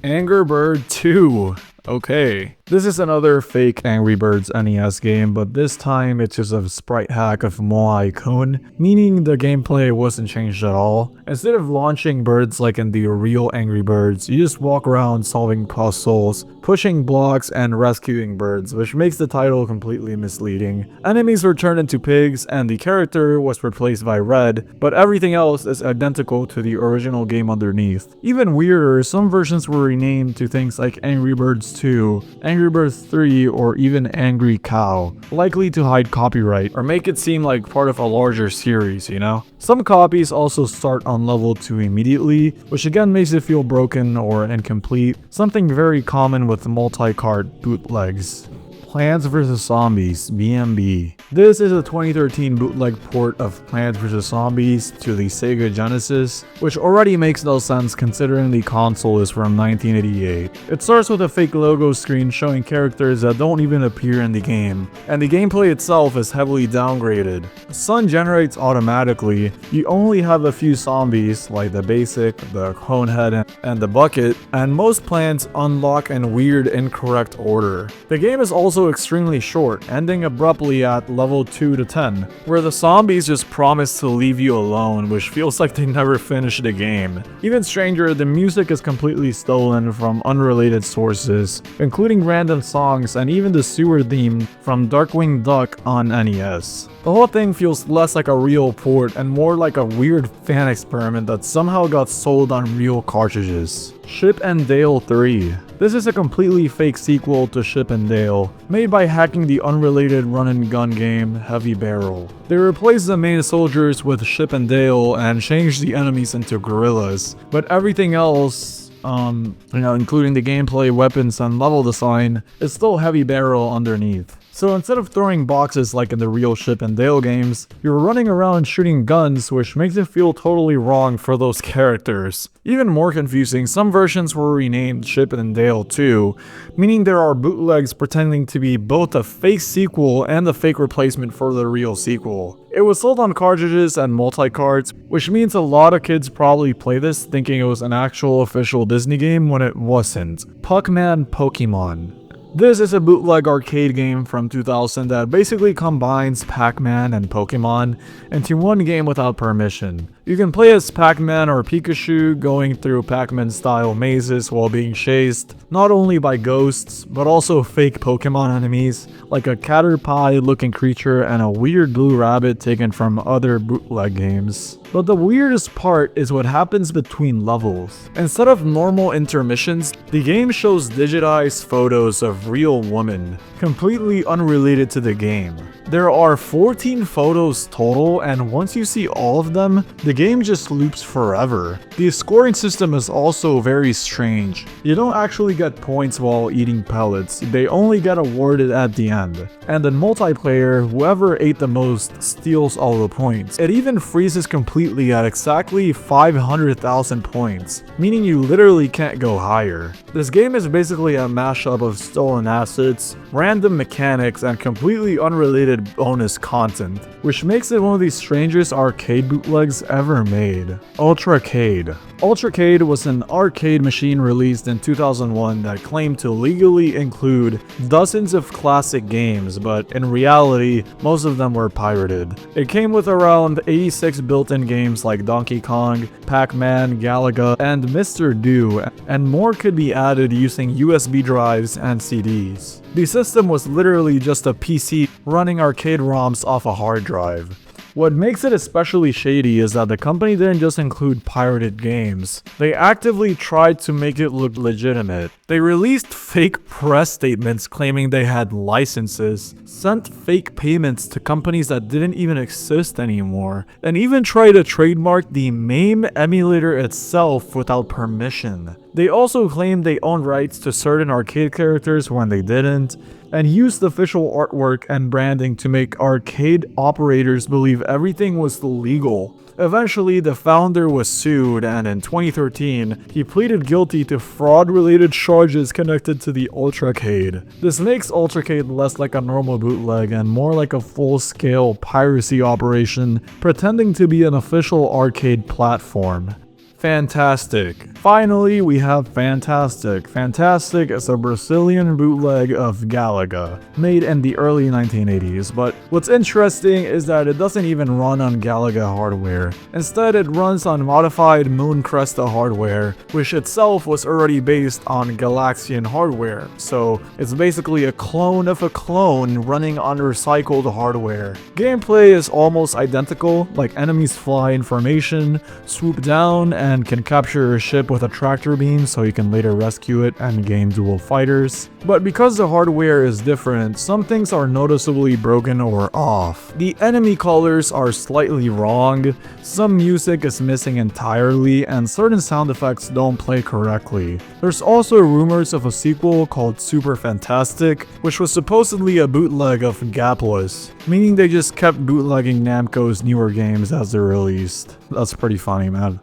Angry Bird 2. Okay. This is another fake Angry Birds NES game, but this time it's just a sprite hack of Moai Kun, meaning the gameplay wasn't changed at all. Instead of launching birds like in the real Angry Birds, you just walk around solving puzzles, pushing blocks, and rescuing birds, which makes the title completely misleading. Enemies were turned into pigs, and the character was replaced by Red, but everything else is identical to the original game underneath. Even weirder, some versions were renamed to things like Angry Birds 2, Angry Birds 3, or even Angry Cow, likely to hide copyright or make it seem like part of a larger series, you know? Some copies also start on level 2 immediately, which again makes it feel broken or incomplete, something very common with multi-card bootlegs. Plants vs. Zombies, BMB. This is a 2013 bootleg port of Plants vs. Zombies to the Sega Genesis, which already makes no sense considering the console is from 1988. It starts with a fake logo screen showing characters that don't even appear in the game, and the gameplay itself is heavily downgraded. The sun generates automatically, you only have a few zombies like the basic, the cone head, and the bucket, and most plants unlock in weird incorrect order. The game is also extremely short, ending abruptly at level 2 to 10, where the zombies just promise to leave you alone, which feels like they never finished the game. Even stranger, the music is completely stolen from unrelated sources, including random songs and even the sewer theme from Darkwing Duck on NES. The whole thing feels less like a real port and more like a weird fan experiment that somehow got sold on real cartridges. Chip and Dale 3. This is a completely fake sequel to Chip and Dale, made by hacking the unrelated run-and-gun game Heavy Barrel. They replaced the main soldiers with Chip and Dale and changed the enemies into gorillas, but everything else, including the gameplay, weapons, and level design, is still Heavy Barrel underneath. So instead of throwing boxes like in the real Chip and Dale games, you're running around shooting guns, which makes it feel totally wrong for those characters. Even more confusing, some versions were renamed Chip and Dale 2, meaning there are bootlegs pretending to be both a fake sequel and a fake replacement for the real sequel. It was sold on cartridges and multi-cards, which means a lot of kids probably play this thinking it was an actual official Disney game when it wasn't. Puckman Pokemon. This is a bootleg arcade game from 2000 that basically combines Pac-Man and Pokemon into one game without permission. You can play as Pac-Man or Pikachu, going through Pac-Man style mazes while being chased, not only by ghosts, but also fake Pokemon enemies, like a caterpie looking creature and a weird blue rabbit taken from other bootleg games. But the weirdest part is what happens between levels. Instead of normal intermissions, the game shows digitized photos of real women, completely unrelated to the game. There are 14 photos total, and once you see all of them, the game just loops forever. The scoring system is also very strange. You don't actually get points while eating pellets, they only get awarded at the end. And in multiplayer, whoever ate the most steals all the points. It even freezes completely at exactly 500,000 points, meaning you literally can't go higher. This game is basically a mashup of stolen assets, random mechanics, and completely unrelated bonus content, which makes it one of the strangest arcade bootlegs ever made. Ultracade. Ultracade was an arcade machine released in 2001 that claimed to legally include dozens of classic games, but in reality, most of them were pirated. It came with around 86 built-in games like Donkey Kong, Pac-Man, Galaga, and Mr. Do, and more could be added using USB drives and CDs. The system was literally just a PC running arcade ROMs off a hard drive. What makes it especially shady is that the company didn't just include pirated games, they actively tried to make it look legitimate. They released fake press statements claiming they had licenses, sent fake payments to companies that didn't even exist anymore, and even tried to trademark the MAME emulator itself without permission. They also claimed they owned rights to certain arcade characters when they didn't, and used official artwork and branding to make arcade operators believe everything was legal. Eventually, the founder was sued, and in 2013, he pleaded guilty to fraud-related charges connected to the Ultracade. This makes Ultracade less like a normal bootleg and more like a full-scale piracy operation, pretending to be an official arcade platform. Fantastic. Finally, we have Fantastic. Fantastic is a Brazilian bootleg of Galaga, made in the early 1980s, but what's interesting is that it doesn't even run on Galaga hardware. Instead, it runs on modified Mooncresta hardware, which itself was already based on Galaxian hardware, so it's basically a clone of a clone running on recycled hardware. Gameplay is almost identical, like enemies fly in formation, swoop down, and can capture a ship with a tractor beam so you can later rescue it and gain dual fighters. But because the hardware is different, some things are noticeably broken or off. The enemy colors are slightly wrong, some music is missing entirely, and certain sound effects don't play correctly. There's also rumors of a sequel called Super Fantastic, which was supposedly a bootleg of Gapless, meaning they just kept bootlegging Namco's newer games as they're released. That's pretty funny, man.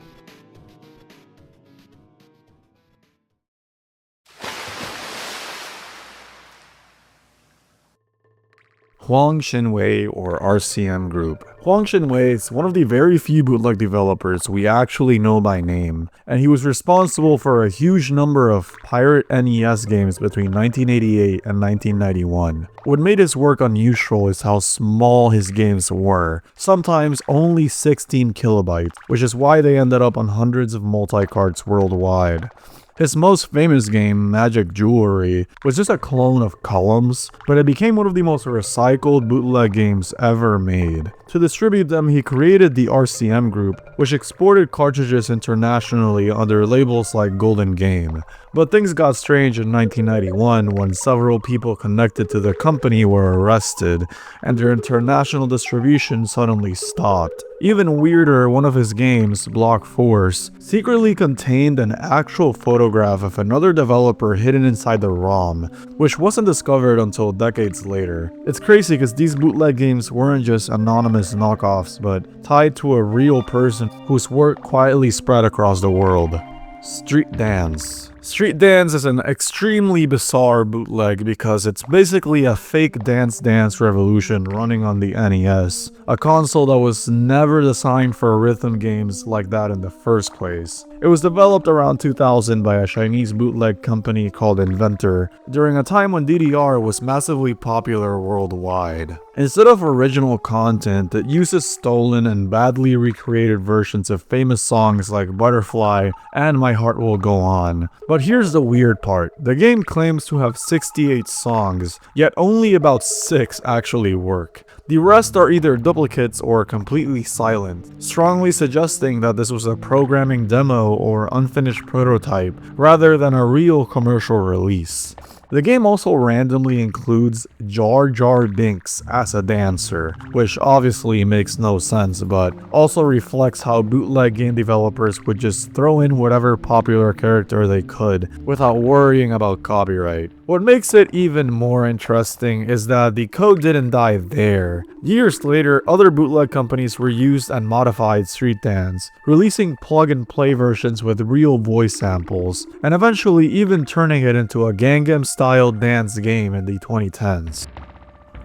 Huang Xinwei, or RCM Group. Huang Xinwei is one of the very few bootleg developers we actually know by name, and he was responsible for a huge number of pirate NES games between 1988 and 1991. What made his work unusual is how small his games were, sometimes only 16 kilobytes, which is why they ended up on hundreds of multi-carts worldwide. His most famous game, Magic Jewelry, was just a clone of Columns, but it became one of the most recycled bootleg games ever made. To distribute them, he created the RCM Group, which exported cartridges internationally under labels like Golden Game. But things got strange in 1991 when several people connected to the company were arrested, and their international distribution suddenly stopped. Even weirder, one of his games, Block Force, secretly contained an actual photograph of another developer hidden inside the ROM, which wasn't discovered until decades later. It's crazy because these bootleg games weren't just anonymous knockoffs, but tied to a real person whose work quietly spread across the world. Street Dance. Street Dance is an extremely bizarre bootleg because it's basically a fake Dance Dance Revolution running on the NES, a console that was never designed for rhythm games like that in the first place. It was developed around 2000 by a Chinese bootleg company called Inventor, during a time when DDR was massively popular worldwide. Instead of original content, it uses stolen and badly recreated versions of famous songs like Butterfly and My Heart Will Go On. But here's the weird part. The game claims to have 68 songs, yet only about 6 actually work. The rest are either duplicates or completely silent, strongly suggesting that this was a programming demo or unfinished prototype, rather than a real commercial release. The game also randomly includes Jar Jar Binks as a dancer, which obviously makes no sense, but also reflects how bootleg game developers would just throw in whatever popular character they could without worrying about copyright. What makes it even more interesting is that the code didn't die there. Years later, other bootleg companies reused and modified Street Dance, releasing plug-and-play versions with real voice samples, and eventually even turning it into a Gangnam-style dance game in the 2010s.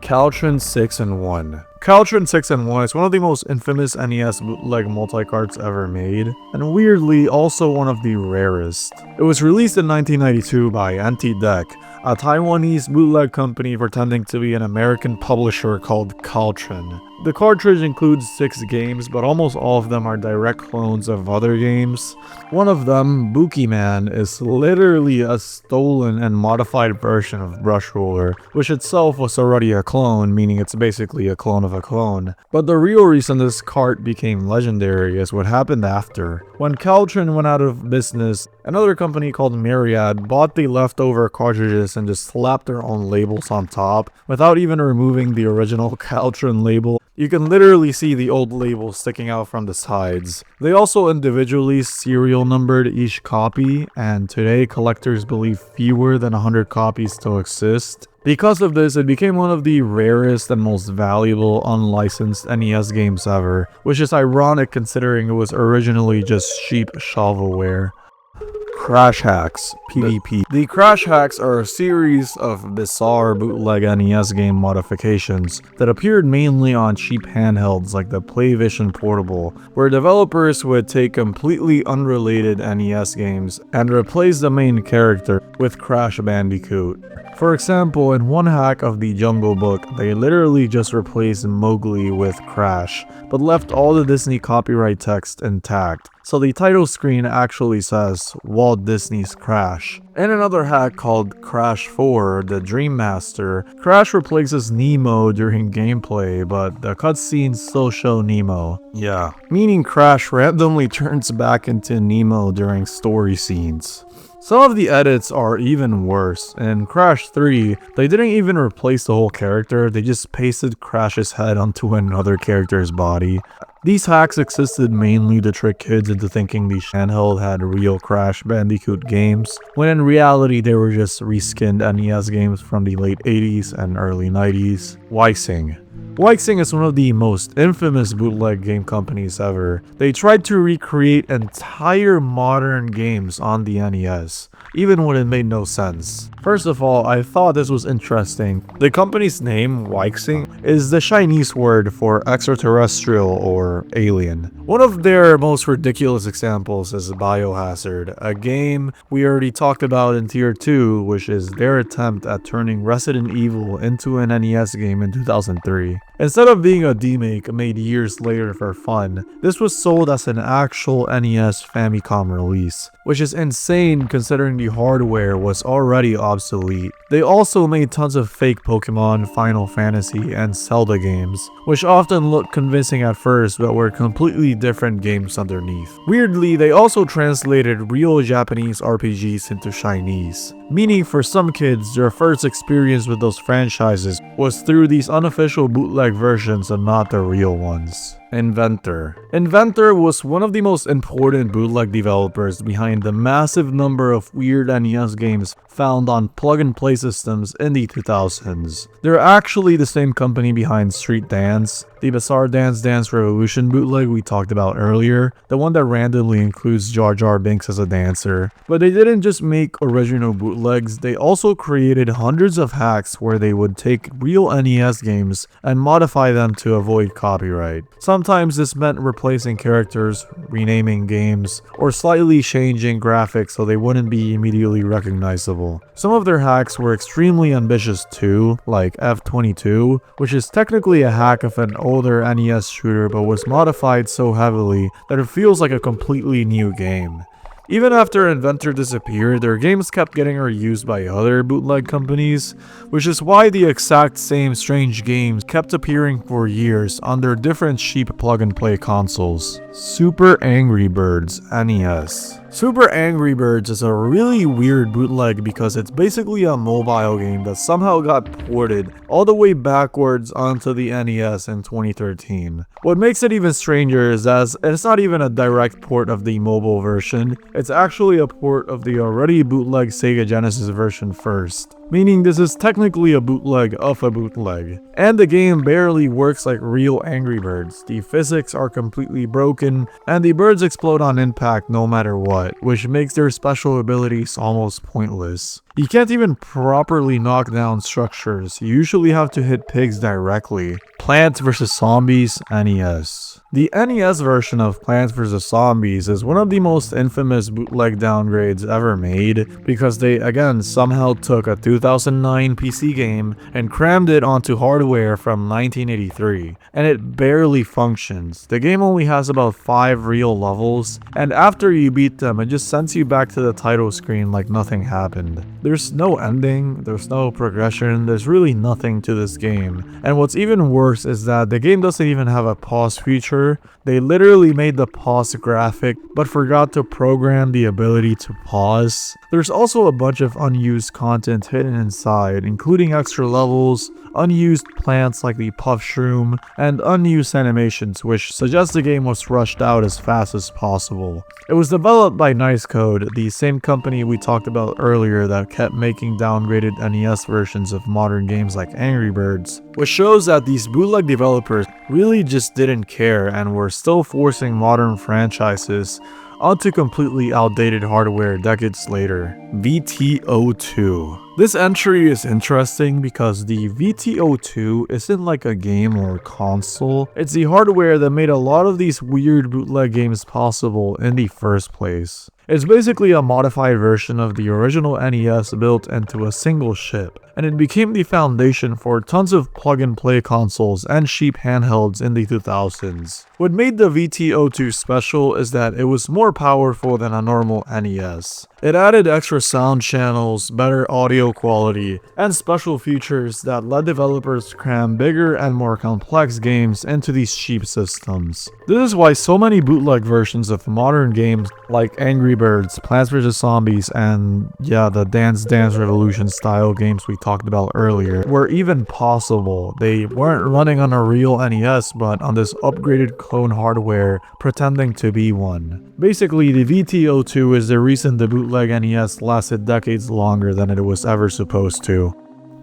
Caltron 6-in-1. Caltron 6-in-1 is one of the most infamous NES bootleg multi-carts ever made, and weirdly also one of the rarest. It was released in 1992 by Anti-Deck, a Taiwanese bootleg company pretending to be an American publisher called Caltron. The cartridge includes 6 games, but almost all of them are direct clones of other games. One of them, Bookeyman, is literally a stolen and modified version of Brush Roller, which itself was already a clone, meaning it's basically a clone of a clone. But the real reason this cart became legendary is what happened after. When Caltron went out of business, another company called Myriad bought the leftover cartridges and just slapped their own labels on top, without even removing the original Caltron label. You can literally see the old label sticking out from the sides. They also individually serial numbered each copy, and today collectors believe fewer than 100 copies still exist. Because of this, it became one of the rarest and most valuable unlicensed NES games ever, which is ironic considering it was originally just cheap shovelware. Crash Hacks, PvP. The Crash Hacks are a series of bizarre bootleg NES game modifications that appeared mainly on cheap handhelds like the PlayVision Portable, where developers would take completely unrelated NES games and replace the main character with Crash Bandicoot. For example, in one hack of the Jungle Book, they literally just replaced Mowgli with Crash, but left all the Disney copyright text intact. So the title screen actually says Walt Disney's Crash. In another hack called Crash 4, the Dream Master, Crash replaces Nemo during gameplay, but the cutscenes still show Nemo. Yeah, meaning Crash randomly turns back into Nemo during story scenes. Some of the edits are even worse. In Crash 3, they didn't even replace the whole character, they just pasted Crash's head onto another character's body. These hacks existed mainly to trick kids into thinking the handheld had real Crash Bandicoot games, when in reality they were just reskinned NES games from the late 80s and early 90s. Wysing. Wysing is one of the most infamous bootleg game companies ever. They tried to recreate entire modern games on the NES, even when it made no sense. First of all, I thought this was interesting. The company's name, Wysing, is the Chinese word for extraterrestrial or alien. One of their most ridiculous examples is Biohazard, a game we already talked about in Tier 2, which is their attempt at turning Resident Evil into an NES game in 2003. Instead of being a demake made years later for fun, this was sold as an actual NES Famicom release, which is insane considering the hardware was already obsolete. They also made tons of fake Pokemon, Final Fantasy, and Zelda games, which often looked convincing at first but were completely different games underneath. Weirdly, they also translated real Japanese RPGs into Chinese, meaning for some kids, their first experience with those franchises was through these unofficial bootleg versions and not the real ones. Inventor. Inventor was one of the most important bootleg developers behind the massive number of weird NES games found on plug-and-play systems in the 2000s. They're actually the same company behind Street Dance, the bizarre Dance Dance Revolution bootleg we talked about earlier, the one that randomly includes Jar Jar Binks as a dancer. But they didn't just make original bootlegs, they also created hundreds of hacks where they would take real NES games and modify them to avoid copyright. Sometimes this meant replacing characters, renaming games, or slightly changing graphics so they wouldn't be immediately recognizable. Some of their hacks were extremely ambitious too, like F-22, which is technically a hack of an older NES shooter but was modified so heavily that it feels like a completely new game. Even after Inventor disappeared, their games kept getting reused by other bootleg companies, which is why the exact same strange games kept appearing for years on their different cheap plug-and-play consoles. Super Angry Birds NES. Super Angry Birds is a really weird bootleg because it's basically a mobile game that somehow got ported all the way backwards onto the NES in 2013. What makes it even stranger is that it's not even a direct port of the mobile version, it's actually a port of the already bootleg Sega Genesis version first. Meaning this is technically a bootleg of a bootleg. And the game barely works like real Angry Birds. The physics are completely broken, and the birds explode on impact no matter what, which makes their special abilities almost pointless. You can't even properly knock down structures, you usually have to hit pigs directly. Plants vs Zombies NES. The NES version of Plants vs Zombies is one of the most infamous bootleg downgrades ever made because they again somehow took a 2009 PC game and crammed it onto hardware from 1983, and it barely functions. The game only has about 5 real levels, and after you beat them it just sends you back to the title screen like nothing happened. There's no ending, there's no progression, there's really nothing to this game, and what's even worse is that the game doesn't even have a pause feature. They literally made the pause graphic but forgot to program the ability to pause. There's also a bunch of unused content hidden inside, including extra levels, unused plants like the puff shroom, and unused animations, which suggests the game was rushed out as fast as possible. It was developed by Nice Code, the same company we talked about earlier that kept making downgraded NES versions of modern games like Angry Birds, which shows that these bootleg developers really just didn't care and were still forcing modern franchises onto completely outdated hardware decades later. VTO2. This entry is interesting because the VTO2 isn't like a game or console, it's the hardware that made a lot of these weird bootleg games possible in the first place. It's basically a modified version of the original NES built into a single chip, and it became the foundation for tons of plug-and-play consoles and cheap handhelds in the 2000s. What made the VTO2 special is that it was more powerful than a normal NES. It added extra sound channels, better audio quality, and special features that let developers cram bigger and more complex games into these cheap systems. This is why so many bootleg versions of modern games like Angry Birds, Plants vs Zombies, and the Dance Dance Revolution style games we talked about earlier were even possible. They weren't running on a real NES but on this upgraded clone hardware pretending to be one. Basically, the VTO2 is the reason the bootleg NES lasted decades longer than it was ever supposed to.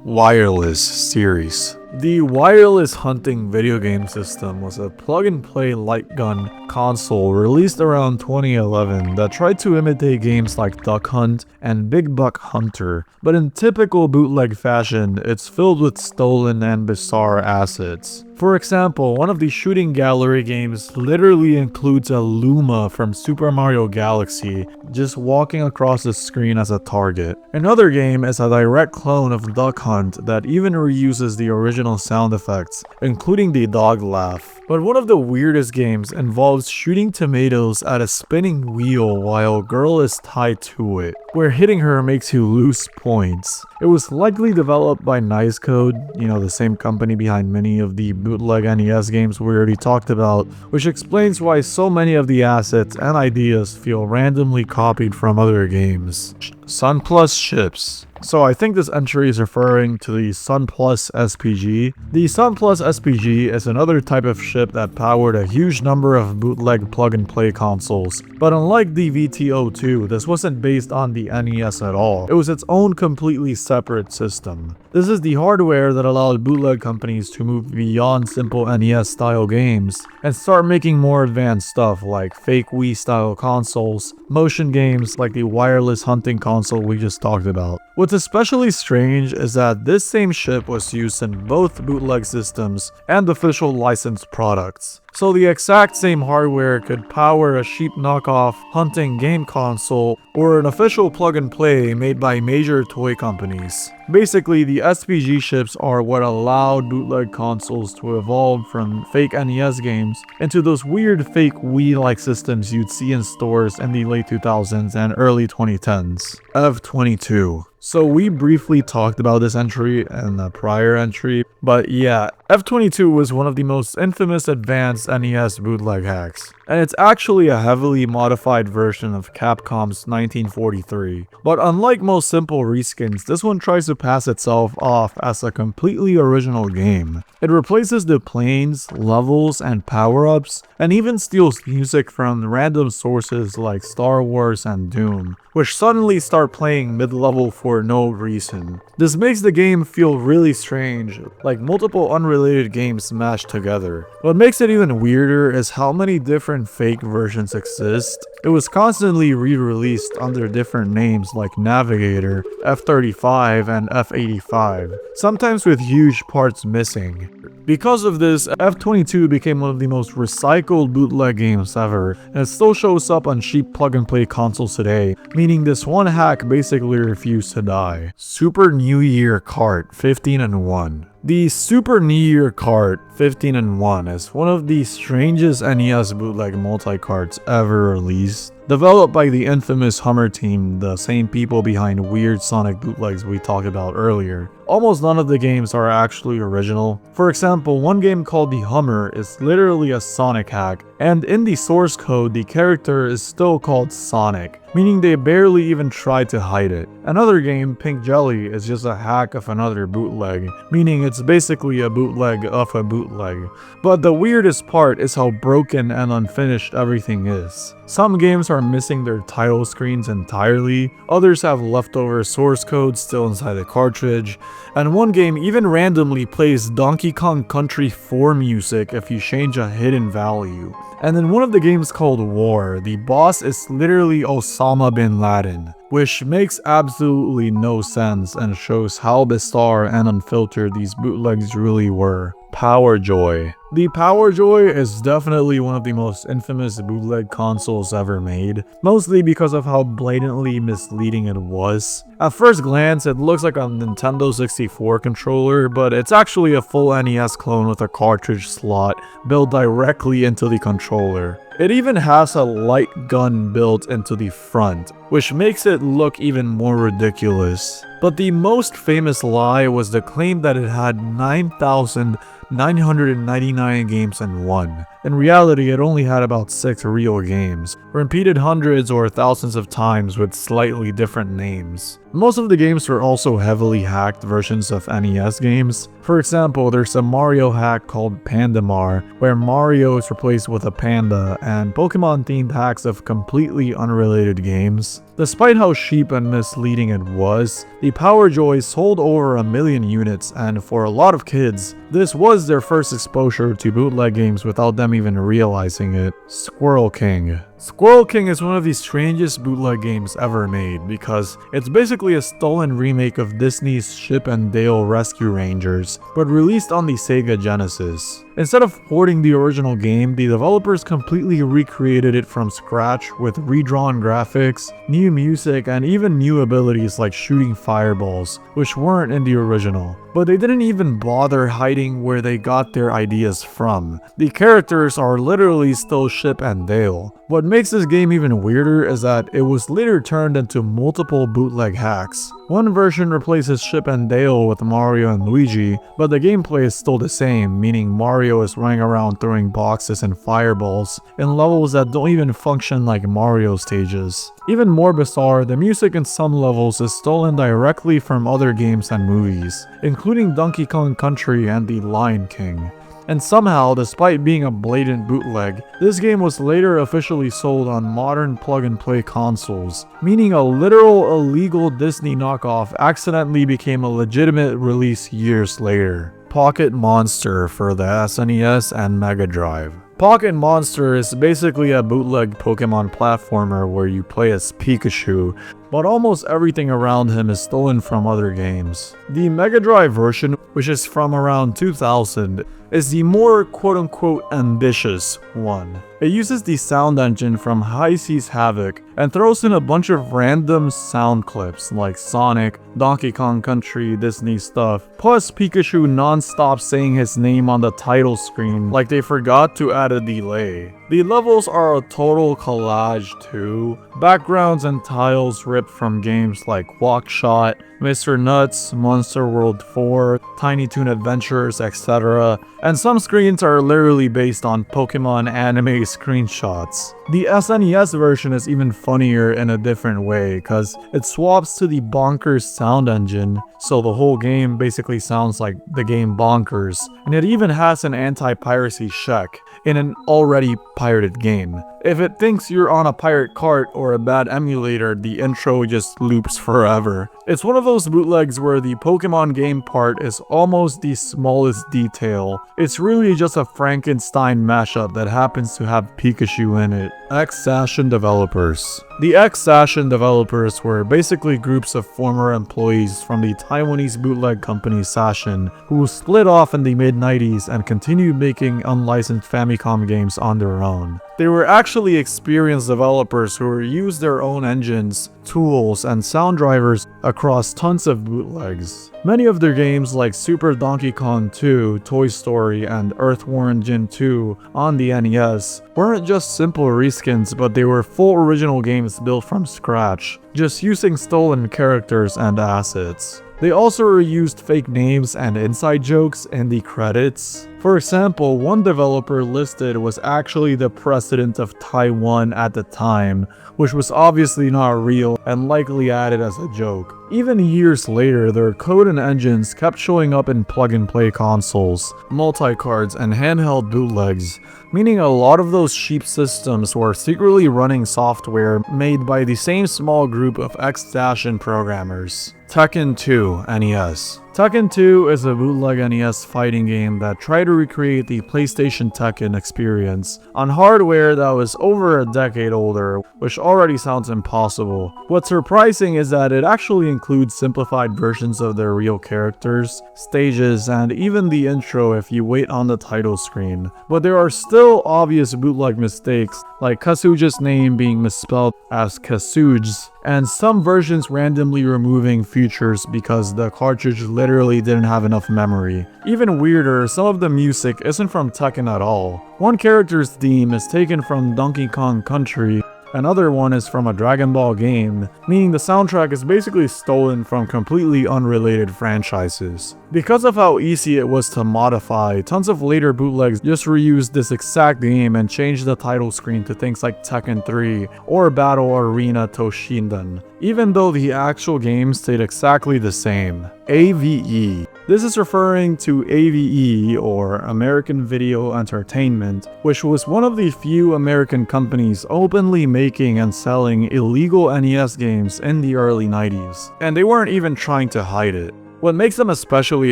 Wireless series. The wireless hunting video game system was a plug-and-play light gun console released around 2011 that tried to imitate games like Duck Hunt and Big Buck Hunter, but in typical bootleg fashion, it's filled with stolen and bizarre assets. For example, one of the shooting gallery games literally includes a Luma from Super Mario Galaxy just walking across the screen as a target. Another game is a direct clone of Duck Hunt that even reuses the original sound effects, including the dog laugh. But one of the weirdest games involves shooting tomatoes at a spinning wheel while a girl is tied to it, where hitting her makes you lose points. It was likely developed by Nice Code, the same company behind many of the bootleg NES games we already talked about, which explains why so many of the assets and ideas feel randomly copied from other games. Sun Plus ships. So I think this entry is referring to the Sun Plus SPG. The Sun Plus SPG is another type of ship that powered a huge number of bootleg plug-and-play consoles. But unlike the VTO2, this wasn't based on the NES at all. It was its own completely separate system. This is the hardware that allowed bootleg companies to move beyond simple NES-style games and start making more advanced stuff like fake Wii-style consoles, motion games like the wireless hunting console we just talked about. What's especially strange is that this same chip was used in both bootleg systems and official licensed products. So the exact same hardware could power a cheap knockoff hunting game console or an official plug-and-play made by major toy companies. Basically, the SPG chips are what allowed bootleg consoles to evolve from fake NES games into those weird fake Wii-like systems you'd see in stores in the late 2000s and early 2010s. F22. So we briefly talked about this entry in the prior entry, but yeah, F-22 was one of the most infamous advanced NES bootleg hacks, and it's actually a heavily modified version of Capcom's 1943. But unlike most simple reskins, this one tries to pass itself off as a completely original game. It replaces the planes, levels, and power-ups, and even steals music from random sources like Star Wars and Doom, which suddenly start playing mid-level for no reason. This makes the game feel really strange, like multiple unrelated games smashed together. What makes it even weirder is how many different fake versions exist. It was constantly re-released under different names like Navigator, F-35, and F-85, sometimes with huge parts missing. Because of this, F-22 became one of the most recycled bootleg games ever, and it still shows up on cheap plug-and-play consoles today, meaning this one hack basically refused to die. Super New Year Kart 15-1. The Super New Year Kart 15-1 is one of the strangest NES bootleg multi-carts ever released. Developed by the infamous Hummer team, the same people behind weird Sonic bootlegs we talked about earlier. Almost none of the games are actually original. For example, one game called the Hummer is literally a Sonic hack, and in the source code the character is still called Sonic, meaning they barely even tried to hide it. Another game, Pink Jelly, is just a hack of another bootleg, meaning it's basically a bootleg of a bootleg. But the weirdest part is how broken and unfinished everything is. Some games are missing their title screens entirely, others have leftover source code still inside the cartridge, and one game even randomly plays Donkey Kong Country 4 music if you change a hidden value. And in one of the games called War, the boss is literally Osama bin Laden, which makes absolutely no sense and shows how bizarre and unfiltered these bootlegs really were. Power Joy. The Power Joy is definitely one of the most infamous bootleg consoles ever made, mostly because of how blatantly misleading it was. At first glance, it looks like a Nintendo 64 controller, but it's actually a full NES clone with a cartridge slot built directly into the controller. It even has a light gun built into the front, which makes it look even more ridiculous. But the most famous lie was the claim that it had 9,999 games in one. In reality, it only had about 6 real games, repeated hundreds or thousands of times with slightly different names. Most of the games were also heavily hacked versions of NES games. For example, there's a Mario hack called Pandamar, where Mario is replaced with a panda, and Pokemon-themed hacks of completely unrelated games. Despite how cheap and misleading it was, the Power Joy sold over 1 million units, and for a lot of kids, this was their first exposure to bootleg games without them even realizing it. Squirrel King. Squirrel King is one of the strangest bootleg games ever made because it's basically a stolen remake of Disney's Chip and Dale Rescue Rangers, but released on the Sega Genesis. Instead of porting the original game, the developers completely recreated it from scratch with redrawn graphics, new music, and even new abilities like shooting fireballs, which weren't in the original. But they didn't even bother hiding where they got their ideas from. The characters are literally still Chip and Dale. What makes this game even weirder is that it was later turned into multiple bootleg hacks. One version replaces Chip and Dale with Mario and Luigi, but the gameplay is still the same, meaning Mario is running around throwing boxes and fireballs in levels that don't even function like Mario stages. Even more bizarre, the music in some levels is stolen directly from other games and movies, including Donkey Kong Country and The Lion King. And somehow, despite being a blatant bootleg, this game was later officially sold on modern plug-and-play consoles, meaning a literal illegal Disney knockoff accidentally became a legitimate release years later. Pocket Monster for the SNES and Mega Drive. Pocket Monster is basically a bootleg Pokemon platformer where you play as Pikachu, but almost everything around him is stolen from other games. The Mega Drive version, which is from around 2000, is the more quote-unquote ambitious one. It uses the sound engine from High Seas Havoc and throws in a bunch of random sound clips like Sonic, Donkey Kong Country, Disney stuff, plus Pikachu non-stop saying his name on the title screen like they forgot to add a delay. The levels are a total collage too, backgrounds and tiles ripped from games like Walkshot, Mr. Nuts, Monster World 4, Tiny Toon Adventures, etc. And some screens are literally based on Pokemon anime screenshots. The SNES version is even funnier in a different way, cause it swaps to the Bonkers sound engine, so the whole game basically sounds like the game Bonkers, and it even has an anti-piracy check in an already pirated game. If it thinks you're on a pirate cart or a bad emulator, the intro just loops forever. It's one of those bootlegs where the Pokemon game part is almost the smallest detail. It's really just a Frankenstein mashup that happens to have Pikachu in it. X-Sashin developers. The X-Sashin developers were basically groups of former employees from the Taiwanese bootleg company Sashin, who split off in the mid-90s and continued making unlicensed Famicom games on their own. They were actually experienced developers who reused their own engines, tools, and sound drivers across tons of bootlegs. Many of their games like Super Donkey Kong 2, Toy Story, and Earthworm Jim 2 on the NES weren't just simple reskins, but they were full original games built from scratch, just using stolen characters and assets. They also reused fake names and inside jokes in the credits. For example, one developer listed was actually the president of Taiwan at the time, which was obviously not real and likely added as a joke. Even years later, their code and engines kept showing up in plug-and-play consoles, multi-cards, and handheld bootlegs, meaning a lot of those cheap systems were secretly running software made by the same small group of X-Sashin programmers. Tekken 2 NES. Tekken 2 is a bootleg NES fighting game that tried to recreate the PlayStation Tekken experience on hardware that was over a decade older, which already sounds impossible. What's surprising is that it actually includes simplified versions of their real characters, stages, and even the intro if you wait on the title screen. But there are still obvious bootleg mistakes, like Kasuja's name being misspelled as Kasuj, and some versions randomly removing features because the cartridge literally didn't have enough memory. Even weirder, some of the music isn't from Tekken at all. One character's theme is taken from Donkey Kong Country, another one is from a Dragon Ball game, meaning the soundtrack is basically stolen from completely unrelated franchises. Because of how easy it was to modify, tons of later bootlegs just reused this exact game and changed the title screen to things like Tekken 3 or Battle Arena Toshinden, even though the actual game stayed exactly the same. AVE. This is referring to AVE, or American Video Entertainment, which was one of the few American companies openly making and selling illegal NES games in the early 90s, and they weren't even trying to hide it. What makes them especially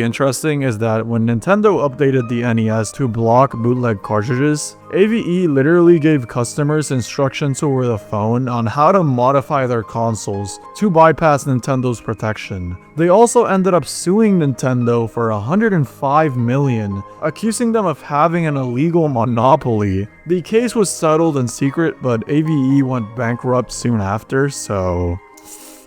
interesting is that when Nintendo updated the NES to block bootleg cartridges, AVE literally gave customers instructions over the phone on how to modify their consoles to bypass Nintendo's protection. They also ended up suing Nintendo for $105 million, accusing them of having an illegal monopoly. The case was settled in secret, but AVE went bankrupt soon after, so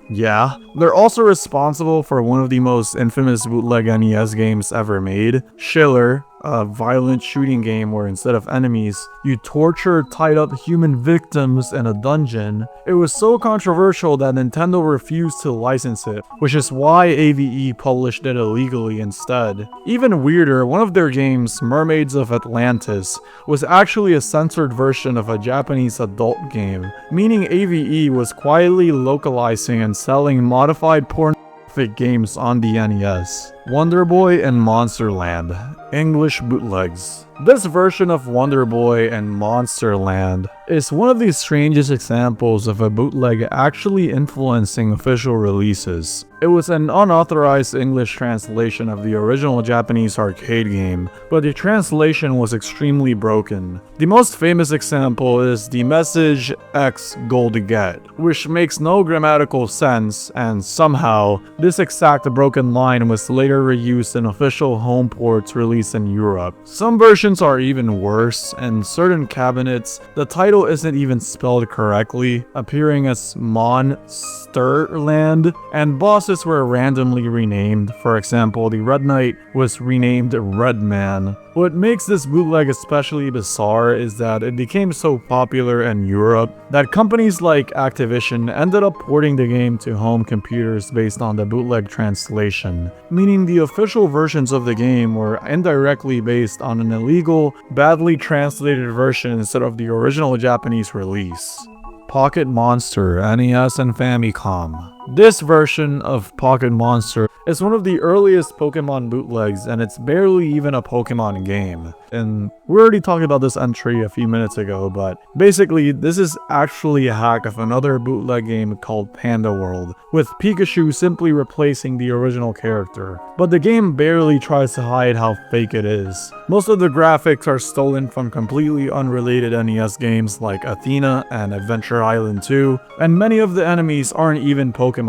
yeah. They're also responsible for one of the most infamous bootleg NES games ever made, Schiller, a violent shooting game where instead of enemies, you torture tied up human victims in a dungeon. It was so controversial that Nintendo refused to license it, which is why AVE published it illegally instead. Even weirder, one of their games, Mermaids of Atlantis, was actually a censored version of a Japanese adult game, meaning AVE was quietly localizing and selling modified pornographic games on the NES. Wonder Boy and Monsterland. English bootlegs. This version of Wonder Boy and Monsterland is one of the strangest examples of a bootleg actually influencing official releases. It was an unauthorized English translation of the original Japanese arcade game, but the translation was extremely broken. The most famous example is the message X gold get, which makes no grammatical sense, and somehow, this exact broken line was later later reused in official home ports released in Europe. Some versions are even worse, and certain cabinets, the title isn't even spelled correctly, appearing as Monsterland, and bosses were randomly renamed. For example, the Red Knight was renamed Red Man. What makes this bootleg especially bizarre is that it became so popular in Europe that companies like Activision ended up porting the game to home computers based on the bootleg translation, meaning the official versions of the game were indirectly based on an illegal, badly translated version instead of the original Japanese release. Pocket Monster, NES and Famicom. This version of Pocket Monster is one of the earliest Pokemon bootlegs, and it's barely even a Pokemon game. And we already talked about this entry a few minutes ago, but basically this is actually a hack of another bootleg game called Panda World, with Pikachu simply replacing the original character. But the game barely tries to hide how fake it is. Most of the graphics are stolen from completely unrelated NES games like Athena and Adventure Island 2, and many of the enemies aren't even Pokemon.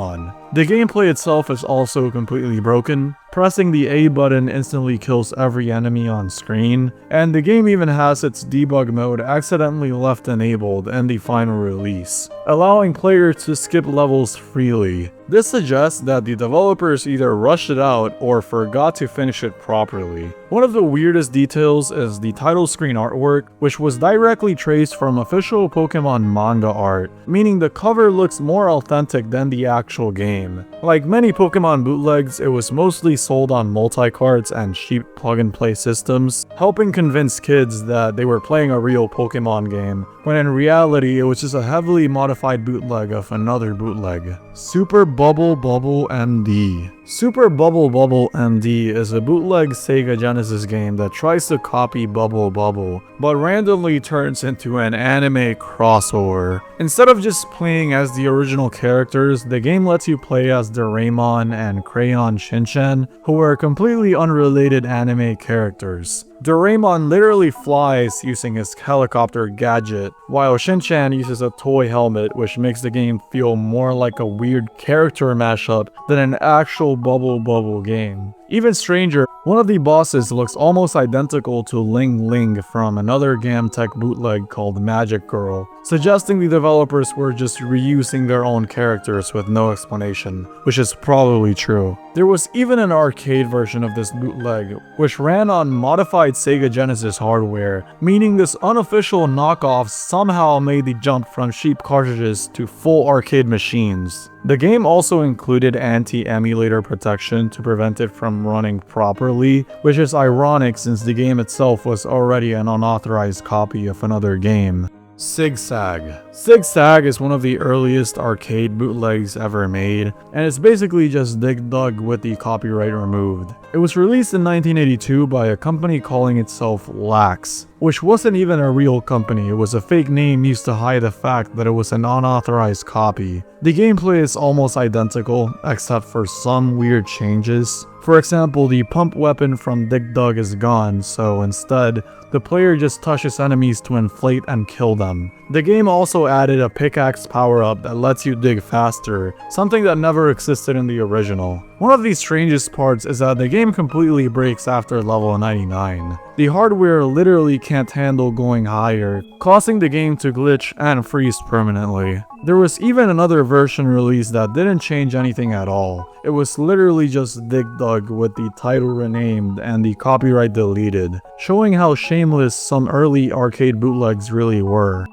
The gameplay itself is also completely broken. Pressing the A button instantly kills every enemy on screen, and the game even has its debug mode accidentally left enabled in the final release, allowing players to skip levels freely. This suggests that the developers either rushed it out or forgot to finish it properly. One of the weirdest details is the title screen artwork, which was directly traced from official Pokemon manga art, meaning the cover looks more authentic than the actual game. Like many Pokemon bootlegs, it was mostly sold on multi-carts and cheap plug-and-play systems, helping convince kids that they were playing a real Pokemon game, when in reality it was just a heavily modified bootleg of another bootleg. Super Bubble Bubble MD. Super Bubble Bubble MD is a bootleg Sega Genesis game that tries to copy Bubble Bubble, but randomly turns into an anime crossover. Instead of just playing as the original characters, the game lets you play as Doraemon and Crayon Shinchan, who are completely unrelated anime characters. Doraemon literally flies using his helicopter gadget, while Shinchan uses a toy helmet, which makes the game feel more like a weird character mashup than an actual Bubble Bubble game. Even stranger, one of the bosses looks almost identical to Ling Ling from another Gamtech bootleg called Magic Girl, suggesting the developers were just reusing their own characters with no explanation, which is probably true. There was even an arcade version of this bootleg, which ran on modified Sega Genesis hardware, meaning this unofficial knockoff somehow made the jump from cheap cartridges to full arcade machines. The game also included anti-emulator protection to prevent it from running properly, which is ironic since the game itself was already an unauthorized copy of another game. Zigzag. Zigzag is one of the earliest arcade bootlegs ever made, and it's basically just Dig Dug with the copyright removed. It was released in 1982 by a company calling itself Lax, which wasn't even a real company. It was a fake name used to hide the fact that it was an unauthorized copy. The gameplay is almost identical, except for some weird changes. For example, the pump weapon from Dig Dug is gone, so instead, the player just touches enemies to inflate and kill them. The game also added a pickaxe power-up that lets you dig faster, something that never existed in the original. One of the strangest parts is that the game completely breaks after level 99. The hardware literally can't handle going higher, causing the game to glitch and freeze permanently. There was even another version released that didn't change anything at all. It was literally just Dig Dug with the title renamed and the copyright deleted, showing how shameless some early arcade bootlegs really were.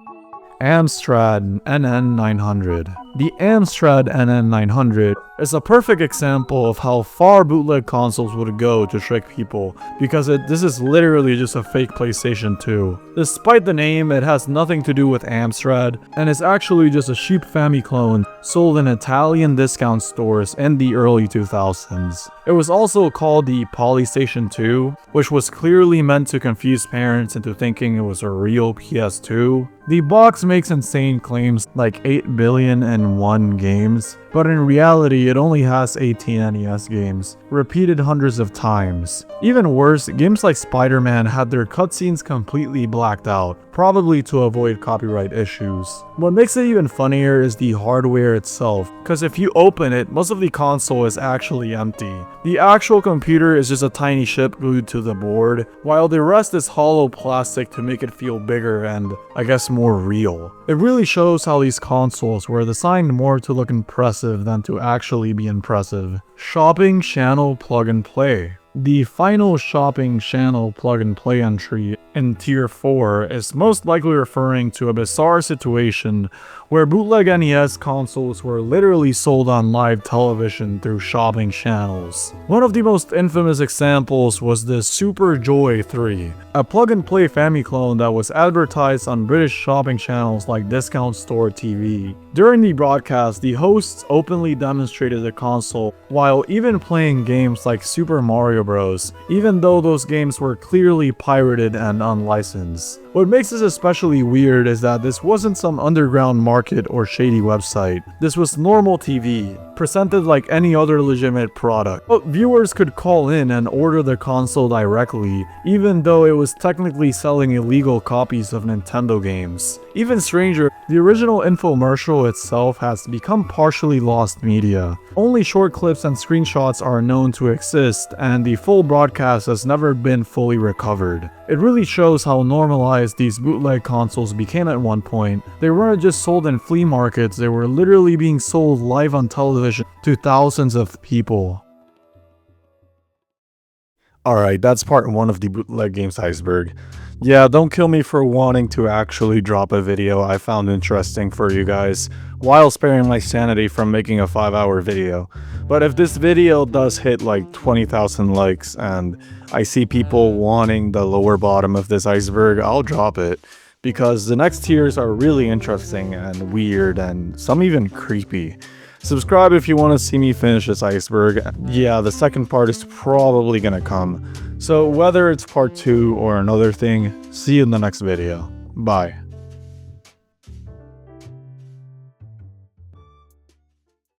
Amstrad NN900. The Amstrad NN900 is a perfect example of how far bootleg consoles would go to trick people, because this is literally just a fake PlayStation 2. Despite the name, it has nothing to do with Amstrad, and is actually just a cheap Famicom clone sold in Italian discount stores in the early 2000s. It was also called the Polystation 2, which was clearly meant to confuse parents into thinking it was a real PS2. The box makes insane claims like 8 billion and 1 games, but in reality it only has 18 NES games, repeated hundreds of times. Even worse, games like Spider-Man had their cutscenes completely blacked out, probably to avoid copyright issues. What makes it even funnier is the hardware itself, because if you open it, most of the console is actually empty. The actual computer is just a tiny chip glued to the board, while the rest is hollow plastic to make it feel bigger and, I guess, more real. It really shows how these consoles were designed more to look impressive than to actually be impressive. Shopping channel plug and play. The final shopping channel plug and play entry in Tier 4 is most likely referring to a bizarre situation where bootleg NES consoles were literally sold on live television through shopping channels. One of the most infamous examples was the Super Joy 3, a plug and play Famiclone that was advertised on British shopping channels like Discount Store TV. During the broadcast, the hosts openly demonstrated the console while even playing games like Super Mario Bros, even though those games were clearly pirated and unlicensed. What makes this especially weird is that this wasn't some underground market or shady website. This was normal TV, presented like any other legitimate product. But viewers could call in and order the console directly, even though it was technically selling illegal copies of Nintendo games. Even stranger, the original infomercial itself has become partially lost media. Only short clips and screenshots are known to exist, and the full broadcast has never been fully recovered. It really shows how normalized these bootleg consoles became at one point. They weren't just sold in flea markets, they were literally being sold live on television to thousands of people. Alright, that's part 1 of the Bootleg Games Iceberg. Yeah, don't kill me for wanting to actually drop a video I found interesting for you guys, while sparing my sanity from making a 5-hour video. But if this video does hit like 20,000 likes and I see people wanting the lower bottom of this iceberg, I'll drop it. Because the next tiers are really interesting and weird and some even creepy. Subscribe if you want to see me finish this iceberg. Yeah, the second part is probably gonna come. So whether it's part 2 or another thing, see you in the next video. Bye.